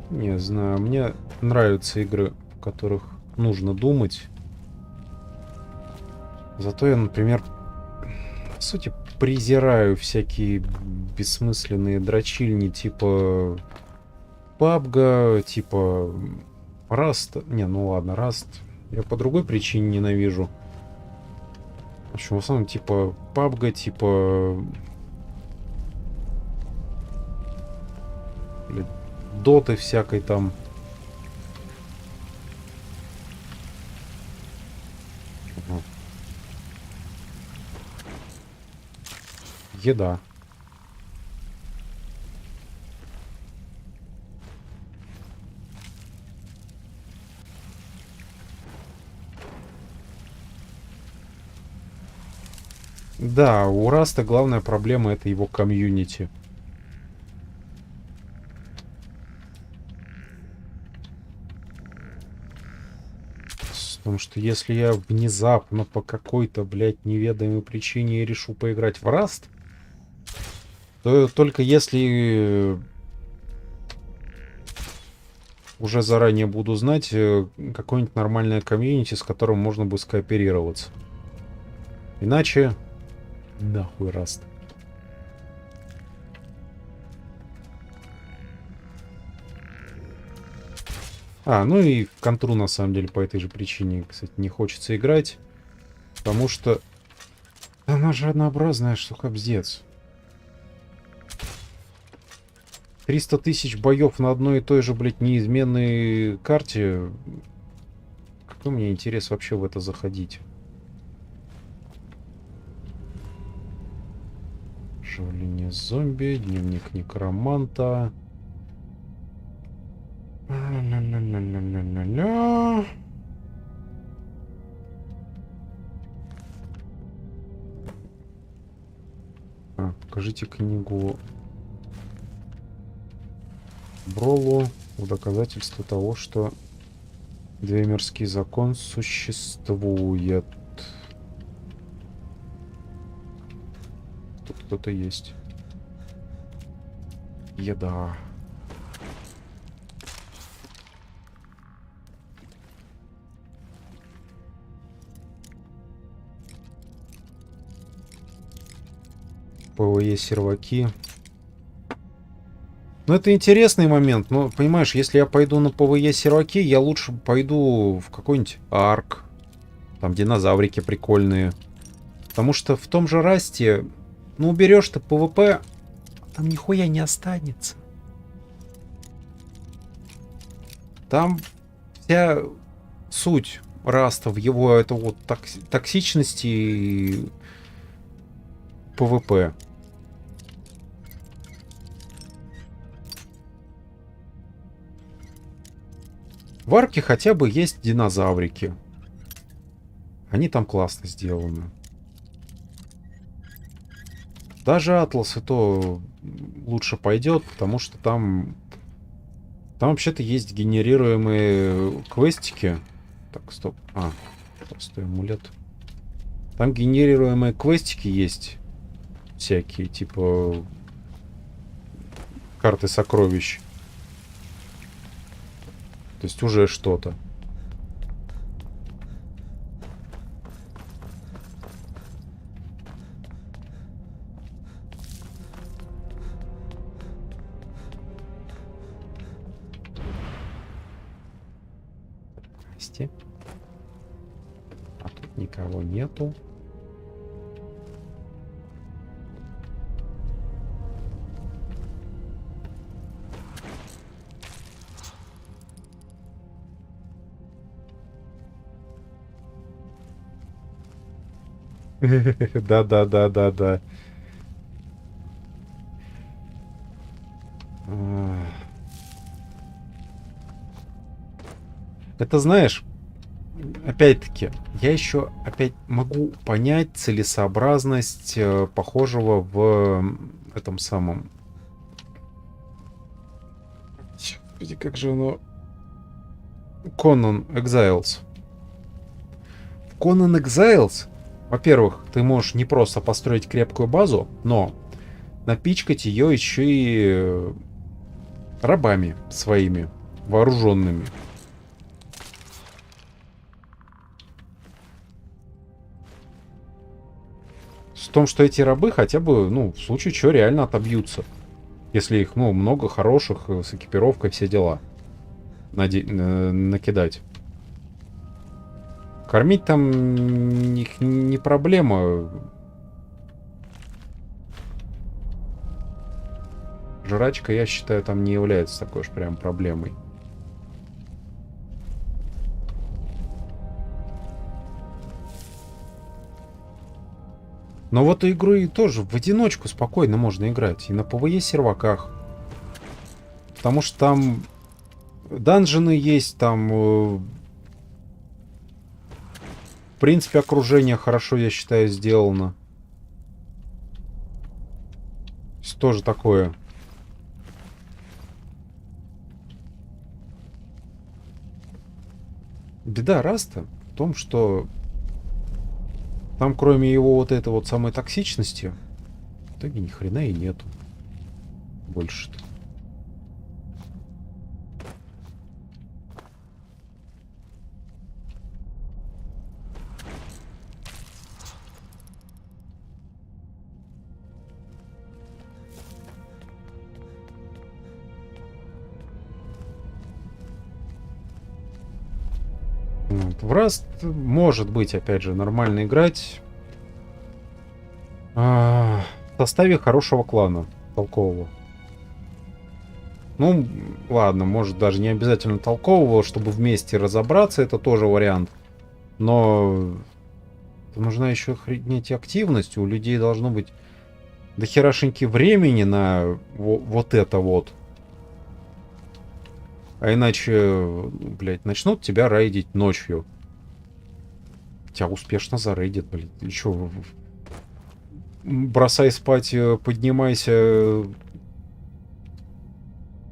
Не знаю, мне нравятся игры, в которых нужно думать. Зато я, например, по сути, презираю всякие бессмысленные дрочильни типа PUBG, типа Rust. Не, ну ладно, Rust я по другой причине ненавижу. В общем, в основном типа PUBG, типа доты всякой там. Еда. Да, у Раста главная проблема — это его комьюнити. Потому что если я внезапно по какой-то, блядь, неведомой причине решу поиграть в Rust, то только если уже заранее буду знать какое-нибудь нормальное комьюнити, с которым можно будет скооперироваться. Иначе нахуй Rust. Ну и в контру, на самом деле, по этой же причине, кстати, не хочется играть. Потому что она же однообразная, что кобздец. 300 тысяч боев на одной и той же, блядь, неизменной карте. Какой мне интерес вообще в это заходить? Жевление зомби, дневник некроманта. Ля-ля-ля-ля-ля-ля-ля. Покажите книгу Бролу в доказательство того, что Двеймерский закон существует. Тут кто-то есть. Еда. ПВЕ серваки. Ну, это интересный момент. Но, понимаешь, если я пойду на ПВЕ серваки, я лучше пойду в какой-нибудь арк. Там динозаврики прикольные. Потому что в том же Расте, ну, уберешь ты ПВП, там нихуя не останется. Там вся суть Раста в его это вот токсичности и ПВП. В арке хотя бы есть динозаврики. Они там классно сделаны. Даже Атлас и то лучше пойдет, потому что там вообще-то есть генерируемые квестики. Так, стоп. Простой амулет. Там генерируемые квестики есть. Всякие, типа карты сокровищ. То есть уже что-то. А тут никого нету. Да. Это знаешь, опять-таки, я еще опять могу понять целесообразность похожего в этом самом. Господи, как же оно? Conan Exiles. В Conan Exiles, во-первых, ты можешь не просто построить крепкую базу, но напичкать ее еще и рабами своими, вооруженными. В том, что эти рабы хотя бы, ну, в случае чего реально отобьются. Если их, ну, много хороших, с экипировкой, все дела накидать. Кормить там их не проблема. Жрачка, я считаю, там не является такой уж прям проблемой. Но вот игру и тоже в одиночку спокойно можно играть. И на ПВЕ серваках. Потому что там данжены есть, там в принципе окружение хорошо, я считаю, сделано. Тоже такое. Беда Раста в том, что там, кроме его вот этой вот самой токсичности, в итоге ни хрена и нету. Больше-то. Вот. В Rust может быть, опять же, нормально играть в составе хорошего клана, толкового. Ну, ладно, может даже не обязательно толкового, чтобы вместе разобраться, это тоже вариант. Но нужна еще охренеть активность, у людей должно быть дохерашеньки времени на вот это вот. А иначе, блядь, начнут тебя рейдить ночью. Тебя успешно зарейдят, блядь. Ты чё? Бросай спать, поднимайся.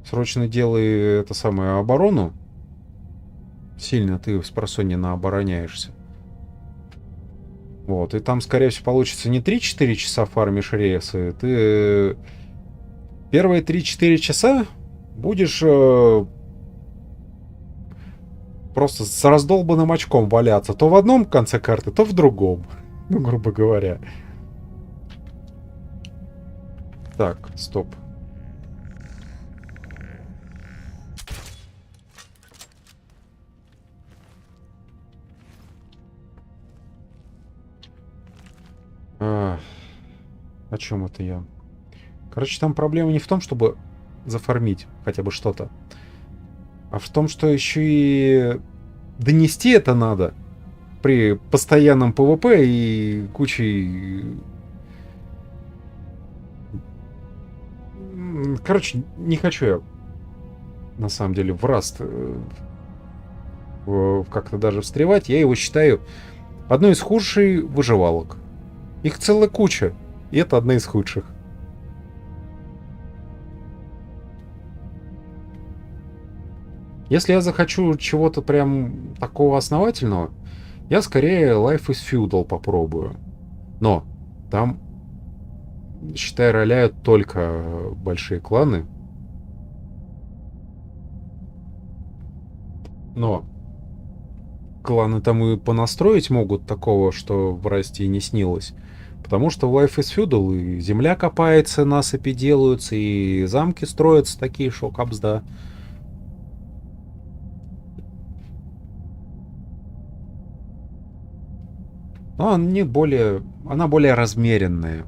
Срочно делай это самое оборону. Сильно ты спросонья наобороняешься. Вот. И там, скорее всего, получится не 3-4 часа фармишь рейсы. Ты первые 3-4 часа будешь просто с раздолбанным очком валяться. То в одном конце карты, то в другом. Ну, грубо говоря. Так, стоп. О чем это я? Короче, там проблема не в том, чтобы зафармить хотя бы что-то, а в том, что еще и донести это надо при постоянном ПВП и кучей... Короче, не хочу я на самом деле в Rust как-то даже встревать. Я его считаю одной из худших выживалок. Их целая куча, и это одна из худших. Если я захочу чего-то прям такого основательного, я скорее Life is Feudal попробую. Но там, считай, роляют только большие кланы. Но кланы там и понастроить могут такого, что в Расте и не снилось. Потому что в Life is Feudal и земля копается, насыпи делаются, и замки строятся такие, шо капсда. Но она более размеренная.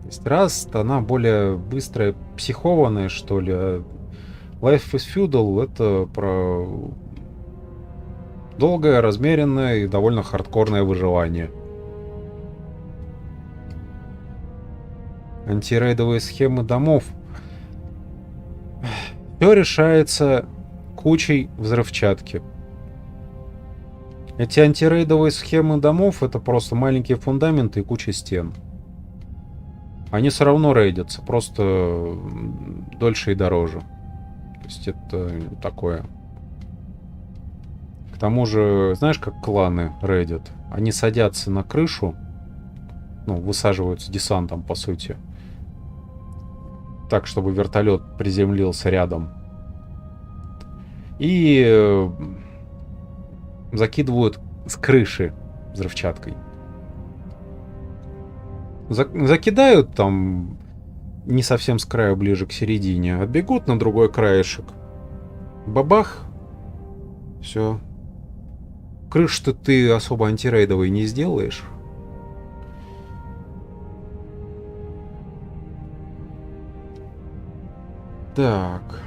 То есть Rust, она более быстрая, психованная, что ли. Life is Feudal это про долгое, размеренное и довольно хардкорное выживание. Антирейдовые схемы домов. Все решается кучей взрывчатки. Эти антирейдовые схемы домов это просто маленькие фундаменты и куча стен. Они все равно рейдятся, просто дольше и дороже. То есть это такое. К тому же, знаешь, как кланы рейдят? Они садятся на крышу, ну, высаживаются десантом, по сути. Так, чтобы вертолет приземлился рядом. И закидывают с крыши взрывчаткой. Закидают там не совсем с края, ближе к середине. Отбегут на другой краешек. Бабах. Все. Крышу-то ты особо антирейдовой не сделаешь. Так.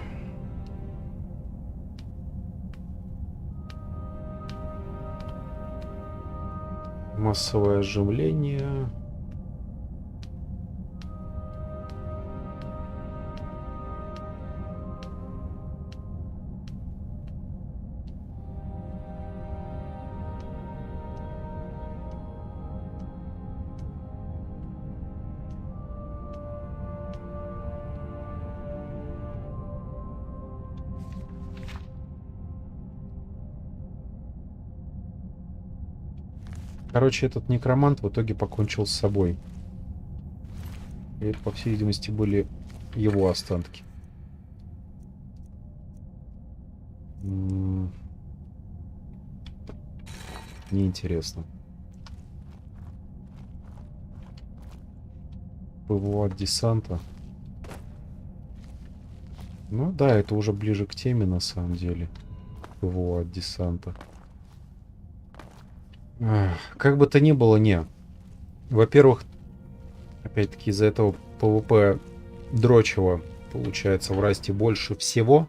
Массовое оживление. Короче, этот некромант в итоге покончил с собой. И это, по всей видимости, были его останки. Неинтересно. ПВО от десанта. Ну да, это уже ближе к теме на самом деле. ПВО от десанта. Как бы то ни было, не. Во-первых, опять-таки из-за этого ПВП дрочево получается в расте больше всего.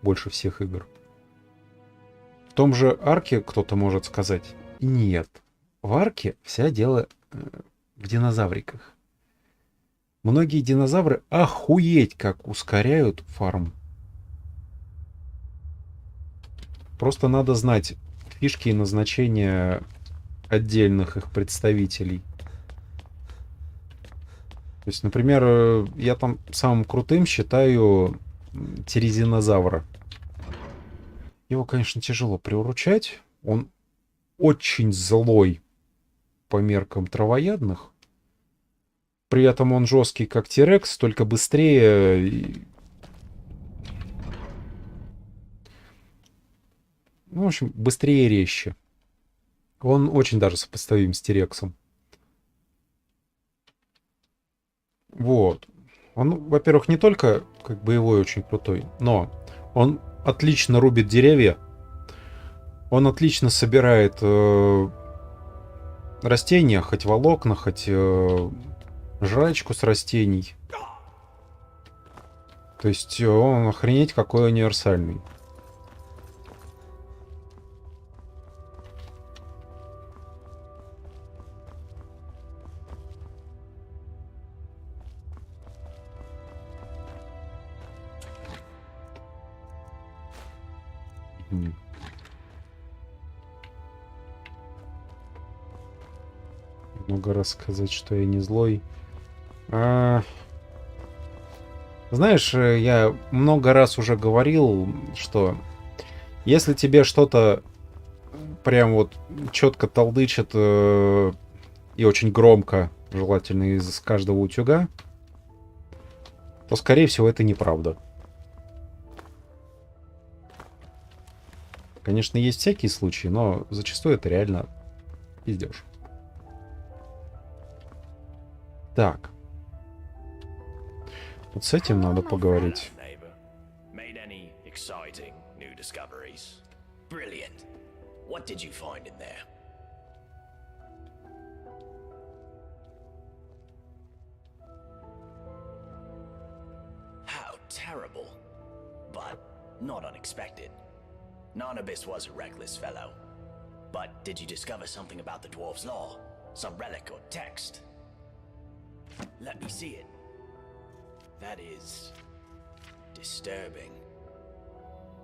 Больше всех игр. В том же арке кто-то может сказать: нет. В арке вся дело в динозавриках. Многие динозавры охуеть как ускоряют фарм. Просто надо знать фишки и назначения отдельных их представителей. То есть, например, я там самым крутым считаю тирезинозавра. Его, конечно, тяжело приуручать. Он очень злой по меркам травоядных. При этом он жесткий, как Тирекс, только быстрее. Ну, в общем, быстрее и резче. Он очень даже сопоставим с Тирексом. Вот. Он, во-первых, не только как боевой очень крутой, но он отлично рубит деревья. Он отлично собирает растения, хоть волокна, хоть жрачку с растений. То есть он охренеть какой универсальный. Много раз сказать, что я не злой. Знаешь, я много раз уже говорил, что если тебе что-то прям вот четко толдычит и очень громко, желательно из каждого утюга, то, скорее всего, это неправда. Конечно, есть всякие случаи, но зачастую это реально пиздеж. Так. Вот с этим надо поговорить. What did you find in there? How terrible, but not unexpected. Narnabis was a reckless fellow. But did you discover something about the dwarf's law? Some relic or text? Let me see it. That is disturbing.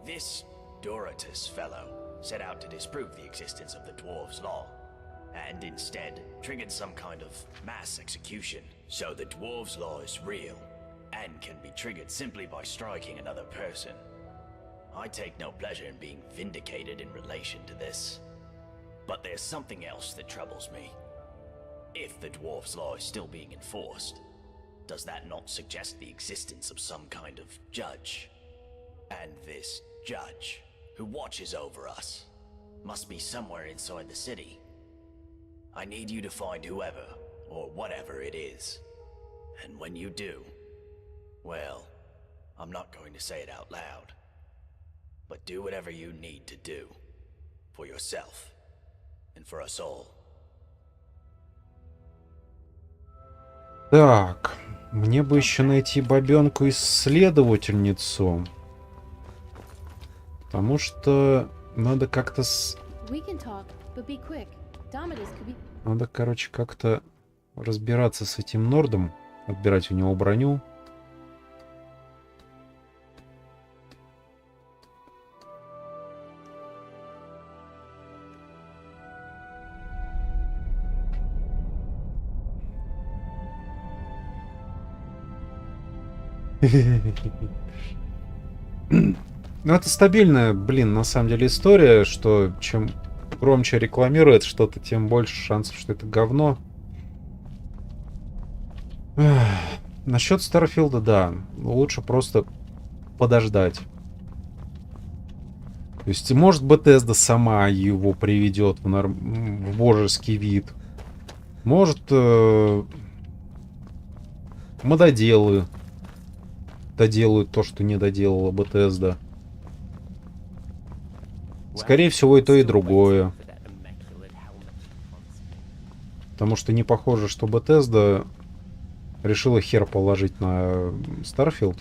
This Dorotus fellow set out to disprove the existence of the dwarf's law, and instead triggered some kind of mass execution. So the dwarf's law is real, and can be triggered simply by striking another person. I take no pleasure in being vindicated in relation to this. But there's something else that troubles me. If the dwarf's law is still being enforced, does that not suggest the existence of some kind of judge? And this judge, who watches over us, must be somewhere inside the city. I need you to find whoever, or whatever it is. And when you do, well, I'm not going to say it out loud, but do whatever you need to do, for yourself, and for us all. Так, мне бы еще найти бабенку-исследовательницу. Потому что надо как-то Надо, короче, как-то разбираться с этим Нордом. Отбирать у него броню. Ну, это стабильная, блин, на самом деле история, что чем громче рекламирует что-то, тем больше шансов, что это говно. Насчет Старфилда, да. Лучше просто подождать. То есть, может, Bethesda сама его приведет в божеский вид. Может, мододелы доделают то, что не доделала Bethesda. Скорее всего, и то, и другое. Потому что не похоже, что Bethesda решила хер положить на Starfield.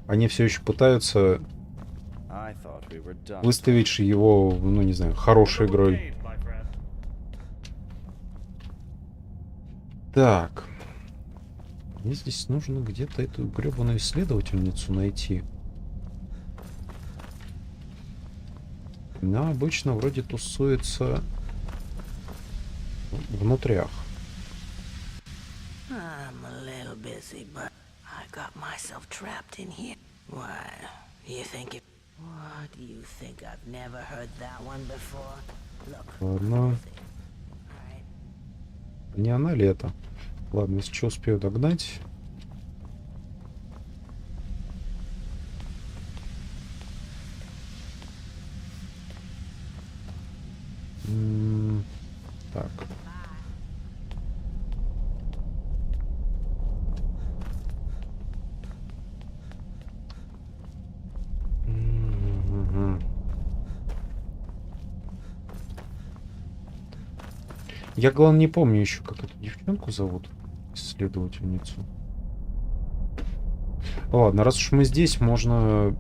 Они все еще пытаются выставить его, ну не знаю, хорошей игрой. Так. Мне здесь нужно где-то эту гребаную исследовательницу найти. Она обычно вроде тусуется внутрях. I'm a little busy, but I got myself trapped in here. Why, you think it... What, do you think I've never heard that one before? Look. Ладно. Не она ли это? Ладно, если что, успею догнать. Так. Я, главное, не помню еще, как эту девчонку зовут, исследовательницу. Ладно, раз уж мы здесь, можно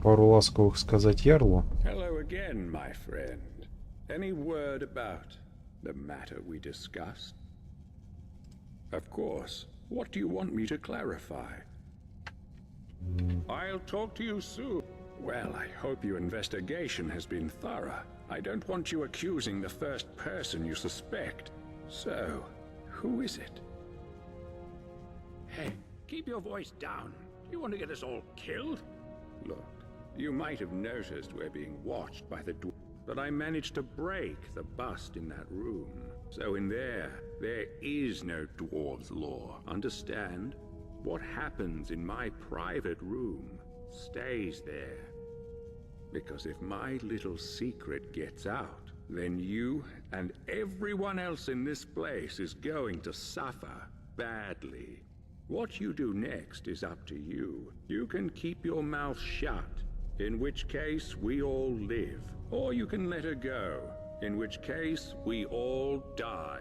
пару ласковых сказать Ярлу. Hello again, my friend. Any word about the matter we discussed? Of course. What do you want me to clarify? I'll talk to you soon. Well, I hope your investigation has been thorough. I don't want you accusing the first person you suspect. So, who is it? Hey, keep your voice down. You want to get us all killed? Look, you might have noticed we're being watched by the dwarf, but I managed to break the bust in that room. So in there is no dwarves' law. Understand? What happens in my private room stays there. Because if my little secret gets out, then you and everyone else in this place is going to suffer badly. What you do next is up to you. You can keep your mouth shut, in which case we all live. Or you can let her go, in which case we all die.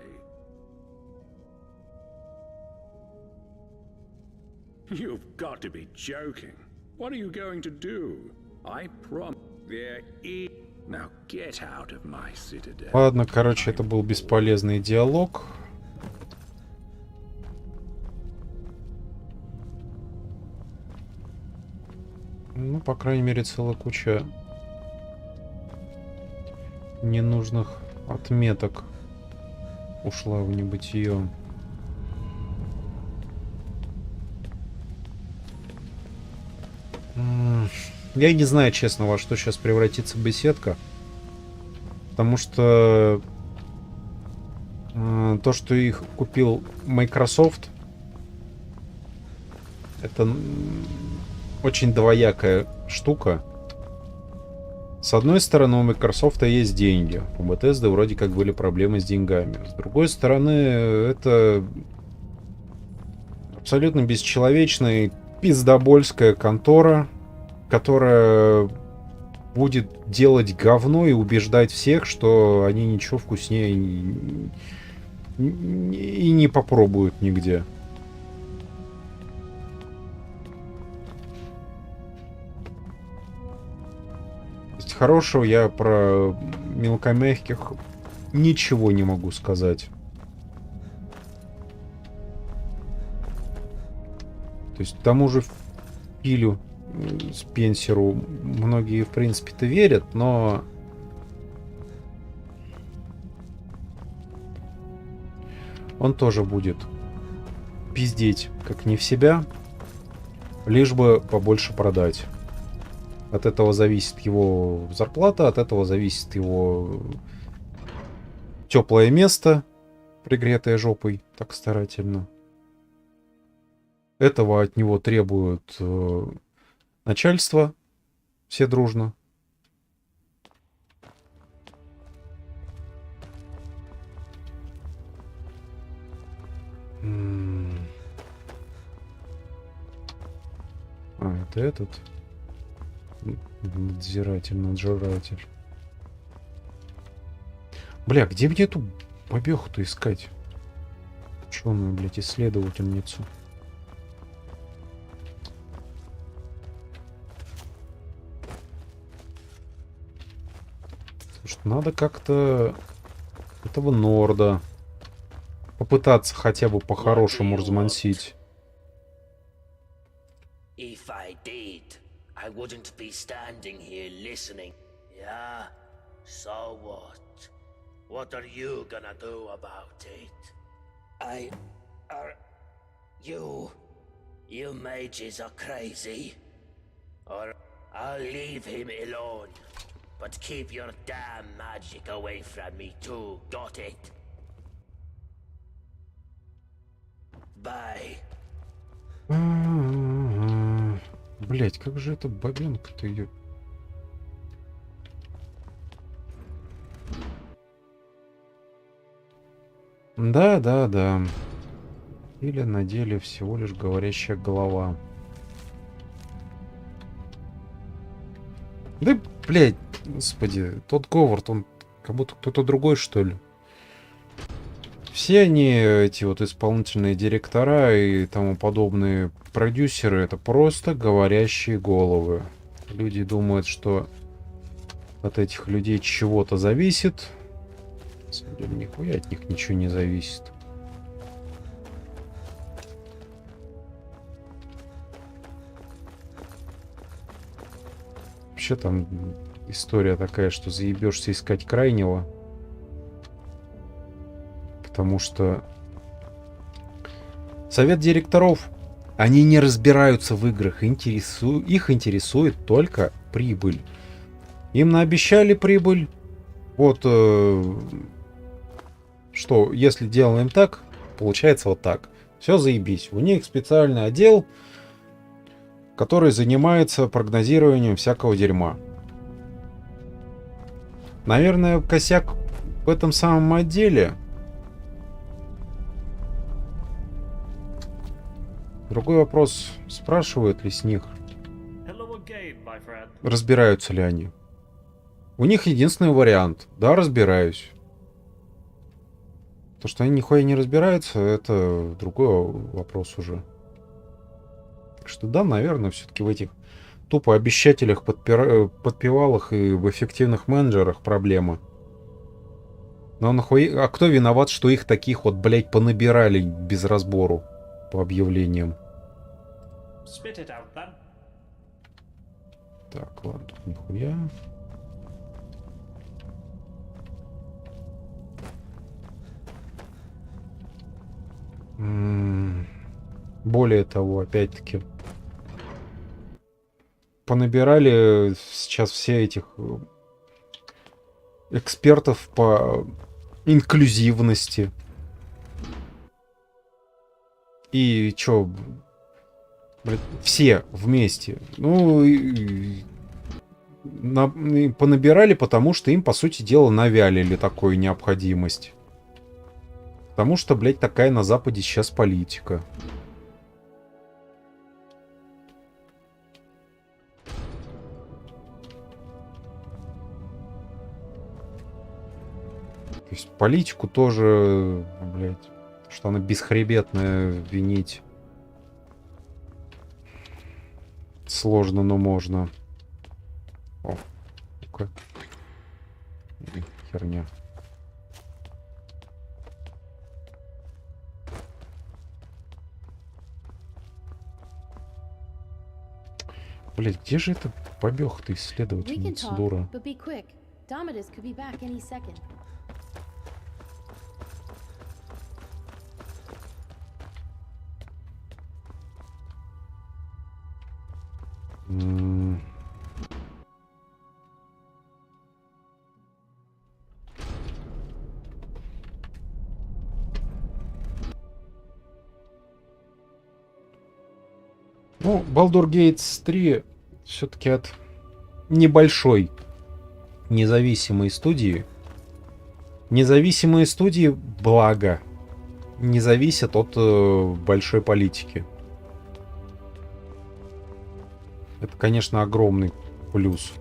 You've got to be joking. What are you going to do? I promise there is... Now get out of my citadel. Ладно, короче, это был бесполезный диалог. Ну, по крайней мере, целая куча ненужных отметок ушла в небытие. Я не знаю, честно, во что сейчас превратится беседка. Потому что то, что их купил Microsoft, это очень двоякая штука. С одной стороны, у Microsoft есть деньги. У Bethesda вроде как были проблемы с деньгами. С другой стороны, это абсолютно бесчеловечная пиздобольская контора, которая будет делать говно и убеждать всех, что они ничего вкуснее и не попробуют нигде. То есть хорошего я про мелкомягких ничего не могу сказать. То есть тому же Филю Спенсеру многие, в принципе-то, верят, но он тоже будет пиздеть как не в себя, лишь бы побольше продать. От этого зависит его зарплата, от этого зависит его теплое место, пригретое жопой так старательно. Этого от него требует начальство, все дружно. А, это этот надзиратель. Бля, где мне эту бабеху-то искать? Ученую, блядь, исследовательницу. Слушай, надо как-то этого Норда попытаться хотя бы по-хорошему размансить. If I did, I wouldn't be standing here listening. Yeah? So what? What are you gonna do about it? You mages are crazy. Or I'll leave him alone. But keep your damn magic away from me too, got it? Bye. Блять, как же эта бабенка-то ее... Да. Или на деле всего лишь говорящая голова. Да, блять, господи, тот Говард, он как будто кто-то другой, что ли. Все они, эти вот исполнительные директора и тому подобные продюсеры, это просто говорящие головы. Люди думают, что от этих людей чего-то зависит. На самом деле, нихуя от них ничего не зависит. Вообще там история такая, что заебешься искать крайнего. Потому что совет директоров, они не разбираются в играх, их интересует только прибыль. Им наобещали прибыль. Вот что, если делаем так, получается вот так. Все заебись. У них специальный отдел, который занимается прогнозированием всякого дерьма. Наверное, косяк в этом самом отделе. Другой вопрос, спрашивают ли с них, разбираются ли они. У них единственный вариант. Да, разбираюсь. То, что они нихуя не разбираются, это другой вопрос уже. Так что да, наверное, все-таки в этих тупо обещателях, подпевалах и в эффективных менеджерах проблема. Но нахуй... А кто виноват, что их таких вот, блять, понабирали без разбору по объявлениям? Так, ладно, тут нихуя. Более того, опять-таки, понабирали сейчас все этих экспертов по инклюзивности. И чё, блядь, все вместе. Ну, понабирали, потому что им, по сути дела, навялили такую необходимость. Потому что, блядь, такая на Западе сейчас политика. То есть политику тоже, блядь, что она бесхребетная, винить сложно, но можно. О, ну-ка. Херня. Блять, где же эта побег-то исследовательница, дура? Ну, Baldur's Gate 3 все-таки от небольшой независимой студии. Независимые студии, благо, не зависят от большой политики. Это, конечно, огромный плюс.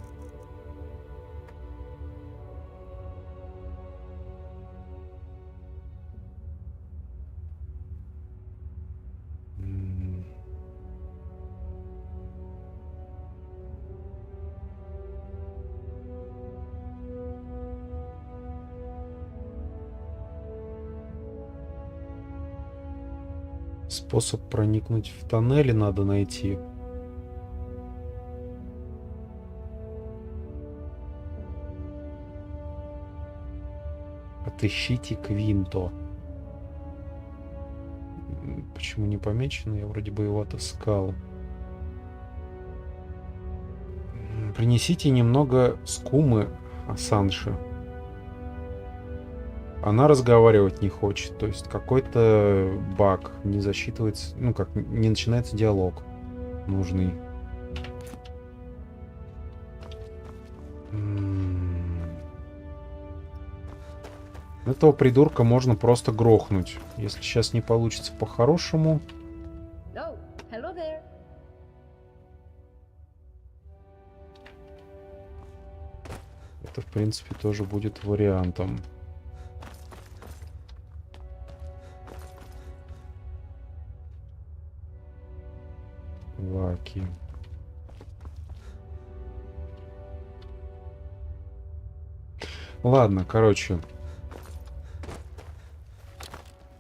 Способ проникнуть в тоннели надо найти. Отыщите Квинто. Почему не помечено? Я вроде бы его отыскал. Принесите немного скумы Асанши. Она разговаривать не хочет. То есть какой-то баг. Не засчитывается. Ну как, не начинается диалог нужный. Этого придурка можно просто грохнуть. Если сейчас не получится по-хорошему. No, hello there. Это, в принципе, тоже будет вариантом. Лаки. Ладно, короче.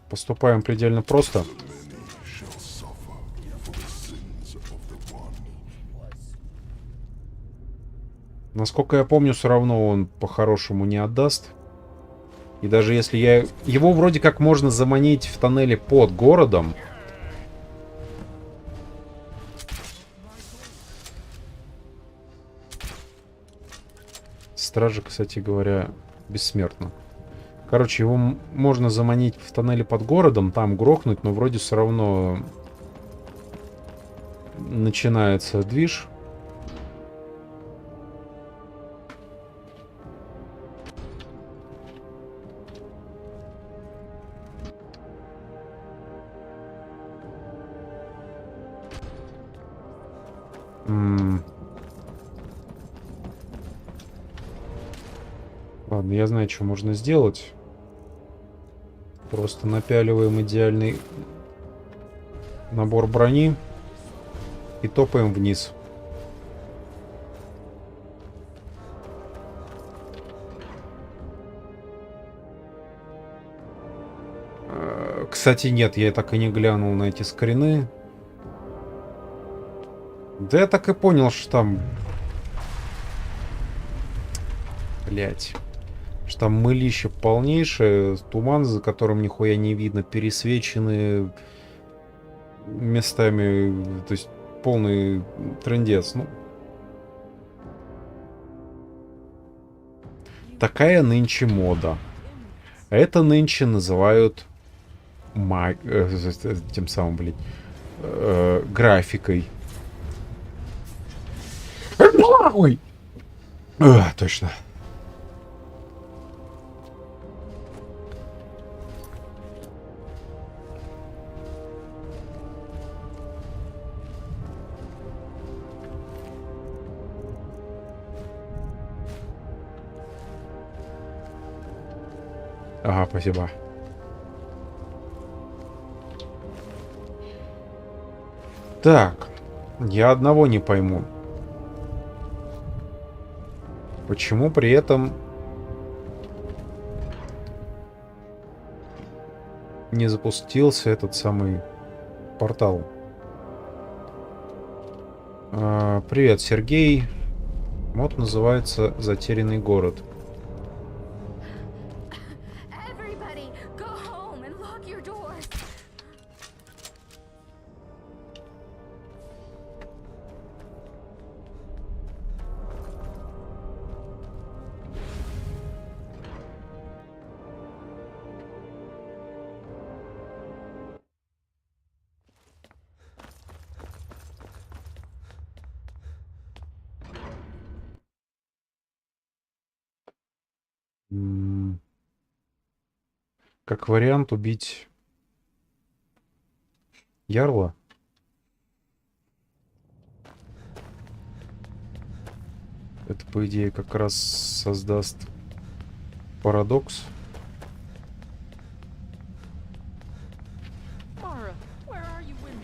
Поступаем предельно просто. Насколько я помню, все равно он по-хорошему не отдаст. И даже если я... Его вроде как можно заманить в тоннеле под городом. Стражи, кстати говоря, бессмертна. Короче, его можно заманить в тоннеле под городом, там грохнуть, но вроде все равно начинается движ. Ладно, я знаю, что можно сделать. Просто напяливаем идеальный набор брони и топаем вниз. Кстати, нет, я так и не глянул на эти скрины. Да я так и понял, что там... Блять. Что там мылище полнейшее, туман, за которым нихуя не видно, пересвечены местами, то есть полный трындец. Ну, такая нынче мода. Это нынче называют тем самым, блин, графикой. Ой! Точно. Ага, спасибо. Так, я одного не пойму. Почему при этом не запустился этот самый портал? Привет, Сергей. Мод называется «Затерянный город». Как вариант убить Ярла. Это, по идее, как раз создаст парадокс. Mara, where are you when you...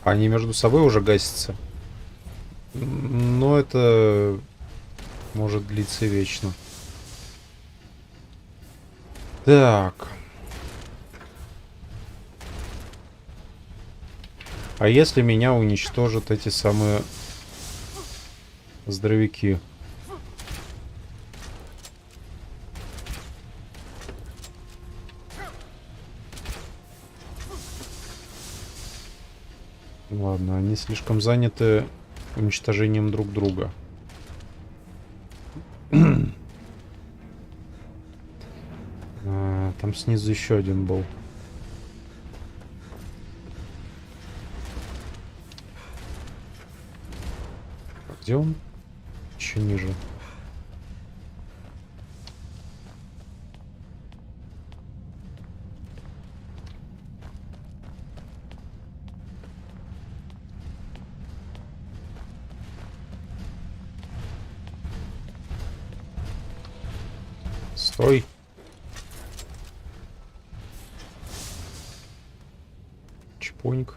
Они между собой уже гасятся. Но это может длиться вечно. Так. А если меня уничтожат эти самые здоровяки? Ладно, они слишком заняты уничтожением друг друга. Там снизу еще один был. Где он? Еще ниже. Стой. Чпоньк.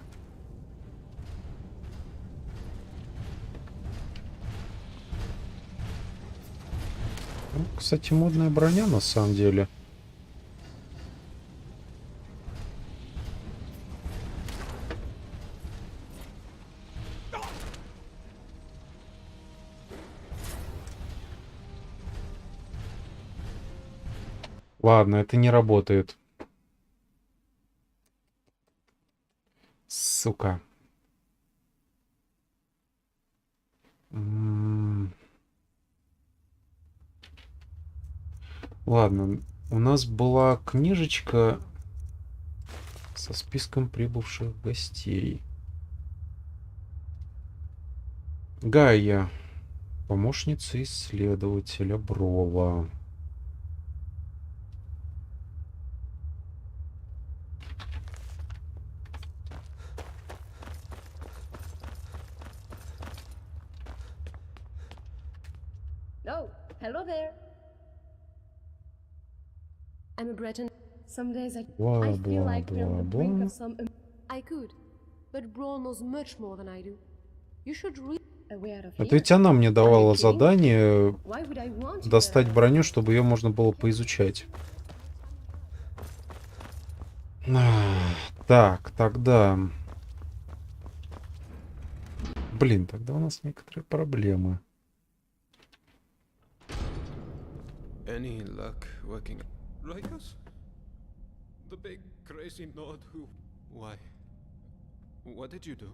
Ну, кстати, модная броня на самом деле. Ладно, это не работает. Сука. Ладно, у нас была книжечка со списком прибывших гостей. Гайя, помощница исследователя Брова. Oh, hello there. I'm a Breton. Some days I feel like we're on the brink of some... I could, but Braun knows much more than I do. You should read... Это ведь она мне давала задание достать броню, чтобы ее можно было поизучать. Так, тогда... Блин, тогда у нас некоторые проблемы. Any luck working? Rikus? The big crazy Nord who... Why? What did you do?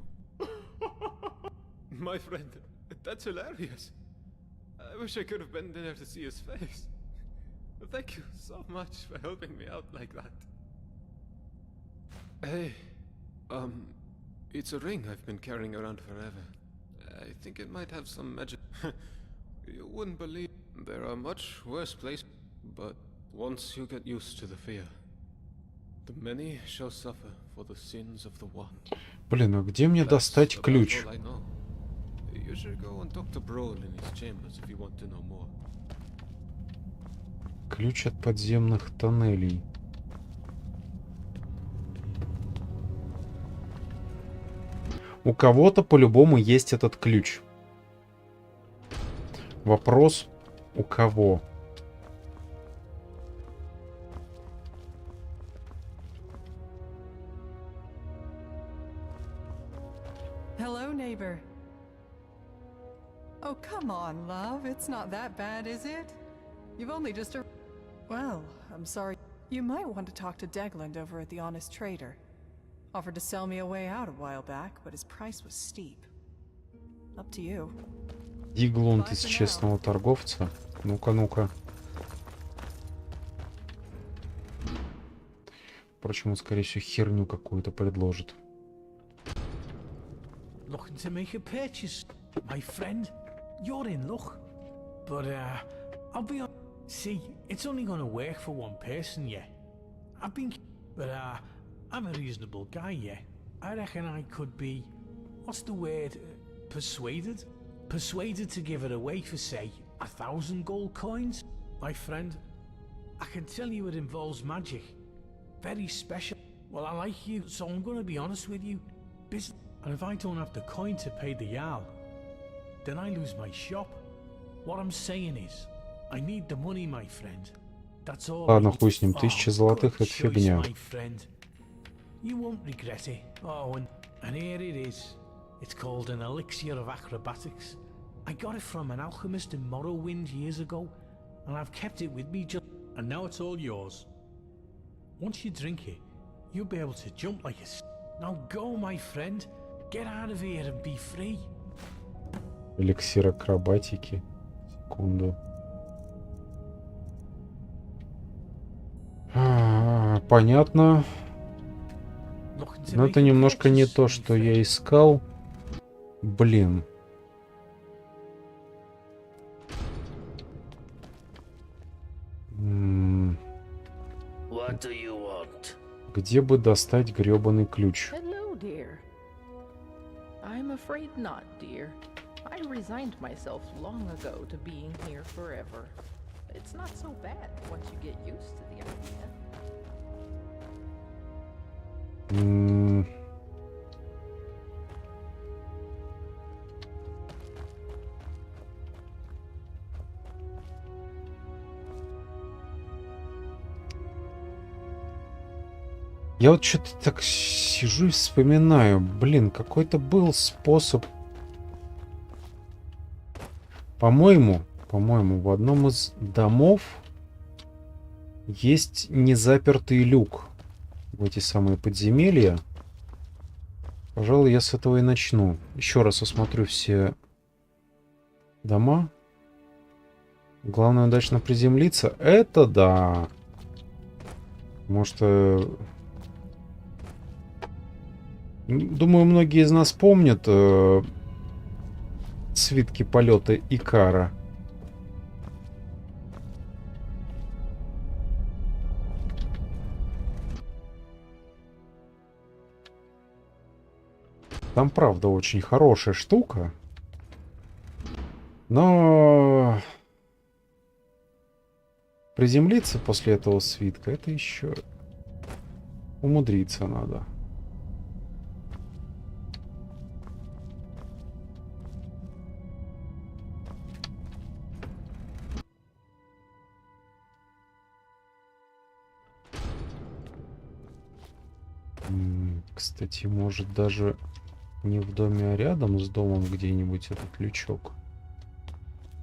My friend, that's hilarious. I wish I could have been there to see his face. Thank you so much for helping me out like that. Hey, it's a ring I've been carrying around forever. I think it might have some magic. You wouldn't believe there are much worse places, but once you get used to the fear, the many shall suffer for the sins of the one. Блин, а где мне достать ключ? You should go and talk to Brawl in his chambers if you want to know more. Ключ от подземных тоннелей. У кого-то по-любому есть этот ключ. Вопрос, у кого? Hello, neighbor. Oh, come on, love. It's not that bad, is it? You've only just... Well, I'm sorry. You might want to talk to Degland over at the Honest Trader. Offered to sell me a way out a while back, but his price was steep. Up to you. Диглунд из честного торговца. Ну-ка, ну-ка. Впрочем, он, скорее всего, херню какую-то предложит. Looking to make a purchase, my friend. You're in luck. But, I'll be honest. See, it's only gonna work for one person, yeah. I've been... But, I'm a reasonable guy, yeah. I reckon I could be... What's the word? Persuaded? Persuaded to give it away for, say, 1,000 gold coins? My friend, I can tell you it involves magic. Very special. Well, I like you, so I'm gonna be honest with you. Business... And if I don't have the coin to pay the Jarl, then I lose my shop. What I'm saying is, I need the money, my friend. That's all. Ладно, хуй с ним. 1000 золотых — это фигня. You won't regret it. Oh, and here it is. It's called an elixir of acrobatics. I got it from an alchemist in Morrowind years ago, and I've kept it with me just... And now it's all yours. Once you drink it, you'll be able to jump like a... Now go, my friend. Get out of here and be free. Эликсир акробатики. Секунду. Понятно. Но это немножко не то, что я искал. Блин. What do you want? Где бы достать грёбаный ключ? Hello, dear. I'm afraid not, dear. I resigned myself long ago to being here forever. It's not so bad once you get used to the idea. Я вот что-то так сижу и вспоминаю. Блин, какой-то был способ. По-моему, в одном из домов есть незапертый люк в эти самые подземелья. Пожалуй, я с этого и начну. Еще раз осмотрю все дома. Главное удачно приземлиться. Это да. Может, думаю, многие из нас помнят свитки полета Икара. Там, правда, очень хорошая штука. Но приземлиться после этого свитка — это еще умудриться надо. Кстати, может даже не в доме, а рядом с домом где-нибудь этот лючок.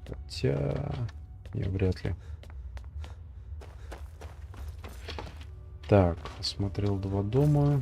Хотя... Не, вряд ли. Так, осмотрел 2 дома.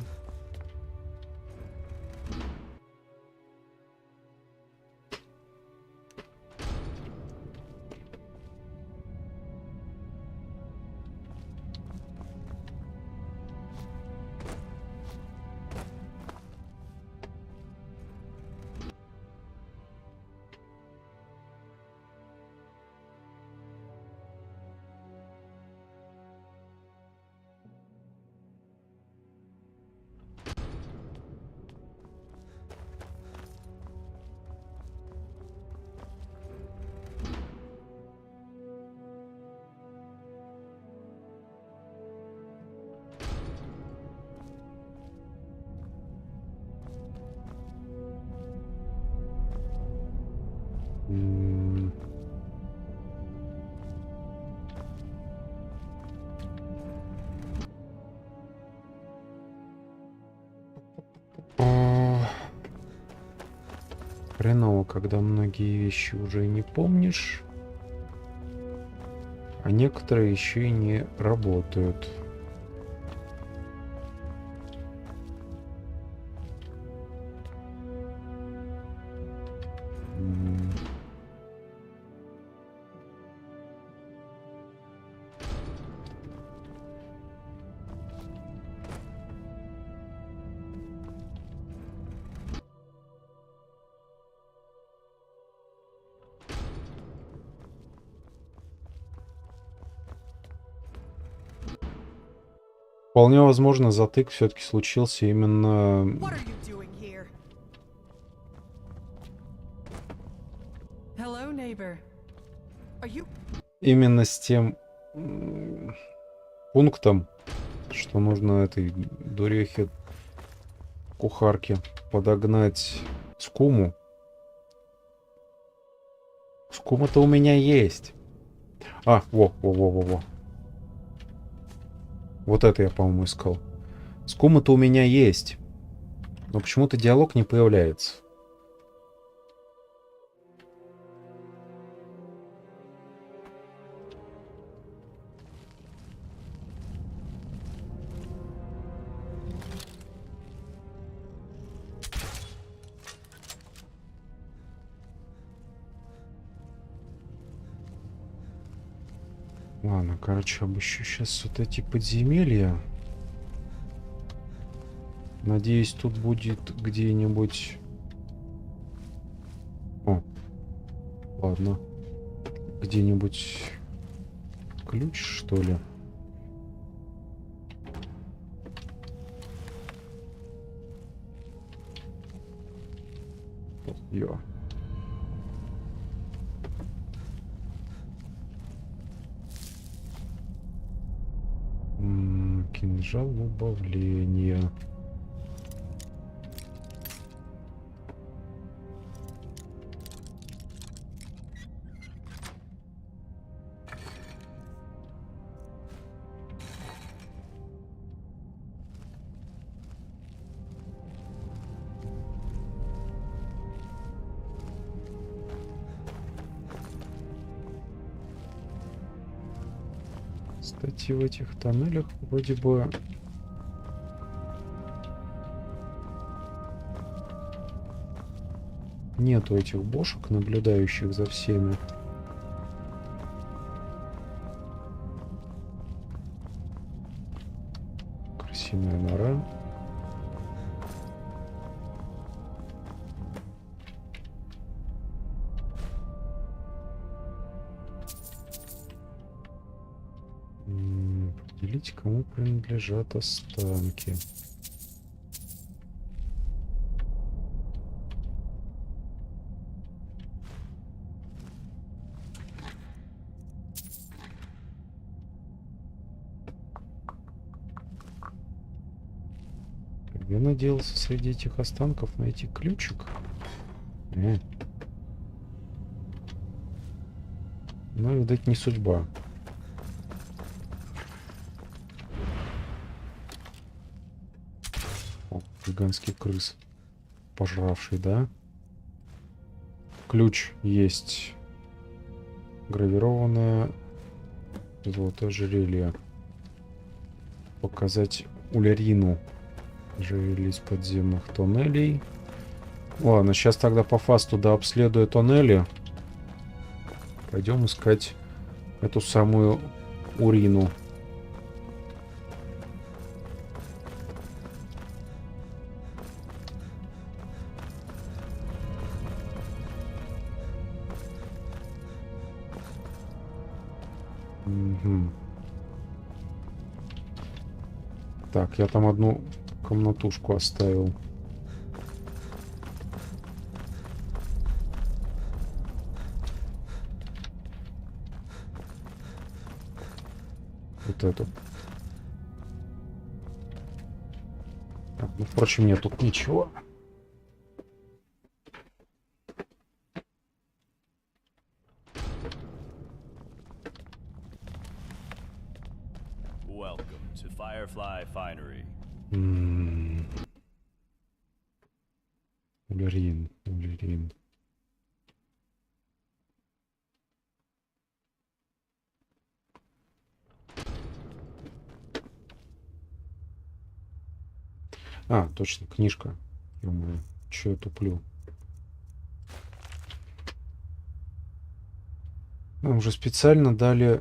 Хреново, когда многие вещи уже не помнишь, а некоторые еще и не работают. Вполне возможно, затык все-таки случился именно... Hello, neighbor. Are you... Именно с тем пунктом, что нужно этой дурехе кухарке подогнать скуму. Скума-то у меня есть. А, во. Вот это я, по-моему, искал. Скума-то у меня есть. Но почему-то диалог не появляется. Ладно, короче, обыщу сейчас вот эти подземелья. Надеюсь, тут будет где-нибудь... О, ладно. Где-нибудь ключ, что ли? Ё. Кинжал убавления. Кстати, в этих тоннелях вроде бы... Нету этих бошек, наблюдающих за всеми. Крысиная нора. Определить, кому принадлежат останки. Я надеялся среди этих останков найти ключик. Но, видать, не судьба. О, гигантский крыс. Пожравший, да? Ключ есть. Гравированное золотое ожерелье. Показать улярину. Ожерелье из подземных тоннелей. Ладно, сейчас тогда по фасту обследую тоннели. Пойдем искать эту самую урину. Угу. Так, я там одну комнатушку оставил. Вот эту. Так, ну, впрочем, нет тут ничего. Welcome to Firefly Finery. Улярин. А, точно, книжка. Ё-моё, чё я туплю? Нам уже специально дали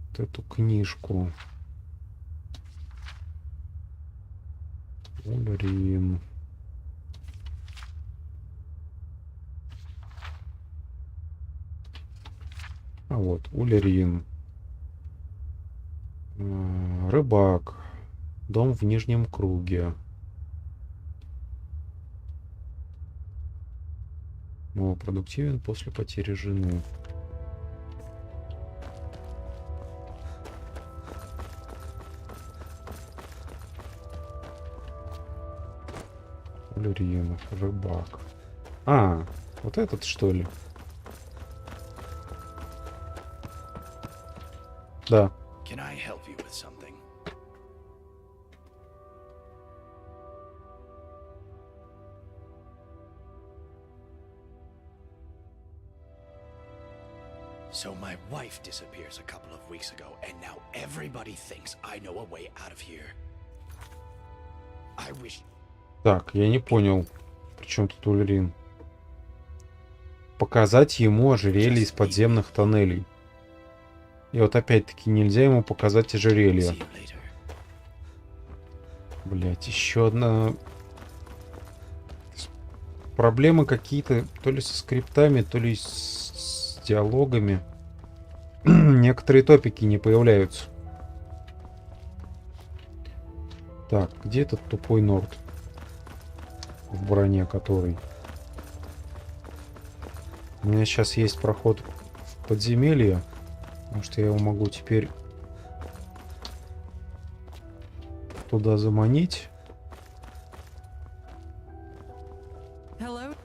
вот эту книжку. Улярин. А вот, улярин. Рыбак. Дом в Нижнем круге. Продуктивен после потери жены. Люрьен, рыбак. А, вот этот, что ли? Да. Can I help you with something? So my wife disappears a couple of weeks ago, and now everybody thinks I know a way out of here. I wish... Так, я не понял, при чем тут Ульрин. Показать ему ожерелье из подземных тоннелей. И вот опять-таки нельзя ему показать ожерелье. Блять, еще одна... Проблемы какие-то, то ли со скриптами, то ли с диалогами. Некоторые топики не появляются. Так, где этот тупой Норд? В броне который. У меня сейчас есть проход в подземелье. Может, я его могу теперь туда заманить. Hello?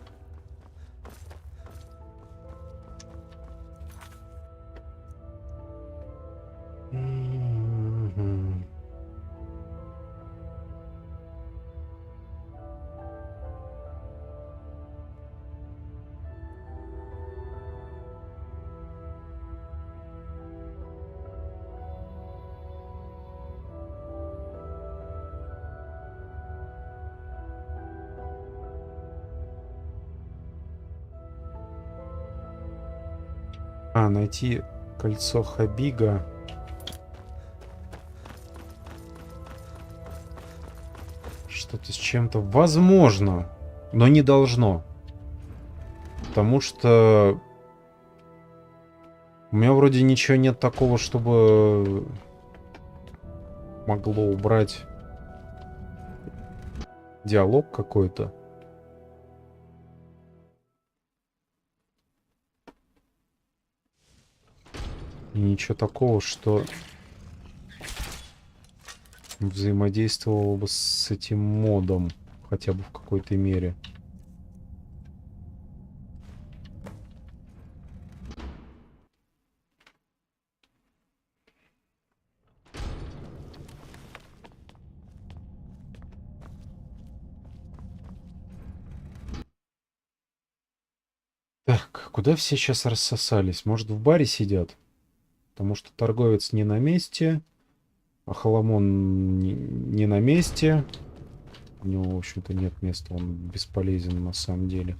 Найти кольцо Хабига. Что-то с чем-то возможно, но не должно. Потому что у меня вроде ничего нет такого, чтобы могло убрать диалог какой-то. И ничего такого, что взаимодействовало бы с этим модом, хотя бы в какой-то мере. Так, куда все сейчас рассосались? Может, в баре сидят? Потому что торговец не на месте, а Холомон не на месте. У него, в общем-то, нет места, он бесполезен на самом деле.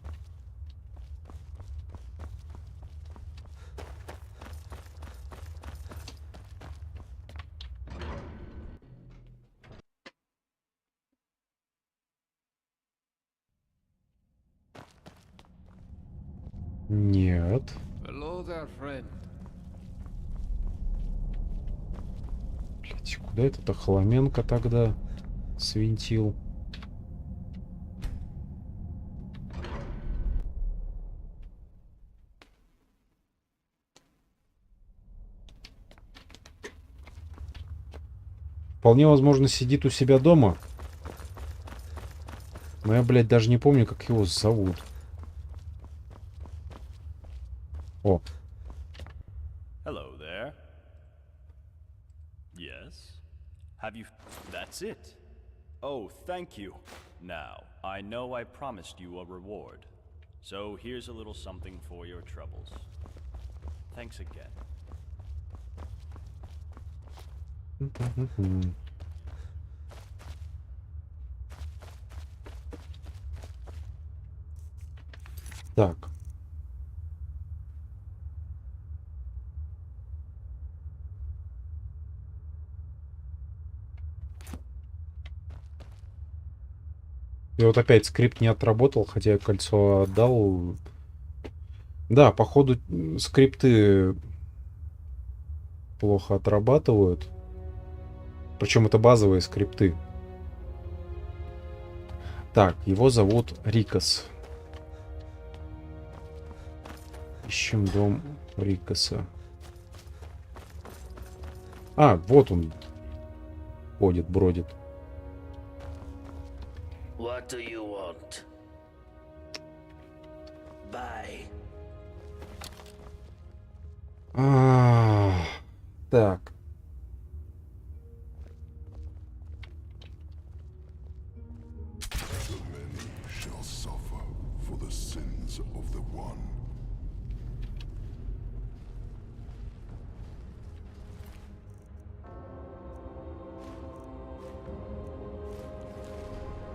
Нет. Hello there, friend. Блять, куда этот Холоменко тогда свинтил? Вполне возможно, сидит у себя дома. Но я, блядь, даже не помню, как его зовут. О. Hello there. Yes? Have you... That's it. Oh, thank you. Now, I know I promised you a reward. So here's a little something for your troubles. Thanks again. Так. И вот опять скрипт не отработал, хотя я кольцо отдал. Да, походу скрипты плохо отрабатывают. Причем это базовые скрипты. Так, его зовут Рикос. Ищем дом Рикоса. А, вот он. Ходит, бродит. What do you want? Bye. Так. The many shall suffer for the sins of the one.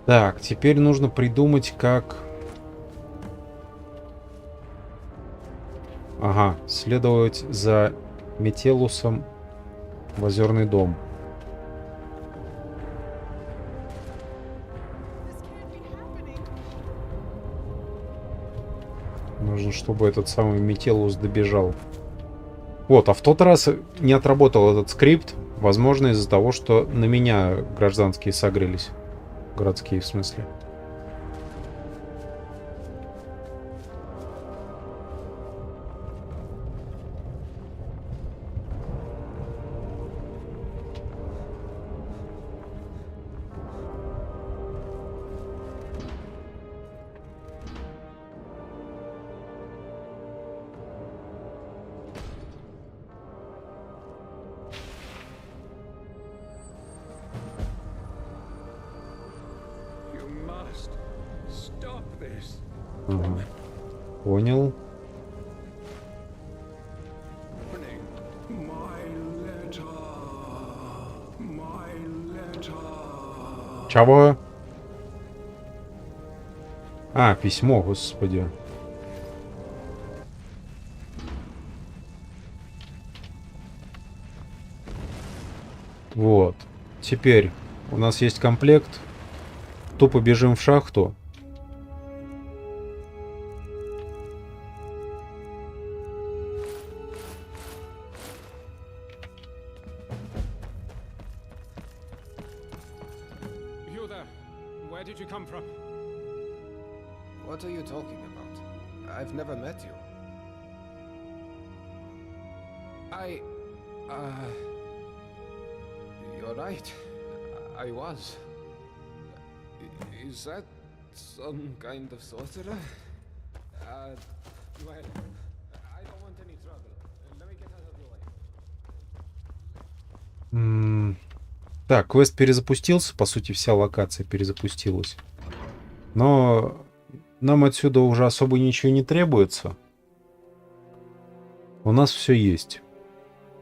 Так, теперь нужно придумать, как... Ага, следовать за Метелусом в Озерный дом. Нужно, чтобы этот самый Метелус добежал. Вот, а в тот раз не отработал этот скрипт. Возможно, из-за того, что на меня гражданские согрелись. Городские, в смысле. Ага. Понял. Чего? А, письмо, господи. Вот. Теперь у нас есть комплект. Тупо бежим в шахту. What are you talking about? I've never met you. You're right. I was. Is that some kind of sorcerer? Well, I don't want any trouble. Let me get out of your way. Так, квест перезапустился. По сути, вся локация перезапустилась. Но нам отсюда уже особо ничего не требуется. У нас все есть,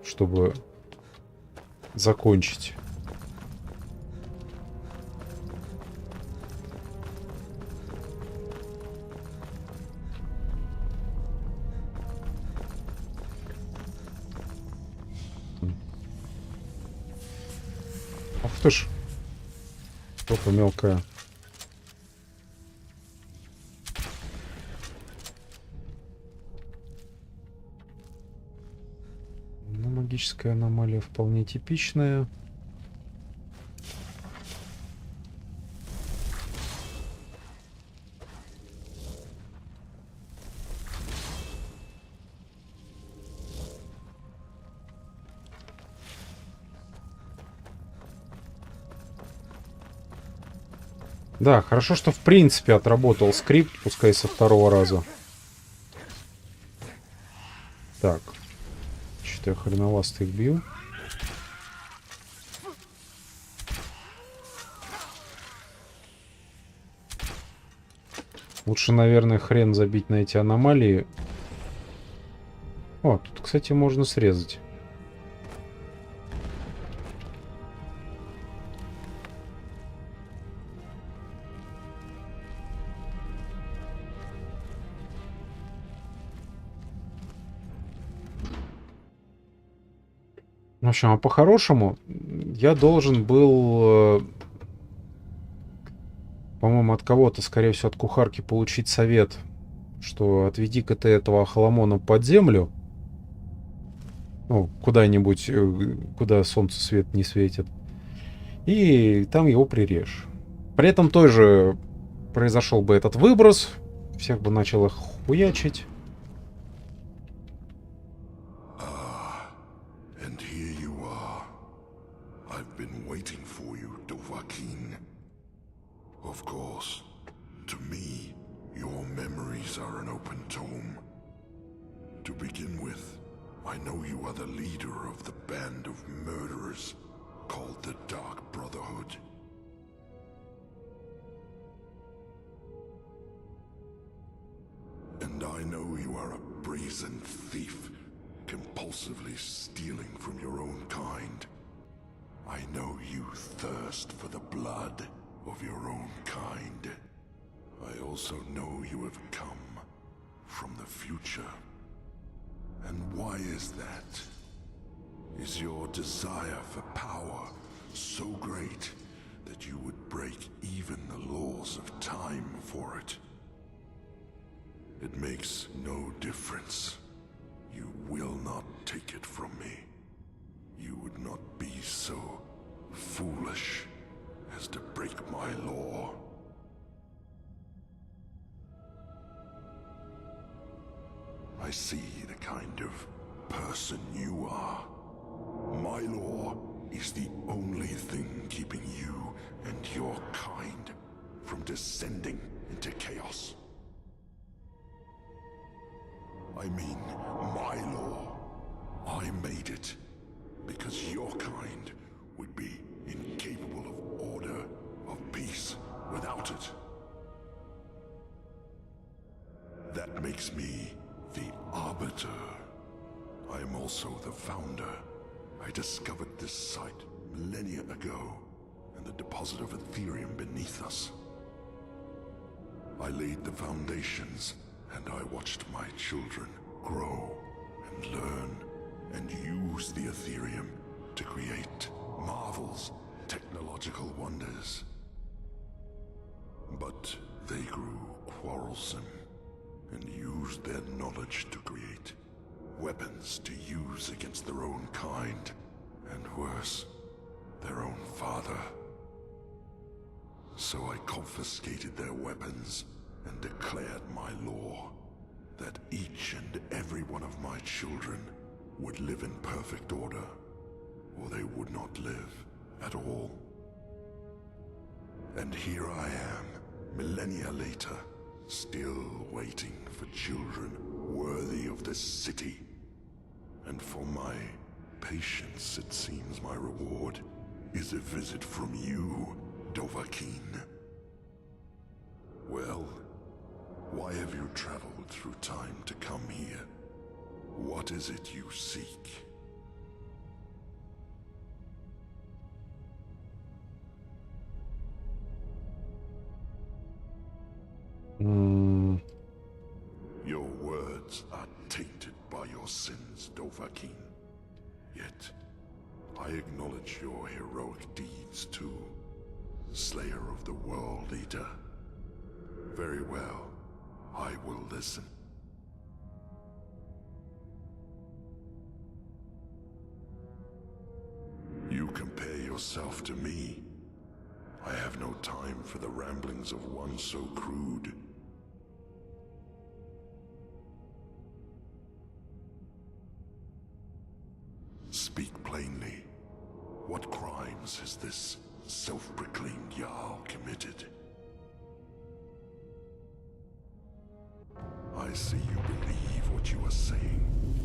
чтобы закончить. Ах ты ж, что-то мелкое. Ну, магическая аномалия вполне типичная. Да, хорошо, что в принципе отработал скрипт, пускай со второго раза. Так. Что-то я хреновасто их бью. Лучше, наверное, хрен забить на эти аномалии. О, тут, кстати, можно срезать. В общем, а по-хорошему я должен был, по-моему, от кого-то, скорее всего, от кухарки, получить совет, что отведи-ка ты этого охламона под землю, ну, куда-нибудь, куда солнце свет не светит, и там его прирежь. При этом тоже произошел бы этот выброс, всех бы начало хуячить. And here you are. I've been waiting for you, Dovahkiin. Of course, to me, your memories are an open tome. To begin with, I know you are the leader of the band of murderers called the Dark Brotherhood. And I know you are a brazen thief, compulsively stealing from your own kind. I know you thirst for the blood of your own kind. I also know you have come from the future. And why is that? Is your desire for power so great that you would break even the laws of time for it? It makes no difference. You will not take it from me. You would not be so foolish as to break my law. I see the kind of person you are. My law is the only thing keeping you and your kind from descending into chaos. I mean, my law. I made it because your kind would be incapable of order, of peace without it. That makes me the Arbiter. I am also the founder. I discovered this site millennia ago, and the deposit of Ethereum beneath us. I laid the foundations, and I watched my children grow and learn and use the Ethereum to create marvels, technological wonders. But they grew quarrelsome and used their knowledge to create weapons to use against their own kind, and worse, their own father. So I confiscated their weapons and declared my law that each and every one of my children would live in perfect order, or they would not live at all. And here I am, millennia later, still waiting for children worthy of this city. And for my patience, it seems my reward is a visit from you, Dovahkiin. Well, why have you traveled through time to come here? What is it you seek? Your words are tainted by your sins, Dovahkiin. Yet, I acknowledge your heroic deeds too, Slayer of the World Eater. Very well, I will listen. You compare yourself to me. I have no time for the ramblings of one so crude. Speak plainly. What crimes has this self-proclaimed Jarl committed? I see you believe what you are saying.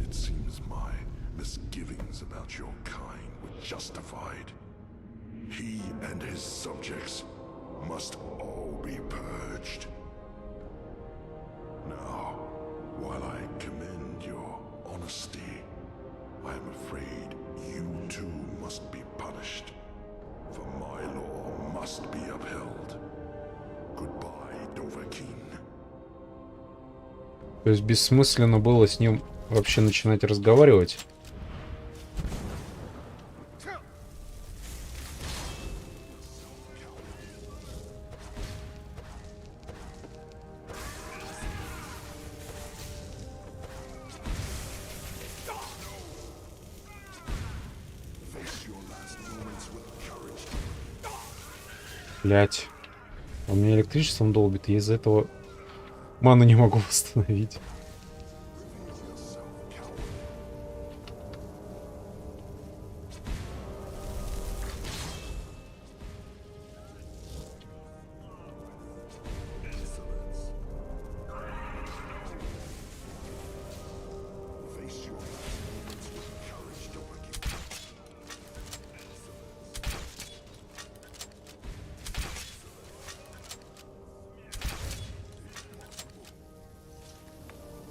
It seems my misgivings about your kind were justified. He and his subjects must all be purged. Now, while I commend your honesty, I am afraid you too must be punished, for my law must be upheld. Goodbye, Dovahkiin. То есть бессмысленно было с ним вообще начинать разговаривать. Face your last moments with courage. Блять. Он меня электричеством долбит, и из-за этого ману не могу восстановить.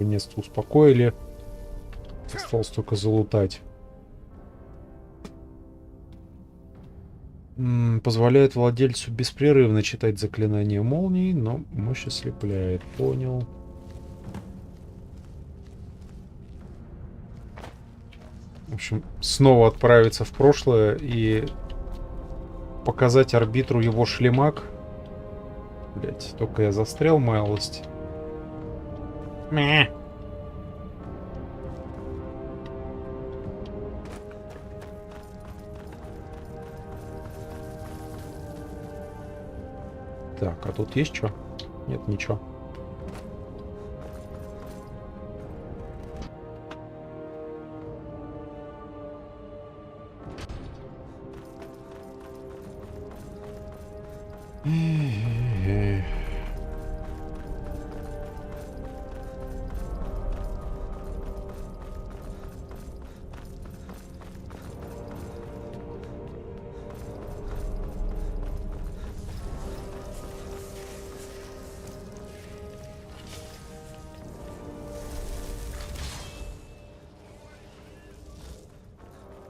Наконец-то успокоили. Осталось только залутать. Позволяет владельцу беспрерывно читать заклинания молний, но мощь ослепляет. Понял. В общем, снова отправиться в прошлое и показать арбитру его шлемак. Блять, только я застрял малость. Мя. Так, а тут есть что? Нет, ничего.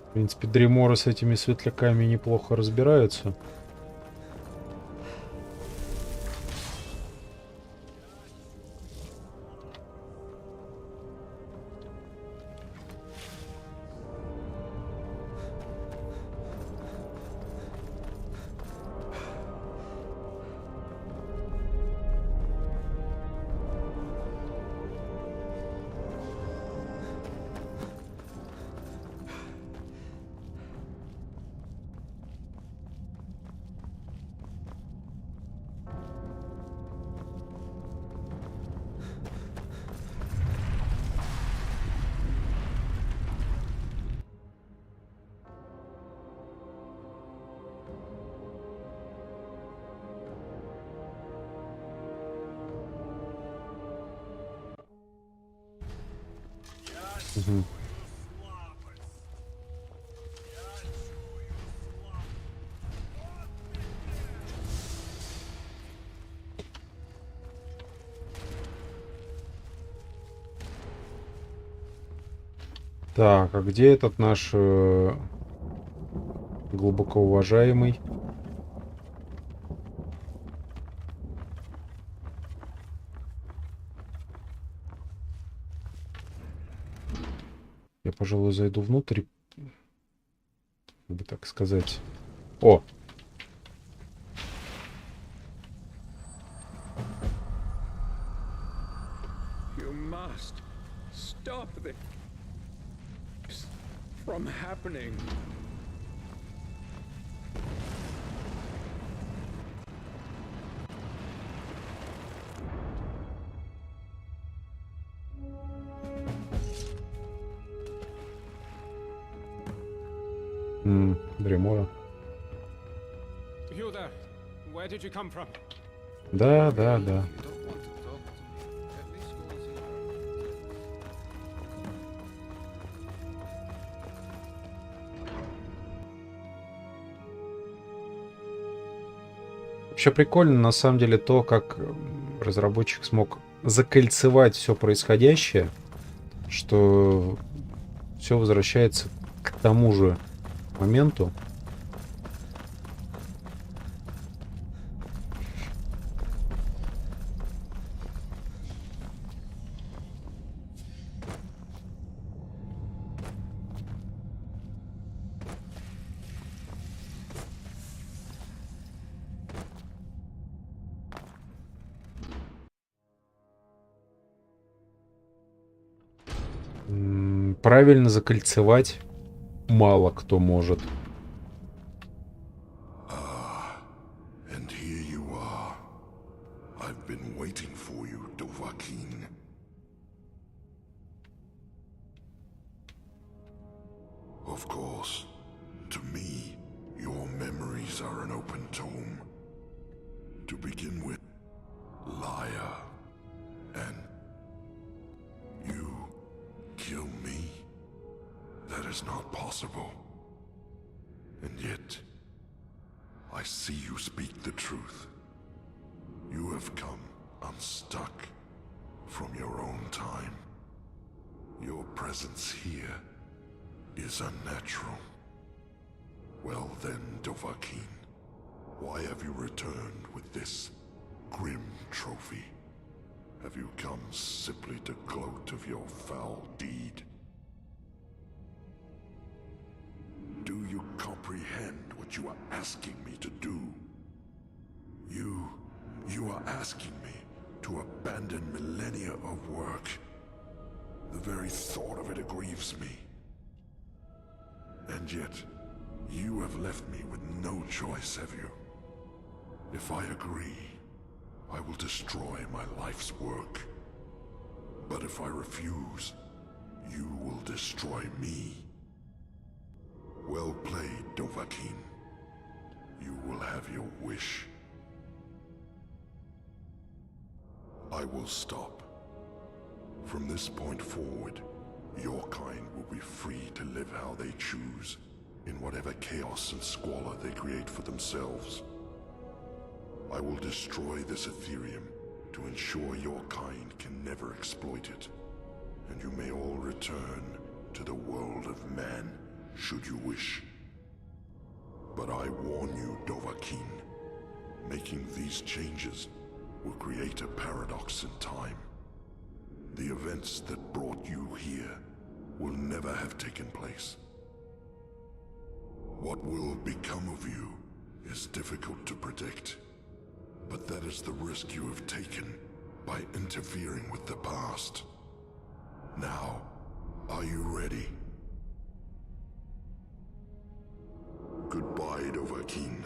В принципе, дреморы с этими светляками неплохо разбираются. Угу. Так, а где этот наш глубоко уважаемый? Я, пожалуй, зайду внутрь, как бы так сказать. О! You must stop this from happening. Дремора. You there? Where did you come from? Да, да, да. Вообще прикольно, на самом деле, то, как разработчик смог закольцевать все происходящее, что все возвращается к тому же моменту. Правильно закольцевать мало кто может. And I've been waiting for you, Dovahkiin. Of course, to me, your memories are an open tome. To begin with, liar. And you kill me? That is not possible. And yet, I see you speak the truth. You have come unstuck from your own time. Your presence here is unnatural. Well then, Dovahkiin, why have you returned with this grim trophy? Have you come simply to gloat of your foul deed? Do you comprehend what you are asking me to do? You are asking me to abandon millennia of work. The very thought of it grieves me. And yet, you have left me with no choice, have you? If I agree, I will destroy my life's work. But if I refuse, you will destroy me. Well played, Dovahkiin. You will have your wish. I will stop. From this point forward, your kind will be free to live how they choose, in whatever chaos and squalor they create for themselves. I will destroy this Ethereum to ensure your kind can never exploit it, and you may all return to the world of man, should you wish. But I warn you, Dovahkiin, making these changes will create a paradox in time. The events that brought you here will never have taken place. What will become of you is difficult to predict, but that is the risk you have taken by interfering with the past. Now, are you ready? Goodbye, Dovahkiin.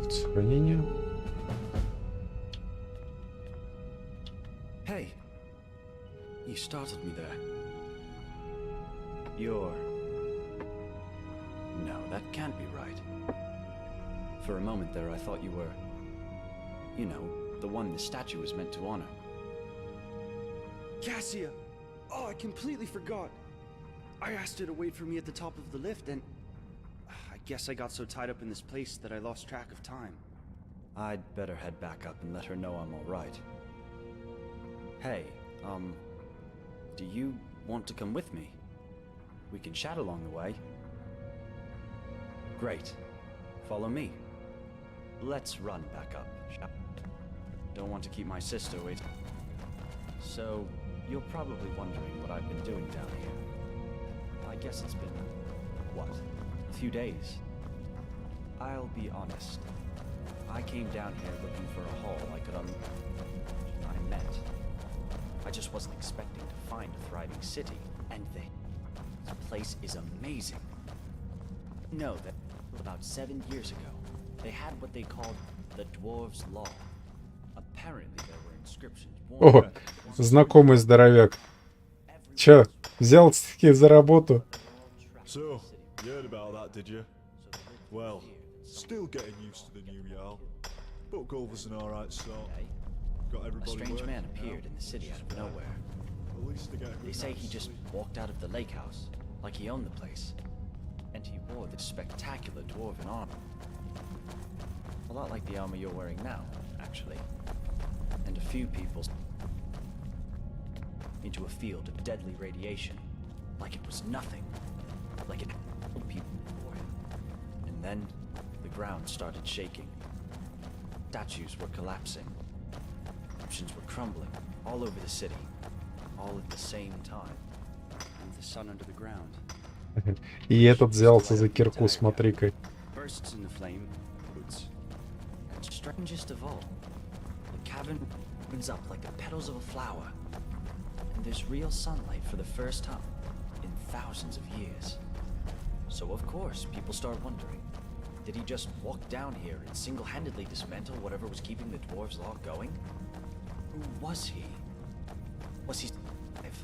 Сохранение. Hey, you startled me there. You're... No, that can't be right. For a moment there, I thought you were... You know, the one the statue was meant to honor. Cassia! Oh, I completely forgot. I asked her to wait for me at the top of the lift, and... I guess I got so tied up in this place that I lost track of time. I'd better head back up and let her know I'm alright. Hey, do you want to come with me? We can chat along the way. Great. Follow me. Let's run back up. Don't want to keep my sister waiting. So, you're probably wondering what I've been doing down here. I guess it's been, what, a few days? I'll be honest. I came down here looking for a haul I could I met. I just wasn't expecting to find a thriving city, and this place is amazing. Know that about 7 years ago, they had what they called the Dwarves' Law. Apparently there were inscriptions. О, знакомый здоровяк. Чё, взялся-таки за работу? So, you heard about that, did you? Well, still getting used to the new Jarl. But Gulver's an alright sort. Got everybody A strange working man now. appeared in the city out of nowhere. At least to get a They good say night's he just sleep. walked out of the lake house, like he owned the place. And he wore this spectacular dwarven armor. A lot like the armor you're wearing now, actually. And a few people into a field of deadly radiation, like it was nothing, like it killed people before him. And then the ground started shaking. Statues were collapsing. Options were crumbling all over the city, all at the same time. And the sun under the ground. И этот взялся за кирку, смотри-ка. Bursts into flame, boots, strangest of all. The cavern opens up like the petals of a flower, and there's real sunlight for the first time in thousands of years. So of course, people start wondering, did he just walk down here and single-handedly dismantle whatever was keeping the dwarves' law going? Who was he? Was he alive?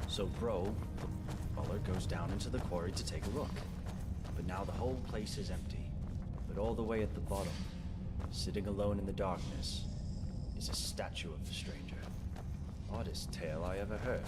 So Bro, the butler, goes down into the quarry to take a look. But now the whole place is empty. But all the way at the bottom, sitting alone in the darkness, is a statue of the stranger. Oddest tale I ever heard.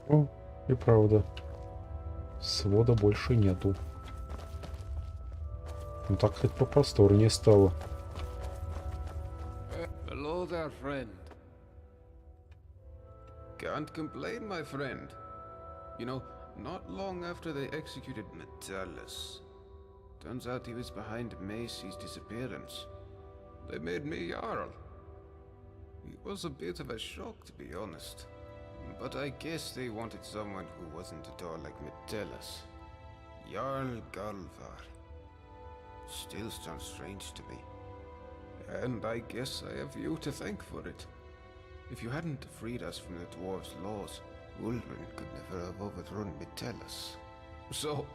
О, и правда. Свода больше нету. Ну так хоть попросторнее стало. Hello there, friend. Can't complain, my friend. You know, not long after they executed Metellus, turns out he was behind Macy's disappearance. They made me Jarl. It was a bit of a shock, to be honest. But I guess they wanted someone who wasn't at all like Metellus. Jarl Galvar. Still sounds strange to me. And I guess I have you to thank for it. If you hadn't freed us from the dwarves' laws, Ulrin could never have overthrown Metellus. So,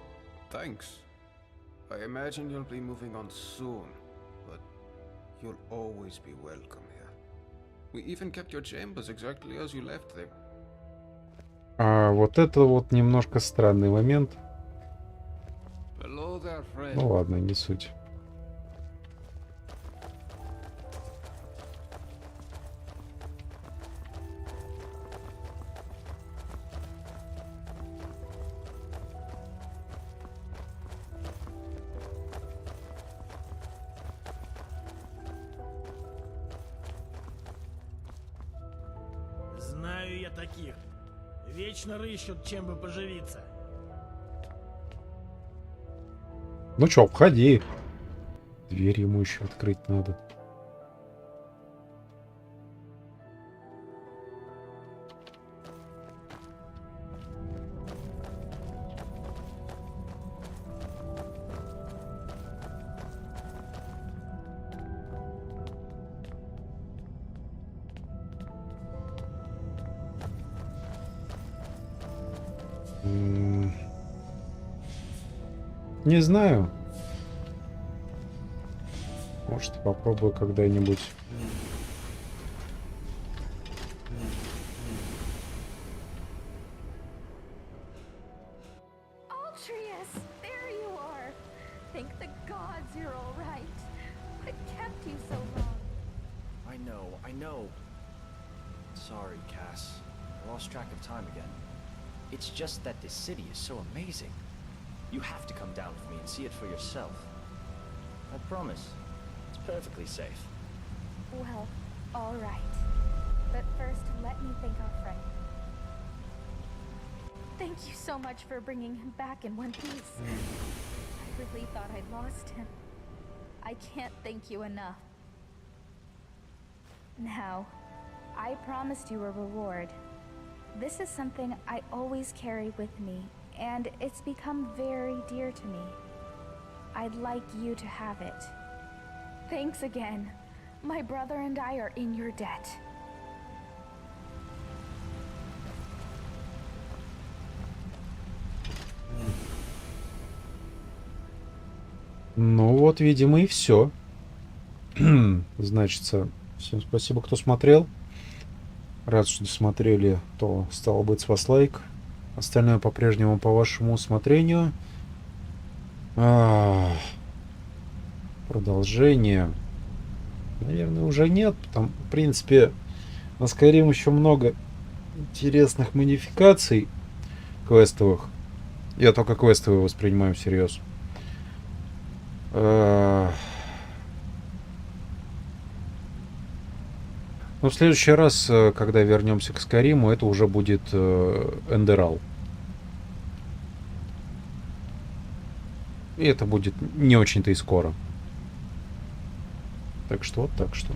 thanks. I imagine you'll be moving on soon, but you'll always be welcome here. We even kept your chambers exactly as you left them. А вот это вот немножко странный момент. Hello there, friend. Ну ладно, не суть. Знаю я таких. Вечно рыщут, чем бы поживиться. Ну чё, обходи. Дверь ему еще открыть надо. Не знаю. Может, попробую когда-нибудь. Altreus, there you are. Thank the gods you're all right. What kept you so long? I know. Sorry, Cass. I lost track of time again. It's just that this city is so amazing. You have to come down with me and see it for yourself. I promise. It's perfectly safe. Well, all right. But first, let me thank our friend. Thank you so much for bringing him back in one piece. I really thought I'd lost him. I can't thank you enough. Now, I promised you a reward. This is something I always carry with me, and it's become very dear to me. I'd like you to have it. Thanks again. My brother and I are in your debt. Ну вот, видимо, и все. Значится, всем спасибо, кто смотрел. Рад, что досмотрели, то стало быть с вас лайк. Остальное по-прежнему по вашему усмотрению. Продолжение. Наверное, уже нет. Там, в принципе, На Skyrim еще много интересных модификаций квестовых. Я только квестовые воспринимаю всерьез. Но в следующий раз, когда вернемся к Скайриму, это уже будет Эндерал. И это будет не очень-то и скоро. Так что вот так что.